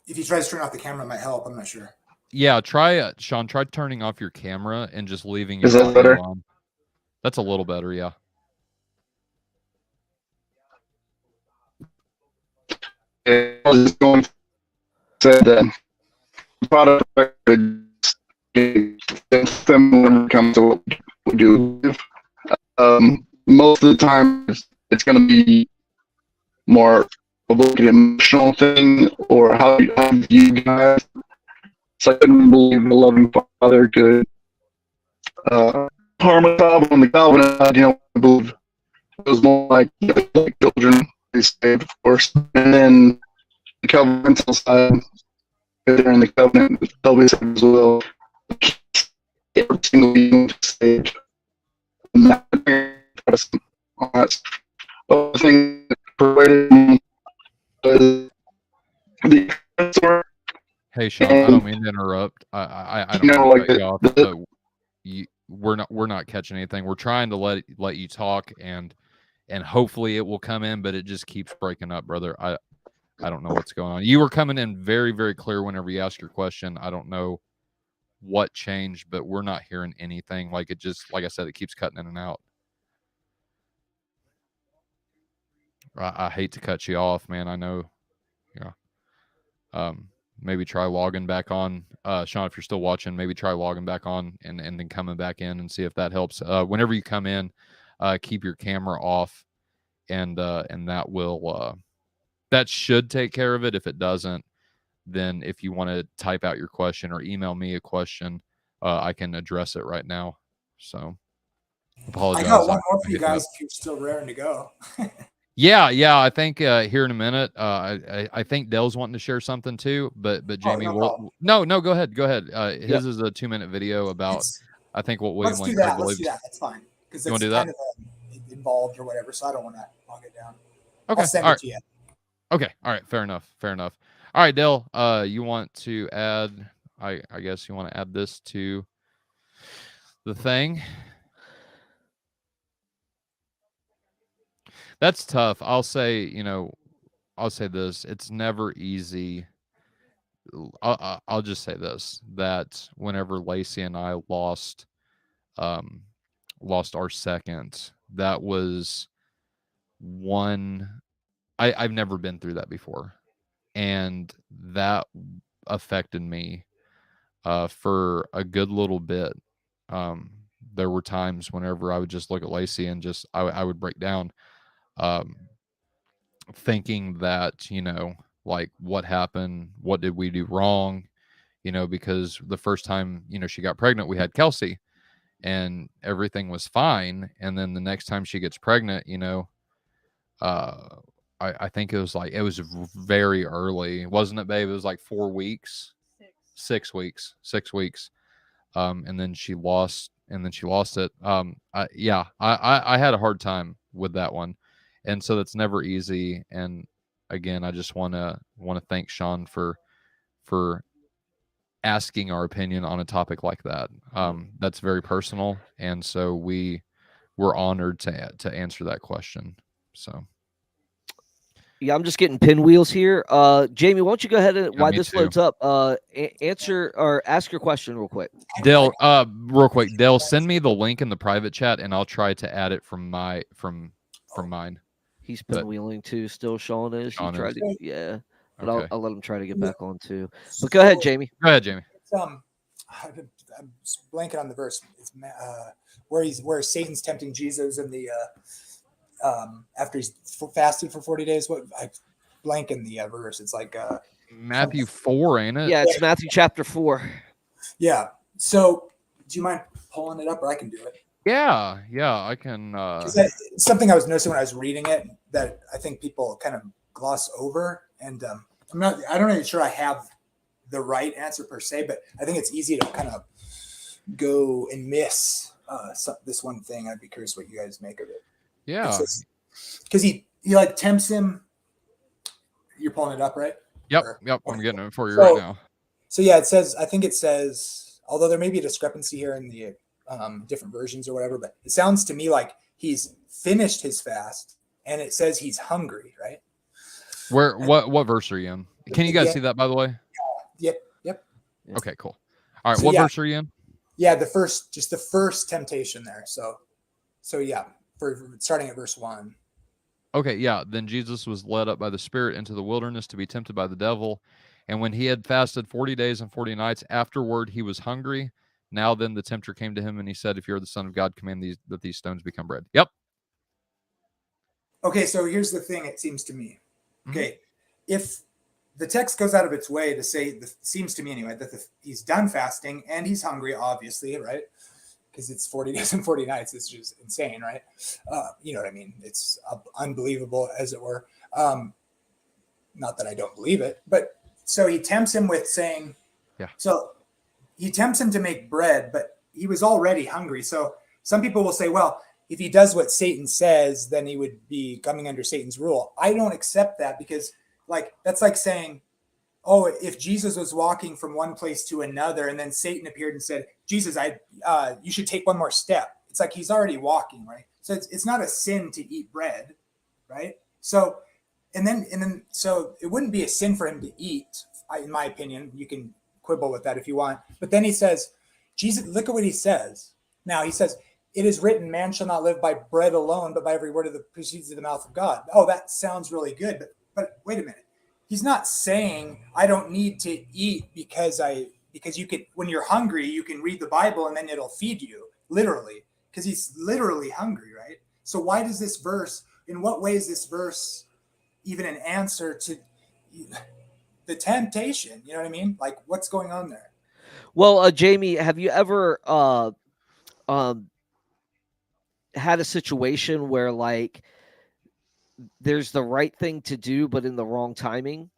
Speaker 5: If you try to turn off the camera, it might help. I'm not sure.
Speaker 1: Yeah, try Sean. Try turning off your camera and just leaving your
Speaker 6: audio
Speaker 1: audio
Speaker 6: better?
Speaker 1: on. That's a little better, yeah.
Speaker 6: I was just going to say that product similar when it comes to what we do. Most of the time, it's going to be more of like an emotional thing, or how you guys. So I couldn't believe the loving Father could harm a child on the Calvinist. You know, I believe it was more like children they saved, of course, and then the covenantal side, they're in the covenant, they'll be saved as well. Every single being saved. On that other thing that persuaded me was the answer.
Speaker 1: Hey Sean, I don't mean to interrupt. I don't mean to cut you off, but we're not catching anything. We're trying to let you talk, and and hopefully it will come in, but it just keeps breaking up, brother. I don't know what's going on. You were coming in very, very clear whenever you asked your question. I don't know what changed, but we're not hearing anything. Like it just, like I said, it keeps cutting in and out. I hate to cut you off, man. I know. Yeah. Maybe try logging back on. Sean, if you're still watching, maybe try logging back on and then coming back in and see if that helps. Whenever you come in, keep your camera off, and that will that should take care of it. If it doesn't, then if you want to type out your question or email me a question, I can address it right now. So apologize.
Speaker 5: I got one more for you guys if you're still raring to go.
Speaker 1: Yeah. I think here in a minute, I think Dell's wanting to share something too, but Jamie, no, go ahead. His is a 2-minute video about I think what William Lane believes.
Speaker 5: Let's do that. That's fine because it's
Speaker 1: kind
Speaker 5: of involved or whatever, so I don't want to log it down.
Speaker 1: Okay,
Speaker 5: I'll send it to you.
Speaker 1: Okay, all right, fair enough. All right, Dell, you want to add? I guess you want to add this to the thing. That's tough. I'll say this. It's never easy. I'll just say this, that whenever Lacey and I lost our second, that was one. I've never been through that before. And that affected me for a good little bit. There were times whenever I would just look at Lacey and just I would break down, thinking that, like what happened, what did we do wrong? Because the first time, she got pregnant, we had Kelsey and everything was fine. And then the next time she gets pregnant, I think it was very early, wasn't it, babe? It was like 4 weeks, 6 weeks. And then she lost it. I had a hard time with that one. And so that's never easy. And again, I just want to thank Sean for asking our opinion on a topic like that. That's very personal. And so we're honored to answer that question. So.
Speaker 2: Yeah, I'm just getting pinwheels here. Jamie, why don't you go ahead and while this loads up, answer or ask your question real quick.
Speaker 1: Dale, Dale, send me the link in the private chat and I'll try to add it from mine.
Speaker 2: He's pinwheeling too, still Sean is. Yeah. But okay. I'll let him try to get back on too. But go ahead, Jamie.
Speaker 5: It's, I'm blanking on the verse. It's where Satan's tempting Jesus in the after he's fasted for 40 days. What I blank in the verse. It's like
Speaker 1: Matthew 4, ain't it?
Speaker 2: Yeah, it's Matthew chapter 4.
Speaker 5: Yeah. So do you mind pulling it up, or I can do it?
Speaker 1: Yeah, I can.
Speaker 5: It's something I was noticing when I was reading it that I think people kind of gloss over, and I'm not even sure I have the right answer per se, but I think it's easy to kind of go and miss this one thing. I'd be curious what you guys make of it.
Speaker 1: Yeah,
Speaker 5: because he like tempts him. You're pulling it up, right?
Speaker 1: Yep. I'm getting it for you right now.
Speaker 5: So yeah, I think it says, although there may be a discrepancy here in the different versions or whatever, but it sounds to me like he's finished his fast, and it says he's hungry, right?
Speaker 1: What verse are you in? Can you guys see that, by the way?
Speaker 5: Yep.
Speaker 1: Okay, cool. All right, what verse are you in?
Speaker 5: Yeah, the first temptation there. So yeah, for starting at verse 1.
Speaker 1: Okay, yeah. Then Jesus was led up by the Spirit into the wilderness to be tempted by the devil. And when he had fasted 40 days and 40 nights, afterward he was hungry. Now then the tempter came to him and he said, if you're the Son of God, command that these stones become bread. Yep.
Speaker 5: Okay, so here's the thing, it seems to me. Okay, if the text goes out of its way to say, seems to me anyway, that he's done fasting and he's hungry, obviously, right? Because it's 40 days and 40 nights. It's just insane, right? You know what I mean? It's unbelievable, as it were. Not that I don't believe it, but so he tempts him with saying, so he tempts him to make bread, but he was already hungry. So some people will say, well, if he does what Satan says, then he would be coming under Satan's rule. I don't accept that, because that's like saying, oh, if Jesus was walking from one place to another and then Satan appeared and said, Jesus, you should take one more step. It's like he's already walking, right? So it's not a sin to eat bread, right? So so it wouldn't be a sin for him to eat, in my opinion. You can quibble with that if you want. But then he says, Jesus, look at what he says. Now he says, it is written, man shall not live by bread alone, but by every word that proceeds of the mouth of God. Oh, that sounds really good. But wait a minute. He's not saying I don't need to eat because you can, when you're hungry, you can read the Bible and then it'll feed you, literally, because he's literally hungry, right? So why does this verse, in what way is this verse even an answer to the temptation? You know what I mean? Like, what's going on there?
Speaker 2: Well, Jamie, have you ever had a situation where like there's the right thing to do, but in the wrong timing?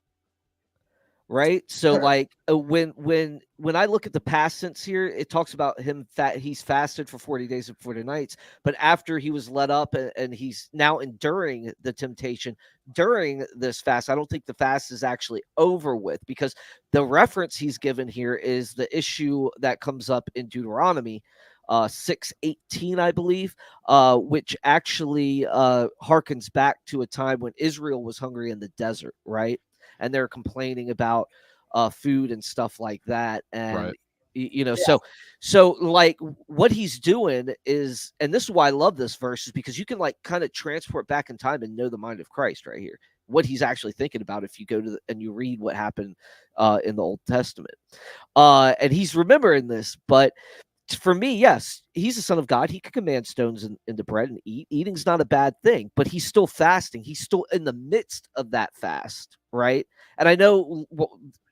Speaker 2: Right. So
Speaker 5: Sure.
Speaker 2: like when I look at the past tense here, it talks about him he's fasted for 40 days and 40 nights, but after he was let up and he's now enduring the temptation during this fast. I don't think the fast is actually over with, because the reference he's given here is the issue that comes up in Deuteronomy 6:18, I believe, which actually harkens back to a time when Israel was hungry in the desert, right? And they're complaining about food and stuff like that. And,
Speaker 1: Right.
Speaker 2: you know,
Speaker 5: Yeah.
Speaker 2: so like what he's doing is, and this is why I love this verse, is because you can like kind of transport back in time and know the mind of Christ right here, what he's actually thinking about if you go to and you read what happened in the Old Testament. And he's remembering this, but for me, yes, he's the Son of God. He could command stones into bread and eat. Eating's not a bad thing, but he's still fasting. He's still in the midst of that fast, right? And I know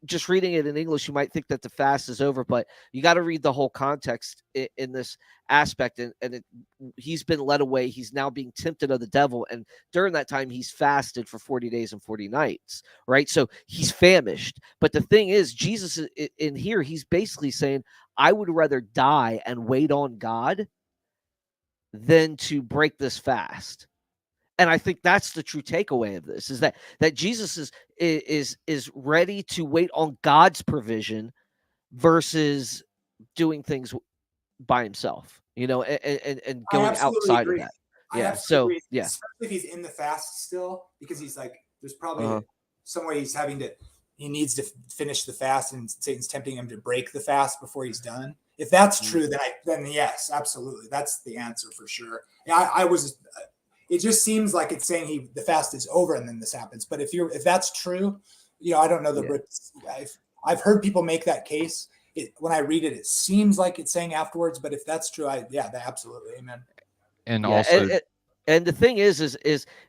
Speaker 2: just reading it in English, you might think that the fast is over, but you got to read the whole context in this aspect. And he's been led away. He's now being tempted of the devil. And during that time, he's fasted for 40 days and 40 nights, right? So he's famished. But the thing is, Jesus in here, he's basically saying, I would rather die and wait on God than to break this fast. And I think that's the true takeaway of this, is that Jesus is ready to wait on God's provision versus doing things by himself, and going outside
Speaker 5: agree.
Speaker 2: of that.
Speaker 5: I
Speaker 2: Yeah.
Speaker 5: absolutely
Speaker 2: So yeah.
Speaker 5: Especially if he's in the fast still, because he's like, there's probably some way he needs to finish the fast, and Satan's tempting him to break the fast before he's done. If that's true, then yes, absolutely, that's the answer for sure. Yeah, I was. It just seems like it's saying the fast is over and then this happens. But if that's true, I don't know I've heard people make that case. When I read it, it seems like it's saying afterwards. But if that's true, absolutely, amen.
Speaker 1: And
Speaker 2: Yeah,
Speaker 1: also,
Speaker 2: and the thing is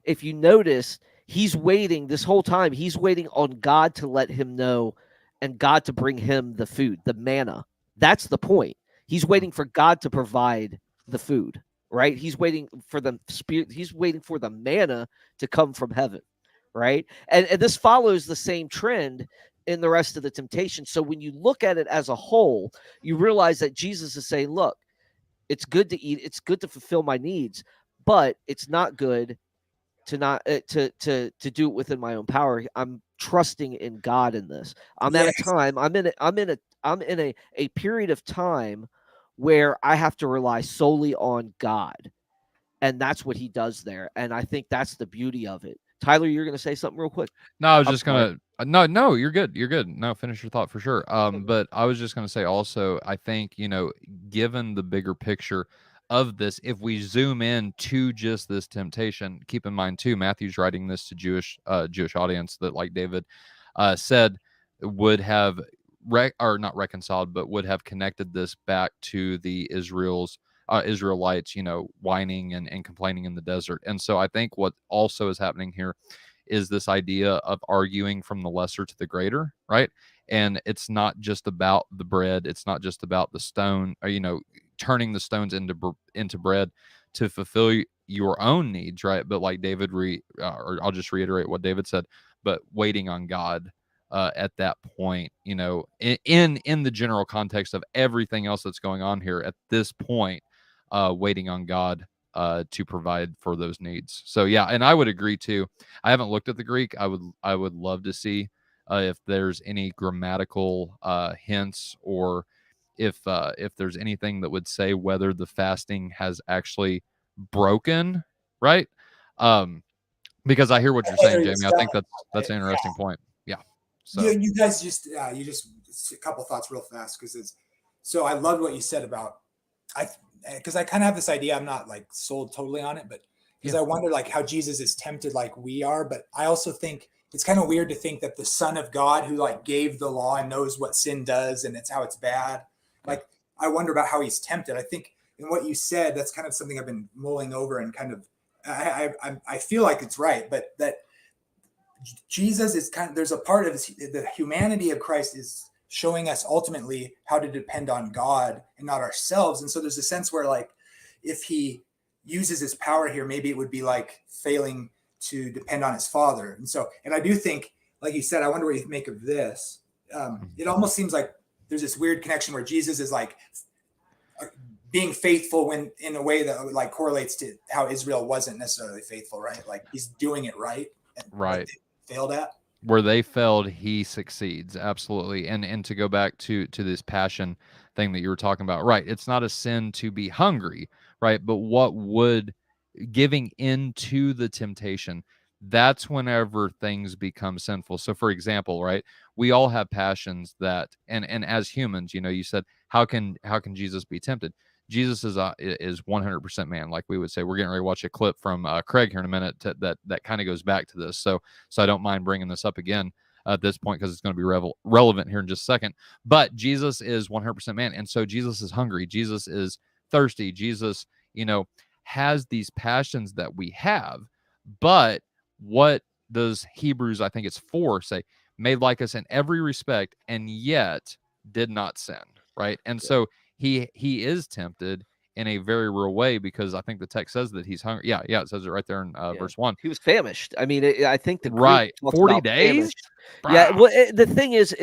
Speaker 2: if you notice, he's waiting this whole time. He's waiting on God to let him know, and God to bring him the food, the manna. That's the point. He's waiting for God to provide the food, right? He's waiting for the spirit. He's waiting for the manna to come from heaven, right? And this follows the same trend in the rest of the temptation. So when you look at it as a whole, you realize that Jesus is saying, look, it's good to eat. It's good to fulfill my needs, but it's not good to not to do it within my own power. I'm trusting in God in this. I'm at a time. I'm in a period of time where I have to rely solely on God, and that's what He does there. And I think that's the beauty of it. Tyler, you're going to say something real quick?
Speaker 1: No, I was just gonna. No, you're good. You're good. No, finish your thought for sure. But I was just gonna say also, I think given the bigger picture of this, if we zoom in to just this temptation, keep in mind too, Matthew's writing this to Jewish audience that, like David said, would have not reconciled, but would have connected this back to the Israelites, whining and complaining in the desert. And so I think what also is happening here is this idea of arguing from the lesser to the greater, right? And it's not just about the bread. It's not just about the stone, or, turning the stones into bread to fulfill your own needs, right? But like David, or I'll just reiterate what David said, but waiting on God at that point, in the general context of everything else that's going on here at this point, waiting on God to provide for those needs. So yeah, and I would agree too. I haven't looked at the Greek. I would love to see if there's any grammatical hints, or if there's anything that would say whether the fasting has actually broken, right? Because I hear what you're saying, Jamie. I think that's an interesting point. Yeah. So
Speaker 5: you guys just a couple thoughts real fast, because so I loved what you said about because I kind of have this idea, I'm not like sold totally on it, but because I wonder like how Jesus is tempted like we are, but I also think it's kind of weird to think that the Son of God, who like gave the law and knows what sin does and it's how it's bad, like I wonder about how he's tempted. I think in what you said, that's kind of something I've been mulling over, and kind of I feel like it's right, but that Jesus is there's a part of the humanity of Christ is showing us ultimately how to depend on God and not ourselves. And so there's a sense where like, if he uses his power here, maybe it would be like failing to depend on his Father. And I do think, like you said, I wonder what you make of this. It almost seems like there's this weird connection where Jesus is like being faithful when in a way that like correlates to how Israel wasn't necessarily faithful, right? Like he's doing it right.
Speaker 1: Right.
Speaker 5: Failed at. Where
Speaker 1: they failed, he succeeds. Absolutely. And to go back to this passion thing that you were talking about, right? It's not a sin to be hungry, right? But what would giving into the temptation, that's whenever things become sinful. So for example, right, we all have passions that, and as humans, you said, how can Jesus be tempted? Jesus is 100% man, like we would say. We're getting ready to watch a clip from Craig here in a minute that kind of goes back to this. So I don't mind bringing this up again at this point, because it's going to be relevant here in just a second. But Jesus is 100% man, and so Jesus is hungry. Jesus is thirsty. Jesus, has these passions that we have. But what does Hebrews, I think it's 4, say? Made like us in every respect, and yet did not sin, right? And so he is tempted in a very real way, because I think the text says that he's hungry. Yeah, it says it right there in verse 1.
Speaker 2: He was famished. I mean, I think the
Speaker 1: Greek 40 days.
Speaker 2: Yeah, well, the thing is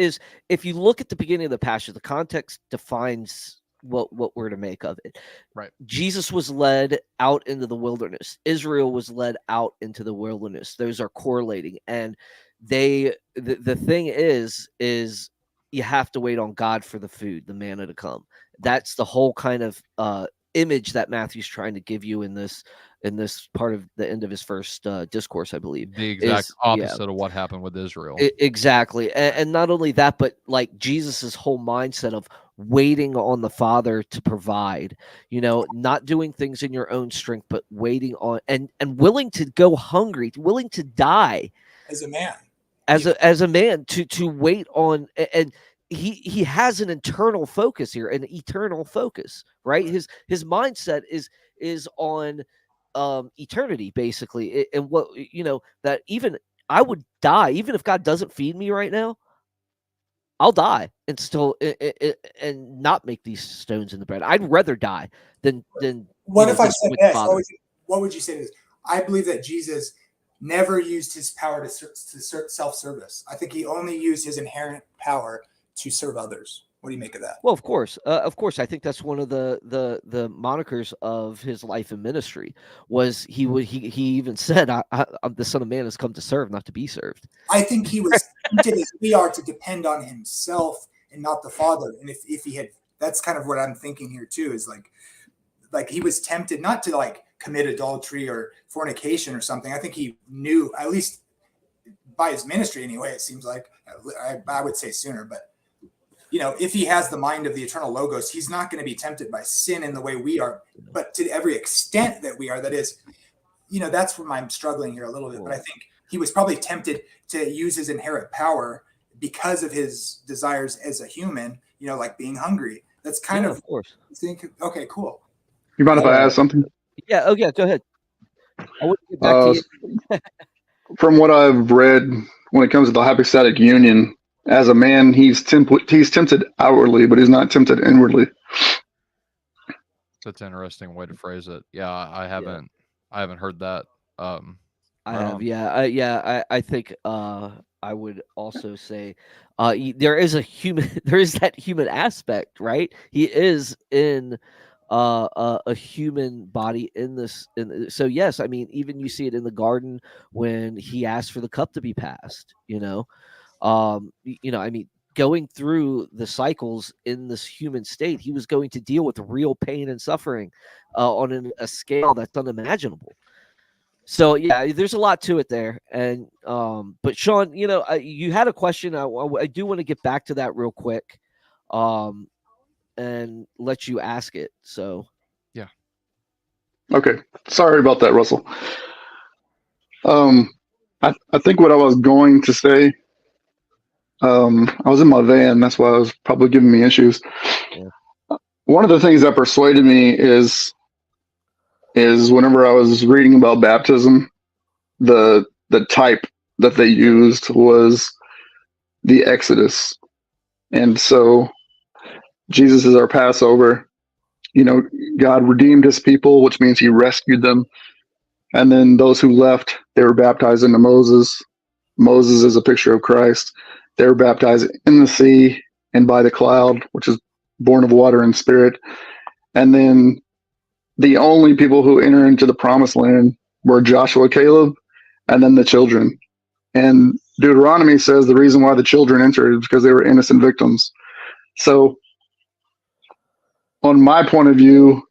Speaker 2: if you look at the beginning of the passage, the context defines what we're to make of it.
Speaker 1: Right.
Speaker 2: Jesus was led out into the wilderness. Israel was led out into the wilderness. Those are correlating, and the thing is you have to wait on God for the food, the manna to come. That's the whole kind of image that Matthew's trying to give you in this part of the end of his first discourse, I believe.
Speaker 1: The exact opposite of what happened with Israel.
Speaker 2: Exactly. And not only that, but like Jesus's whole mindset of waiting on the Father to provide, not doing things in your own strength, but waiting on and willing to go hungry, willing to die
Speaker 5: as a man.
Speaker 2: As a man to wait on, and he has an internal focus here, an eternal focus, right? His mindset is on eternity, basically. And what that even I would die, even if God doesn't feed me right now, I'll die and still and not make these stones in the bread. I'd rather die than
Speaker 5: what if I said this? What would you say to this? I believe that Jesus never used his power to self-service. I think he only used his inherent power to serve others. What do you make of that?
Speaker 2: Well, of course. I think that's one of the monikers of his life and ministry. Was he even said, I'm the Son of Man has come to serve, not to be served.
Speaker 5: I think he was tempted as we are to depend on himself and not the Father. And if he had, that's kind of what I'm thinking here too, is like he was tempted not to like commit adultery or fornication or something. I think he knew, at least by his ministry anyway, it seems like, I would say sooner, but if he has the mind of the eternal Logos, he's not going to be tempted by sin in the way we are, but to every extent that we are. That is, that's where I'm struggling here a little bit. But I think he was probably tempted to use his inherent power because of his desires as a human, like being hungry. That's kind of
Speaker 2: course.
Speaker 5: Okay, cool.
Speaker 6: You mind if I ask something?
Speaker 2: Yeah. Oh, yeah. Go ahead. I want to get back to you.
Speaker 6: From what I've read, when it comes to the hypostatic union, as a man, he's tempted outwardly, but he's not tempted inwardly.
Speaker 1: That's an interesting way to phrase it. Yeah, I haven't heard that.
Speaker 2: I have. Yeah. I think I would also say there is that human aspect, right? He is in a human body in this. So yes, I mean, even you see it in the garden when he asked for the cup to be passed. I mean, going through the cycles in this human state, he was going to deal with real pain and suffering on a scale that's unimaginable. So yeah, there's a lot to it there. And but Sean, you had a question. I do want to get back to that real quick, and let you ask it. So
Speaker 1: yeah.
Speaker 6: Okay, sorry about that, Russell. I think what I was going to say. I was in my van. That's why I was probably giving me issues.
Speaker 2: Yeah.
Speaker 6: One of the things that persuaded me is whenever I was reading about baptism, the type that they used was the Exodus. And so Jesus is our Passover. God redeemed his people, which means he rescued them. And then those who left, they were baptized into Moses. Moses is a picture of Christ. They were baptized in the sea and by the cloud, which is born of water and spirit. And then the only people who enter into the promised land were Joshua, Caleb, and then the children. And Deuteronomy says the reason why the children entered is because they were innocent victims. So on my point of view,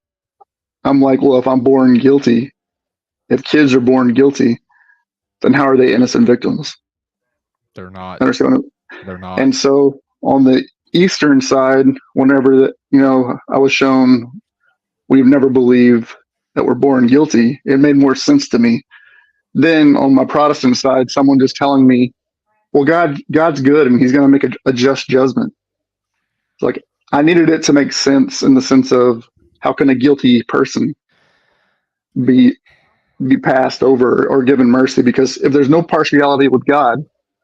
Speaker 6: I'm like, well, if I'm born guilty, if kids are born guilty, then how are they innocent victims?
Speaker 1: They're not.
Speaker 6: Understand?
Speaker 1: They're not.
Speaker 6: And so on the Eastern side, whenever I was shown we've never believed that we're born guilty, it made more sense to me. Then on my Protestant side, someone just telling me, well, God's good and he's going to make a just judgment. It's like, I needed it to make sense in the sense of how can a guilty person be passed over or given mercy? Because if there's no partiality with God,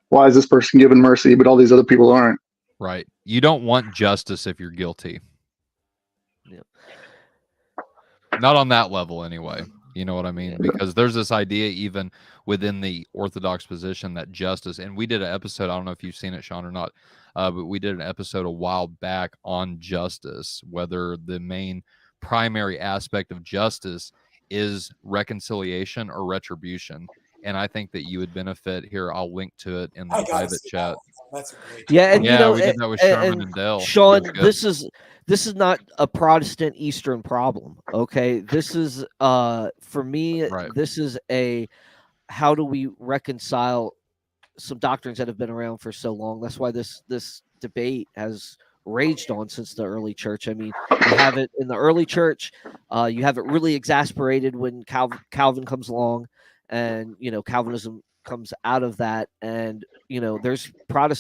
Speaker 6: why is this person given mercy, but all these other people aren't?
Speaker 1: Right. You don't want justice if you're guilty.
Speaker 2: Yeah.
Speaker 1: Not on that level anyway. You know what I mean? Because there's this idea even within the Orthodox position that justice, and we did an episode, I don't know if you've seen it, Sean, or not, but we did an episode a while back on justice, whether the main primary aspect of justice is reconciliation or retribution. And I think that you would benefit here. I'll link to it in the private chat.
Speaker 5: That's great.
Speaker 2: Yeah, and
Speaker 1: we did that with Sherman and Dell.
Speaker 2: Sean, this is not a Protestant Eastern problem. Okay, this is for me.
Speaker 1: Right.
Speaker 2: This is a how do we reconcile some doctrines that have been around for so long? That's why this debate has raged on since the early church. I mean, you have it in the early church. You have it really exasperated when Calvin comes along, and Calvinism comes out of that, and there's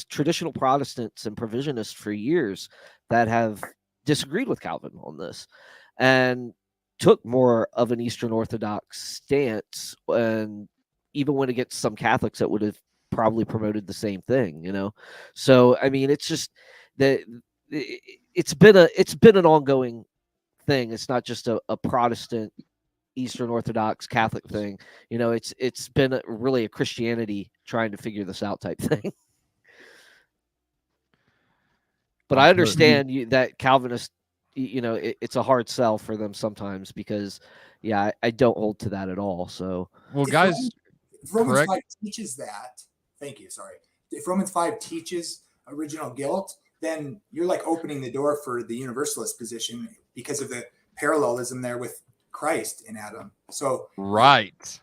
Speaker 2: traditional Protestants and provisionists for years that have disagreed with Calvin on this and took more of an Eastern Orthodox stance, and even went against some Catholics that would have probably promoted the same thing. So I mean, it's just that it's been an ongoing thing. It's not just a Protestant Eastern Orthodox Catholic thing. It's been really a Christianity trying to figure this out type thing. But I understand that Calvinist, it's a hard sell for them sometimes because, I don't hold to that at all. So,
Speaker 1: well, guys,
Speaker 5: if Romans 5 teaches that, thank you. Sorry. If Romans 5 teaches original guilt, then you're like opening the door for the universalist position because of the parallelism there with Christ in Adam. So
Speaker 1: right.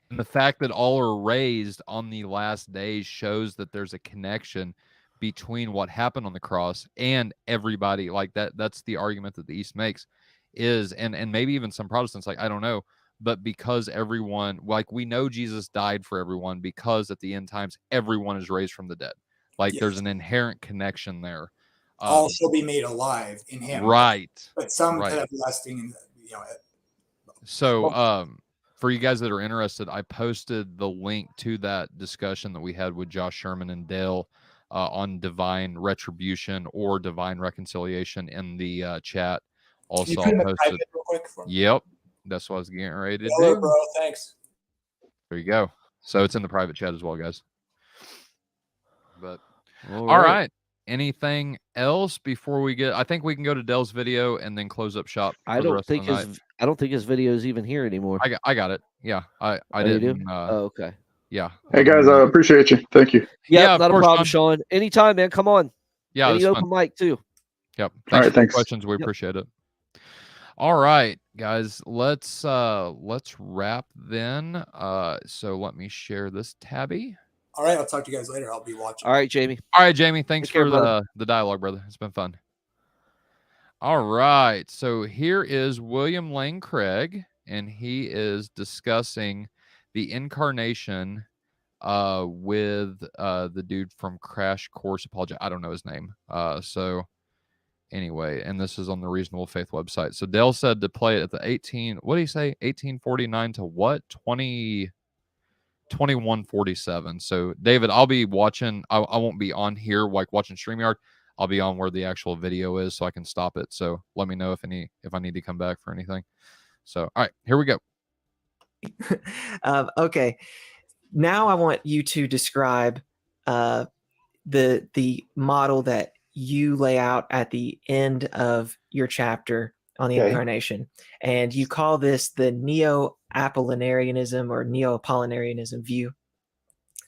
Speaker 1: And the fact that all are raised on the last days shows that there's a connection between what happened on the cross and everybody. Like that's the argument that the East makes is, and maybe even some Protestants, like, I don't know, but because everyone, like, we know Jesus died for everyone because at the end times, everyone is raised from the dead. Like there's an inherent connection there.
Speaker 5: All shall be made alive in him.
Speaker 1: Right.
Speaker 5: But some kind of lasting and
Speaker 1: So for you guys that are interested, I posted the link to that discussion that we had with Josh Sherman and Dale on divine retribution or divine reconciliation in the chat. Also, I'll post it. Real quick yep, that's what I was getting ready to do.
Speaker 5: Bro, thanks.
Speaker 1: There you go. So it's in the private chat as well, guys. But all right. Anything else before we get? I think we can go to Dell's video and then close up shop.
Speaker 2: I don't think his video is even here anymore.
Speaker 1: I got it. Yeah, I didn't.
Speaker 2: Oh, okay.
Speaker 1: Yeah.
Speaker 6: Hey guys, I appreciate you. Thank you.
Speaker 2: Yeah,
Speaker 1: of
Speaker 2: not a
Speaker 1: course,
Speaker 2: problem, Sean. Anytime, man. Come on.
Speaker 1: Yeah,
Speaker 2: Any
Speaker 1: it's
Speaker 2: open
Speaker 1: fun.
Speaker 2: mic too.
Speaker 1: Yep.
Speaker 6: All right,
Speaker 1: For the
Speaker 6: thanks.
Speaker 1: questions. We appreciate it. All right, guys. Let's wrap then. So let me share this tabby.
Speaker 5: All right, I'll talk to you guys later. I'll be watching.
Speaker 2: All right, Jamie.
Speaker 1: All right, Jamie. Thanks
Speaker 2: Take care,
Speaker 1: for
Speaker 2: brother.
Speaker 1: the dialogue, brother. It's been fun. All right. So here is William Lane Craig, and he is discussing the incarnation with the dude from Crash Course Apology. I don't know his name. So anyway, and this is on the Reasonable Faith website. So Dale said to play it at the 18, what did he say? 1849 to what? 2147. So David, I'll be watching. I won't be on here like watching StreamYard. I'll be on where the actual video is so I can stop it. So let me know if I need to come back for anything. So all right, here we go.
Speaker 7: Okay. Now I want you to describe the model that you lay out at the end of your chapter on the incarnation, and you call this the Neo-Apollinarianism or Neo-Apollinarianism view.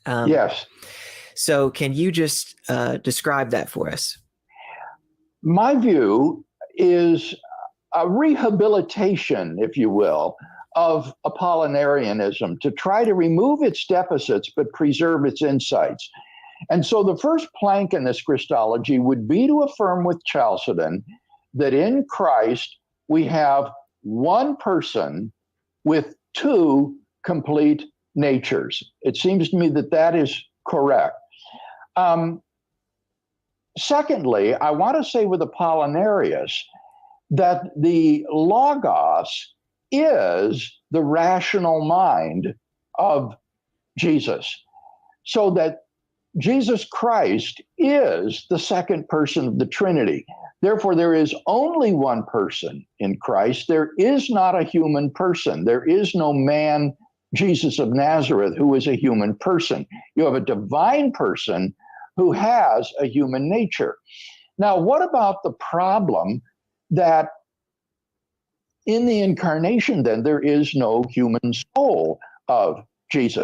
Speaker 8: Yes.
Speaker 7: So can you just describe that for us?
Speaker 8: My view is a rehabilitation, if you will, of Apollinarianism to try to remove its deficits but preserve its insights. And so the first plank in this Christology would be to affirm with Chalcedon that in Christ we have one person with two complete natures. It seems to me that that is correct. Secondly, I want to say with Apollinarius that the Logos is the rational mind of Jesus, so that Jesus Christ is the second person of the Trinity. Therefore, there is only one person in Christ. There is not a human person. There is no man, Jesus of Nazareth, who is a human person. You have a divine person who has a human nature. Now, what about the problem that in the incarnation, then, there is no human soul of Jesus?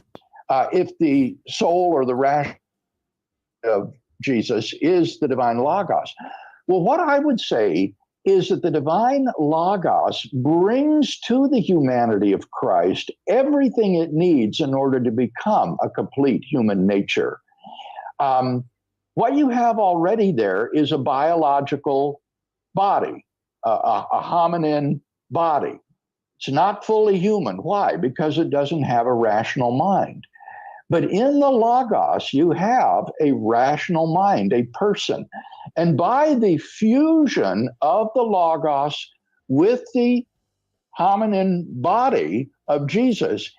Speaker 8: If the soul or the rational of Jesus is the divine Logos. Well, what I would say is that the divine Logos brings to the humanity of Christ everything it needs in order to become a complete human nature. What you have already there is a biological body, a hominin body. It's not fully human. Why? Because it doesn't have a rational mind. But in the Logos, you have a rational mind, a person. And by the fusion of the Logos with the hominin body of Jesus,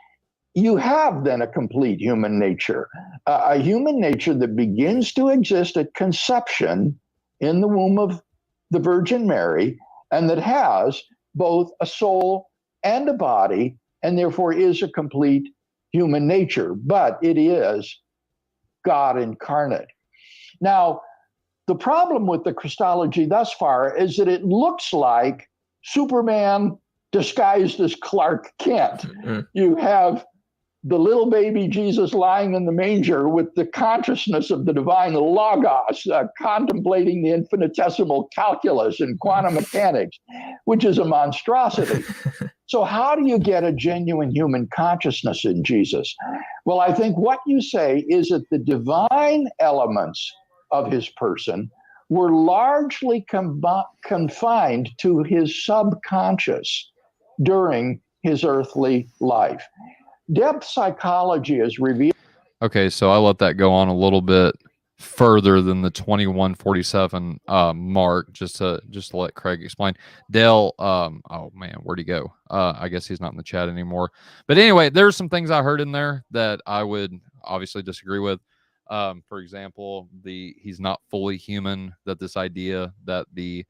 Speaker 8: you have then a complete human nature, a human nature that begins to exist at conception in the womb of the Virgin Mary, and that has both a soul and a body, and therefore is a complete human nature, but it is God incarnate. Now, the problem with the Christology thus far is that it looks like Superman disguised as Clark Kent. Mm-hmm. You have the little baby Jesus lying in the manger with the consciousness of the divine Logos, contemplating the infinitesimal calculus and quantum mechanics, which is a monstrosity. So how do you get a genuine human consciousness in Jesus? Well, I think what you say is that the divine elements of his person were largely confined to his subconscious during his earthly life. Depth psychology is revealed.
Speaker 1: Okay, so I let that go on a little bit further than the 2147 mark, just to let Craig explain. Dale, oh man, where'd he go? I guess he's not in the chat anymore. But anyway, there's some things I heard in there that I would obviously disagree with. For example, he's not fully human. That this idea that the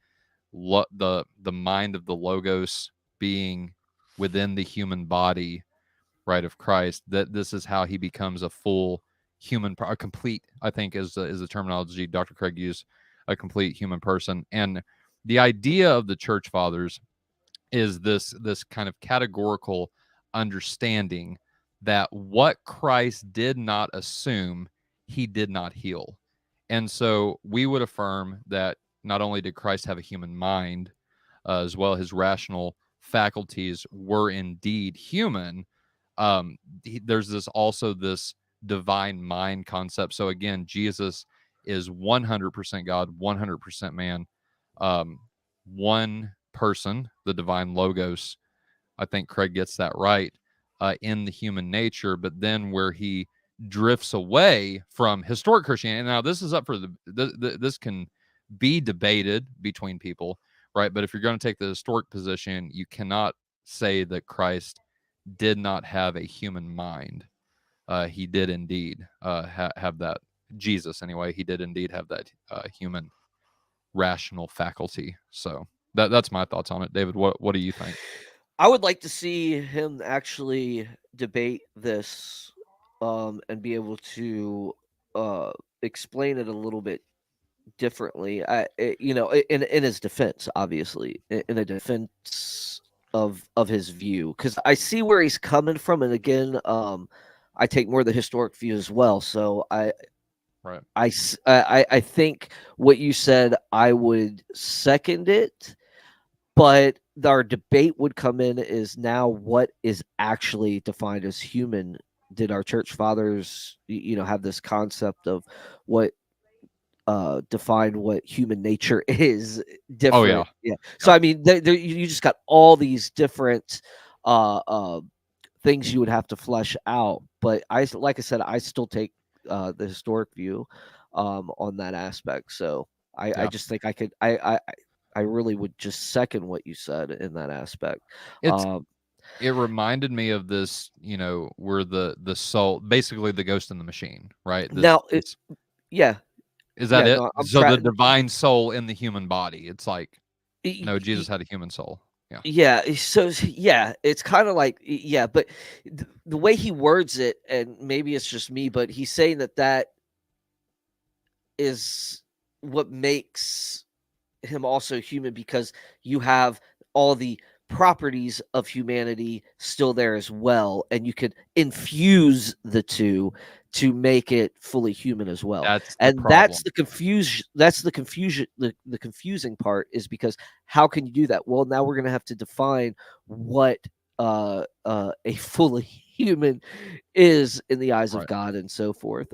Speaker 1: mind of the Logos being within the human body, right, of Christ, that this is how he becomes a full human, a complete, I think is the terminology Dr. Craig used, a complete human person. And the idea of the church fathers is this kind of categorical understanding that what Christ did not assume, he did not heal. And so we would affirm that not only did Christ have a human mind, as well his rational faculties were indeed human, there's this divine mind concept. So again, Jesus is 100% God, 100% man, one person, the divine logos. I think Craig gets that right, in the human nature, but then where he drifts away from historic Christianity. Now, this is up for this can be debated between people, right? But if you're going to take the historic position, you cannot say that Christ did not have a human mind. He did indeed have that. Jesus, anyway, he did indeed have that human rational faculty. So that's my thoughts on it. David, what do you think?
Speaker 2: I would like to see him actually debate this and be able to explain it a little bit differently. In his defense, obviously, in a defense of his view, because I see where he's coming from, and again, I take more the historic view as well. So I think what you said, I would second it, but our debate would come in is now what is actually defined as human. Did our church fathers, have this concept of what defined what human nature is different?
Speaker 1: Oh yeah.
Speaker 2: So I mean, you just got all these different things you would have to flesh out. But like I said, I still take the historic view on that aspect. So I just think I really would just second what you said in that aspect.
Speaker 1: It reminded me of this, where the soul, basically the ghost in the machine, right?
Speaker 2: Yeah.
Speaker 1: Is that it?
Speaker 2: No,
Speaker 1: The divine soul in the human body. It's like, no, Jesus had a human soul. Yeah.
Speaker 2: Yeah. So yeah, it's kind of like, but the way he words it, and maybe it's just me, but he's saying that is what makes him also human, because you have all the properties of humanity still there as well, and you could infuse the two to make it fully human as well. That's the confusion. That's the confusion. The confusing part is because how can you do that? Well, now we're going to have to define what a fully human is in the eyes of God and so forth.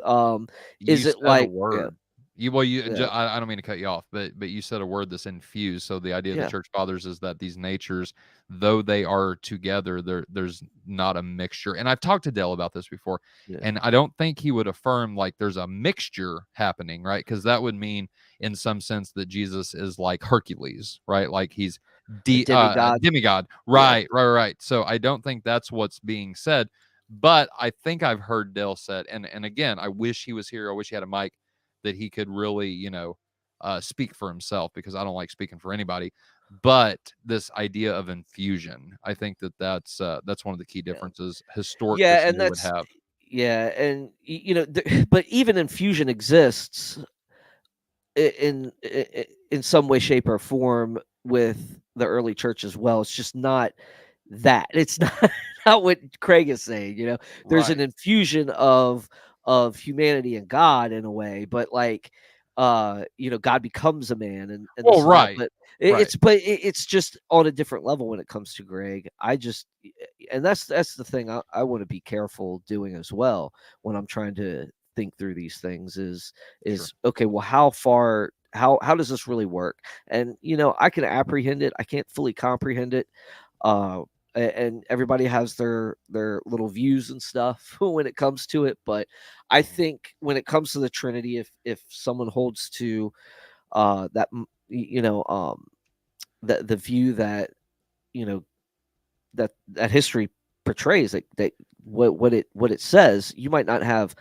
Speaker 2: Is it like
Speaker 1: word? I don't mean to cut you off, but you said a word that's infused. So the idea of the church fathers is that these natures, though they are together, there's not a mixture. And I've talked to Dale about this before, and I don't think he would affirm like there's a mixture happening, right? Because that would mean, in some sense, that Jesus is like Hercules, right? Like he's demigod, right? So I don't think that's what's being said, but I think I've heard Dale said, and again, I wish he was here. I wish he had a mic that he could really, speak for himself, because I don't like speaking for anybody. But this idea of infusion, I think that's one of the key differences historic
Speaker 2: and
Speaker 1: would have.
Speaker 2: And but even infusion exists in some way, shape, or form with the early church as well. It's just not that. It's not what Craig is saying. There's an infusion of humanity and God in a way, but like God becomes a man, and it's just on a different level when it comes to Greg. And that's the thing I want to be careful doing as well when I'm trying to think through these things is okay, well, how does this really work? And I can apprehend it, I can't fully comprehend it, and everybody has their little views and stuff when it comes to it. But I think when it comes to the Trinity, if someone holds to that, the view that that history portrays, that what it says, you might not have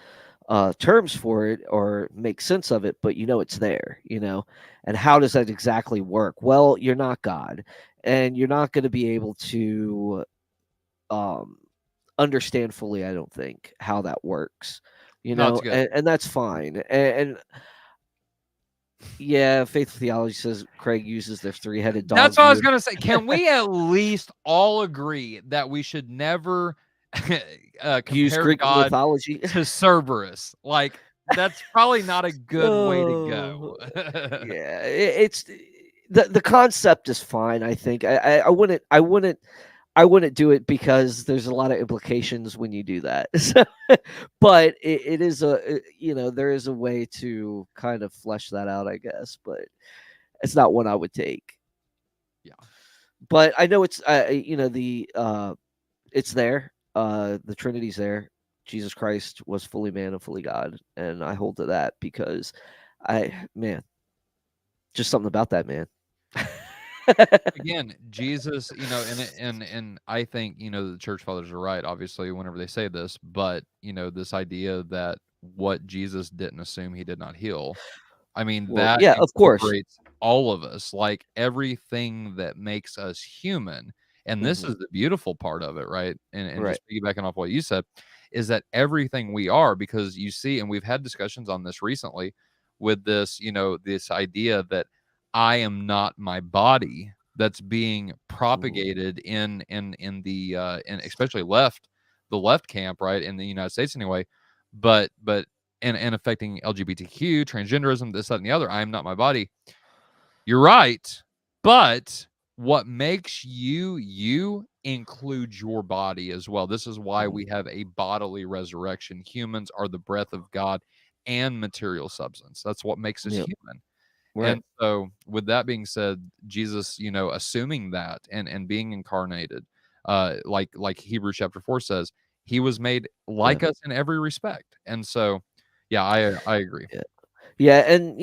Speaker 2: terms for it or make sense of it, but it's there. And how does that exactly work? Well, you're not God, and you're not going to be able to understand fully, I don't think, how that works. And that's fine. And Faith Theology says Craig uses their three-headed dog.
Speaker 1: That's what I was going to say. Can we at least all agree that we should never
Speaker 2: Use
Speaker 1: compare
Speaker 2: Greek
Speaker 1: God
Speaker 2: mythology.
Speaker 1: to Cerberus. Like, that's probably not a good way to go.
Speaker 2: Yeah, it's the concept is fine. I think I wouldn't do it because there's a lot of implications when you do that. But it is there is a way to kind of flesh that out, I guess, but it's not one I would take.
Speaker 1: Yeah.
Speaker 2: But I know it's it's there. The Trinity's there. Jesus Christ was fully man and fully God, and I hold to that because just something about that, man.
Speaker 1: Again, Jesus, and I think, the church fathers are right, obviously, whenever they say this, but, this idea that what Jesus didn't assume, he did not heal. I mean,
Speaker 2: Well,
Speaker 1: that
Speaker 2: yeah, of course.
Speaker 1: incorporates all of us, like everything that makes us human. And this is the beautiful part of it, right? And
Speaker 2: Right.
Speaker 1: just piggybacking off what you said, is that everything we are, because you see, and we've had discussions on this recently with this, this idea that I am not my body, that's being propagated in the and especially the left camp, right, in the United States anyway, but and affecting LGBTQ, transgenderism, this, that, and the other. I am not my body. You're right, but what makes you includes your body as well. This is why we have a bodily resurrection. Humans are the breath of God and material substance. That's what makes us human.
Speaker 2: Right.
Speaker 1: And so, with that being said, Jesus, assuming that and being incarnated, like Hebrews chapter 4 says, he was made like us in every respect. And so, yeah, I agree.
Speaker 2: Yeah, and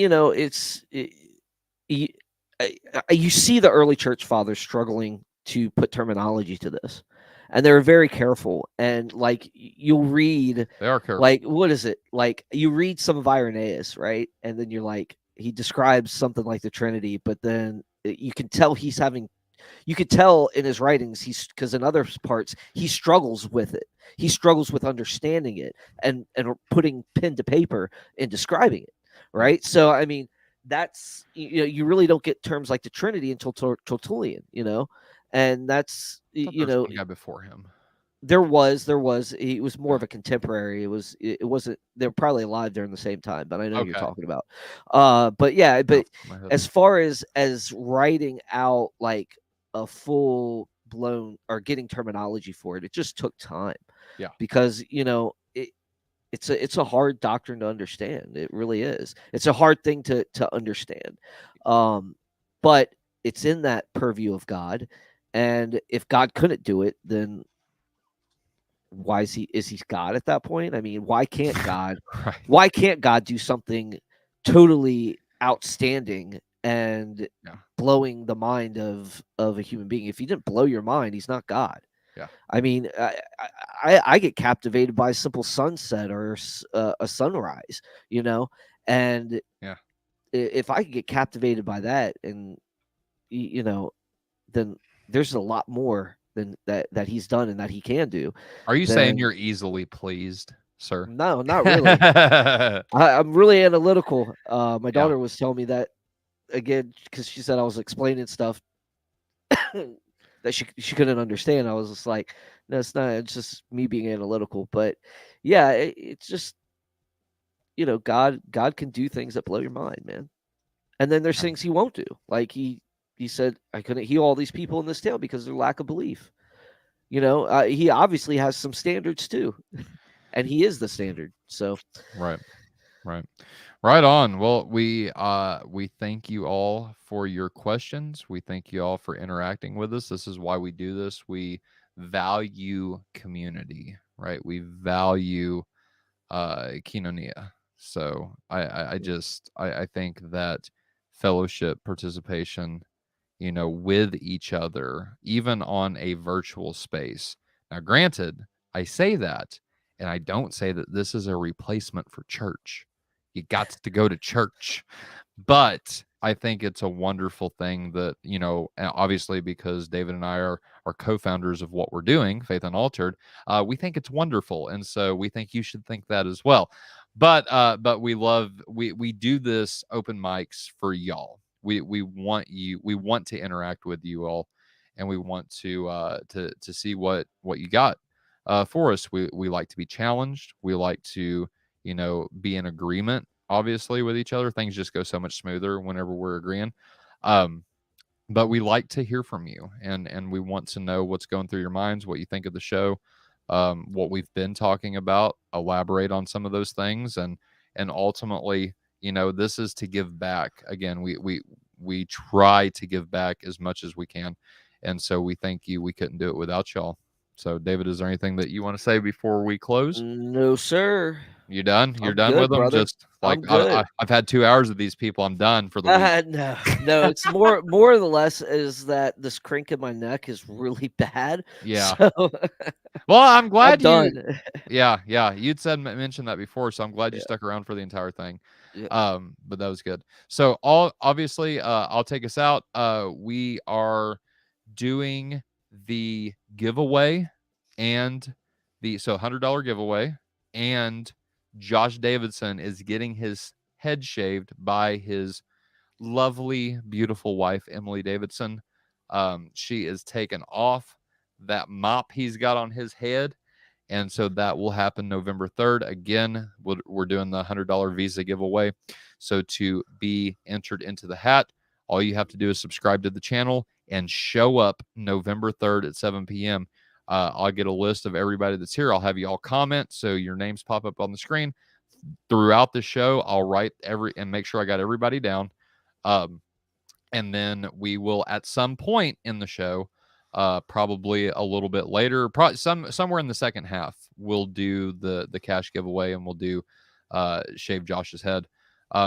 Speaker 2: you see the early church fathers struggling to put terminology to this, and they're very careful. And like you'll read,
Speaker 1: they are careful.
Speaker 2: Like, what is it? Like you read some of Irenaeus, right? And then you're like, he describes something like the Trinity, but then you can tell you could tell in his writings, because in other parts he struggles with it. He struggles with understanding it and putting pen to paper and describing it, right? So I mean, that's you really don't get terms like the Trinity until Tertullian, and that's
Speaker 1: one guy before him.
Speaker 2: There was he was more of a contemporary. It wasn't, they're probably alive during the same time, but I know you're talking about. But yeah, but as far as writing out like a full blown or getting terminology for it, it just took time.
Speaker 1: Yeah.
Speaker 2: Because it's a hard doctrine to understand. It really is. It's a hard thing to understand. But it's in that purview of God, and if God couldn't do it, then why is he God at that point? I mean, why can't God why can't God do something totally outstanding and blowing the mind of a human being? If he didn't blow your mind, he's not God.
Speaker 1: Yeah.
Speaker 2: I mean, I get captivated by a simple sunset or a sunrise, and if I could get captivated by that, and then there's a lot more than that he's done and that he can do.
Speaker 1: Are you saying you're easily pleased, sir?
Speaker 2: No, not really. I'm really analytical. My daughter was telling me that again because she said I was explaining stuff that she couldn't understand. I was just like, no, it's not. It's just me being analytical. But yeah, it's just God can do things that blow your mind, man. And then there's things he won't do. Like he said, I couldn't heal all these people in this town because of their lack of belief. He obviously has some standards too, and he is the standard. So,
Speaker 1: right on. Well, we thank you all for your questions. We thank you all for interacting with us. This is why we do this. We value community, right? We value koinonia. So I think that fellowship, participation, with each other, even on a virtual space. Now, granted, I say that, and I don't say that this is a replacement for church. You got to go to church. But I think it's a wonderful thing that, obviously because David and I are co-founders of what we're doing, Faith Unaltered, we think it's wonderful. And so we think you should think that as well. But we do this open mics for y'all. We want to interact with you all, and we want to see what you got. for us. We like to be challenged. We like to, be in agreement, obviously, with each other. Things just go so much smoother whenever we're agreeing. But we like to hear from you, and we want to know what's going through your minds, what you think of the show, what we've been talking about, elaborate on some of those things, and ultimately, this is to give back. Again, we try to give back as much as we can, and so we thank you. We couldn't do it without y'all. So, David, is there anything that you want to say before we close?
Speaker 2: No, sir.
Speaker 1: You done? You're
Speaker 2: I'm
Speaker 1: done
Speaker 2: good,
Speaker 1: with them?
Speaker 2: brother.
Speaker 1: Just like
Speaker 2: I'm good.
Speaker 1: I've had 2 hours of these people. I'm done for the week.
Speaker 2: No, it's more or less is that this crink in my neck is really bad.
Speaker 1: Yeah.
Speaker 2: So,
Speaker 1: well, I'm glad
Speaker 2: I'm
Speaker 1: you.
Speaker 2: done.
Speaker 1: Yeah. You'd mentioned that before, so I'm glad you stuck around for the entire thing.
Speaker 2: Yeah.
Speaker 1: But that was good. So obviously, I'll take us out. We are doing the giveaway and so $100 giveaway, and Josh Davidson is getting his head shaved by his lovely, beautiful wife, Emily Davidson. She is taken off that mop he's got on his head. And so that will happen November 3rd. Again, we're doing the $100 Visa giveaway. So to be entered into the hat, all you have to do is subscribe to the channel and show up November 3rd at 7 p.m. I'll get a list of everybody that's here. I'll have you all comment so your names pop up on the screen. Throughout the show, I'll write and make sure I got everybody down. And then we will, at some point in the show, probably a little bit later, probably somewhere in the second half, we'll do the cash giveaway, and we'll do shave Josh's head.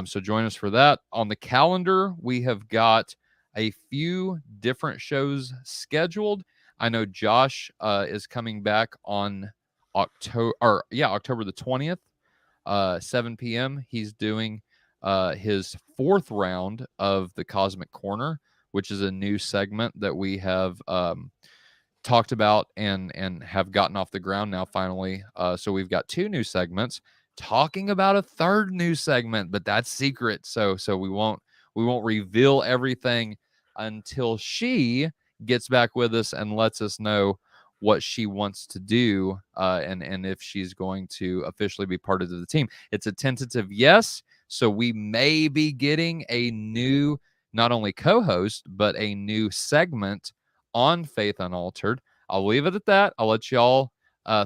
Speaker 1: So join us for that. On the calendar, we have got a few different shows scheduled. I know Josh is coming back on October the 20th, 7 p.m. He's doing his 4th round of the Cosmic Corner, which is a new segment that we have talked about and have gotten off the ground now finally. So we've got 2 new segments, talking about a 3rd new segment, but that's secret. So we won't reveal everything until she gets back with us and lets us know what she wants to do, and if she's going to officially be part of the team. It's a tentative yes. So we may be getting a new, not only co-host, but a new segment on Faith Unaltered. I'll leave it at that. I'll let y'all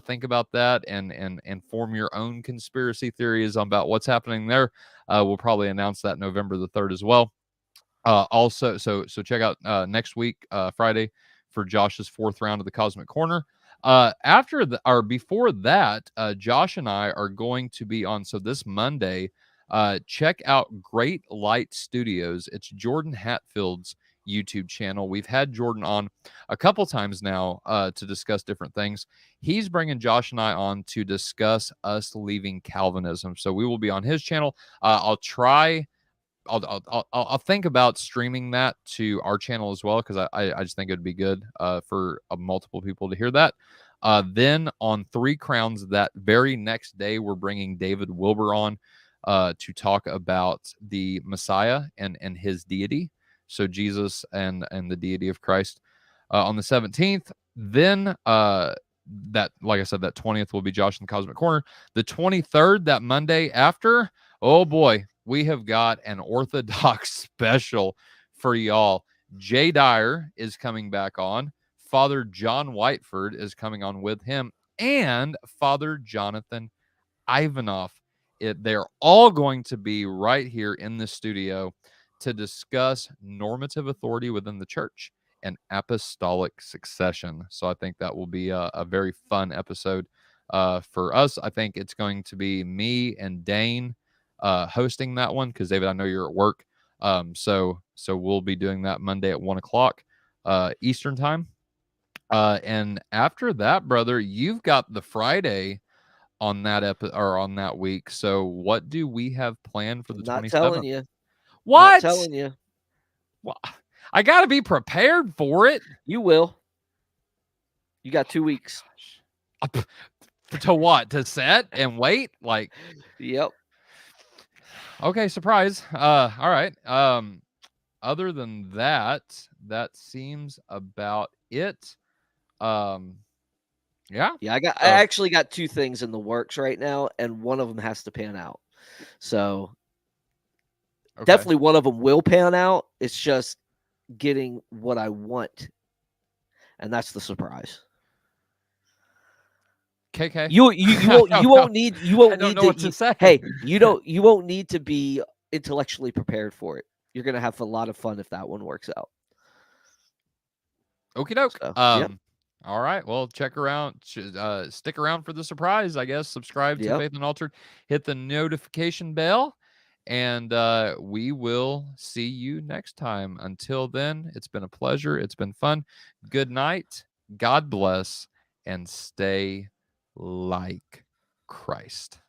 Speaker 1: think about that and form your own conspiracy theories about what's happening there. We'll probably announce that November the 3rd as well. Also, so check out next week, Friday, for Josh's 4th round of the Cosmic Corner. Before that, Josh and I are going to be on. So this Monday, check out Great Light Studios. It's Jordan Hatfield's YouTube channel. We've had Jordan on a couple times now to discuss different things. He's bringing Josh and I on to discuss us leaving Calvinism. So we will be on his channel. I'll think about streaming that to our channel as well, because I just think it'd be good for multiple people to hear that. Then on 3 Crowns, that very next day, we're bringing David Wilbur on to talk about the Messiah and his deity. So Jesus and the deity of Christ on the 17th. Then that, like I said, that 20th will be Josh in the Cosmic Corner. The 23rd, that Monday after, oh boy, we have got an Orthodox special for y'all. Jay Dyer is coming back on. Father John Whiteford is coming on with him, and Father Jonathan Ivanov. They're all going to be right here in the studio to discuss normative authority within the church and apostolic succession. So I think that will be a very fun episode for us. I think it's going to be me and Dane hosting that one, because David, I know you're at work. So we'll be doing that Monday at 1:00 Eastern time. And after that, brother, you've got the Friday on that on that week. So what do we have planned for the 27th?
Speaker 2: Not telling you.
Speaker 1: What?
Speaker 2: Not telling you.
Speaker 1: Well, I got to be prepared for it.
Speaker 2: You will. You got 2 weeks.
Speaker 1: To what? To set and wait? Like,
Speaker 2: yep.
Speaker 1: Okay, surprise. All right. Other than that, that seems about it. Yeah.
Speaker 2: Yeah, I actually got 2 things in the works right now, and one of them has to pan out. So definitely one of them will pan out. It's just getting what I want, and that's the surprise.
Speaker 1: KK.
Speaker 2: You won't need
Speaker 1: to say.
Speaker 2: Hey, you won't need to be intellectually prepared for it. You're gonna have a lot of fun if that one works out.
Speaker 1: Okie doke.
Speaker 2: So,
Speaker 1: all right. Well, stick around for the surprise, I guess. Subscribe to Faith Unaltered. Hit the notification bell, and we will see you next time. Until then, it's been a pleasure. It's been fun. Good night. God bless, and stay like Christ.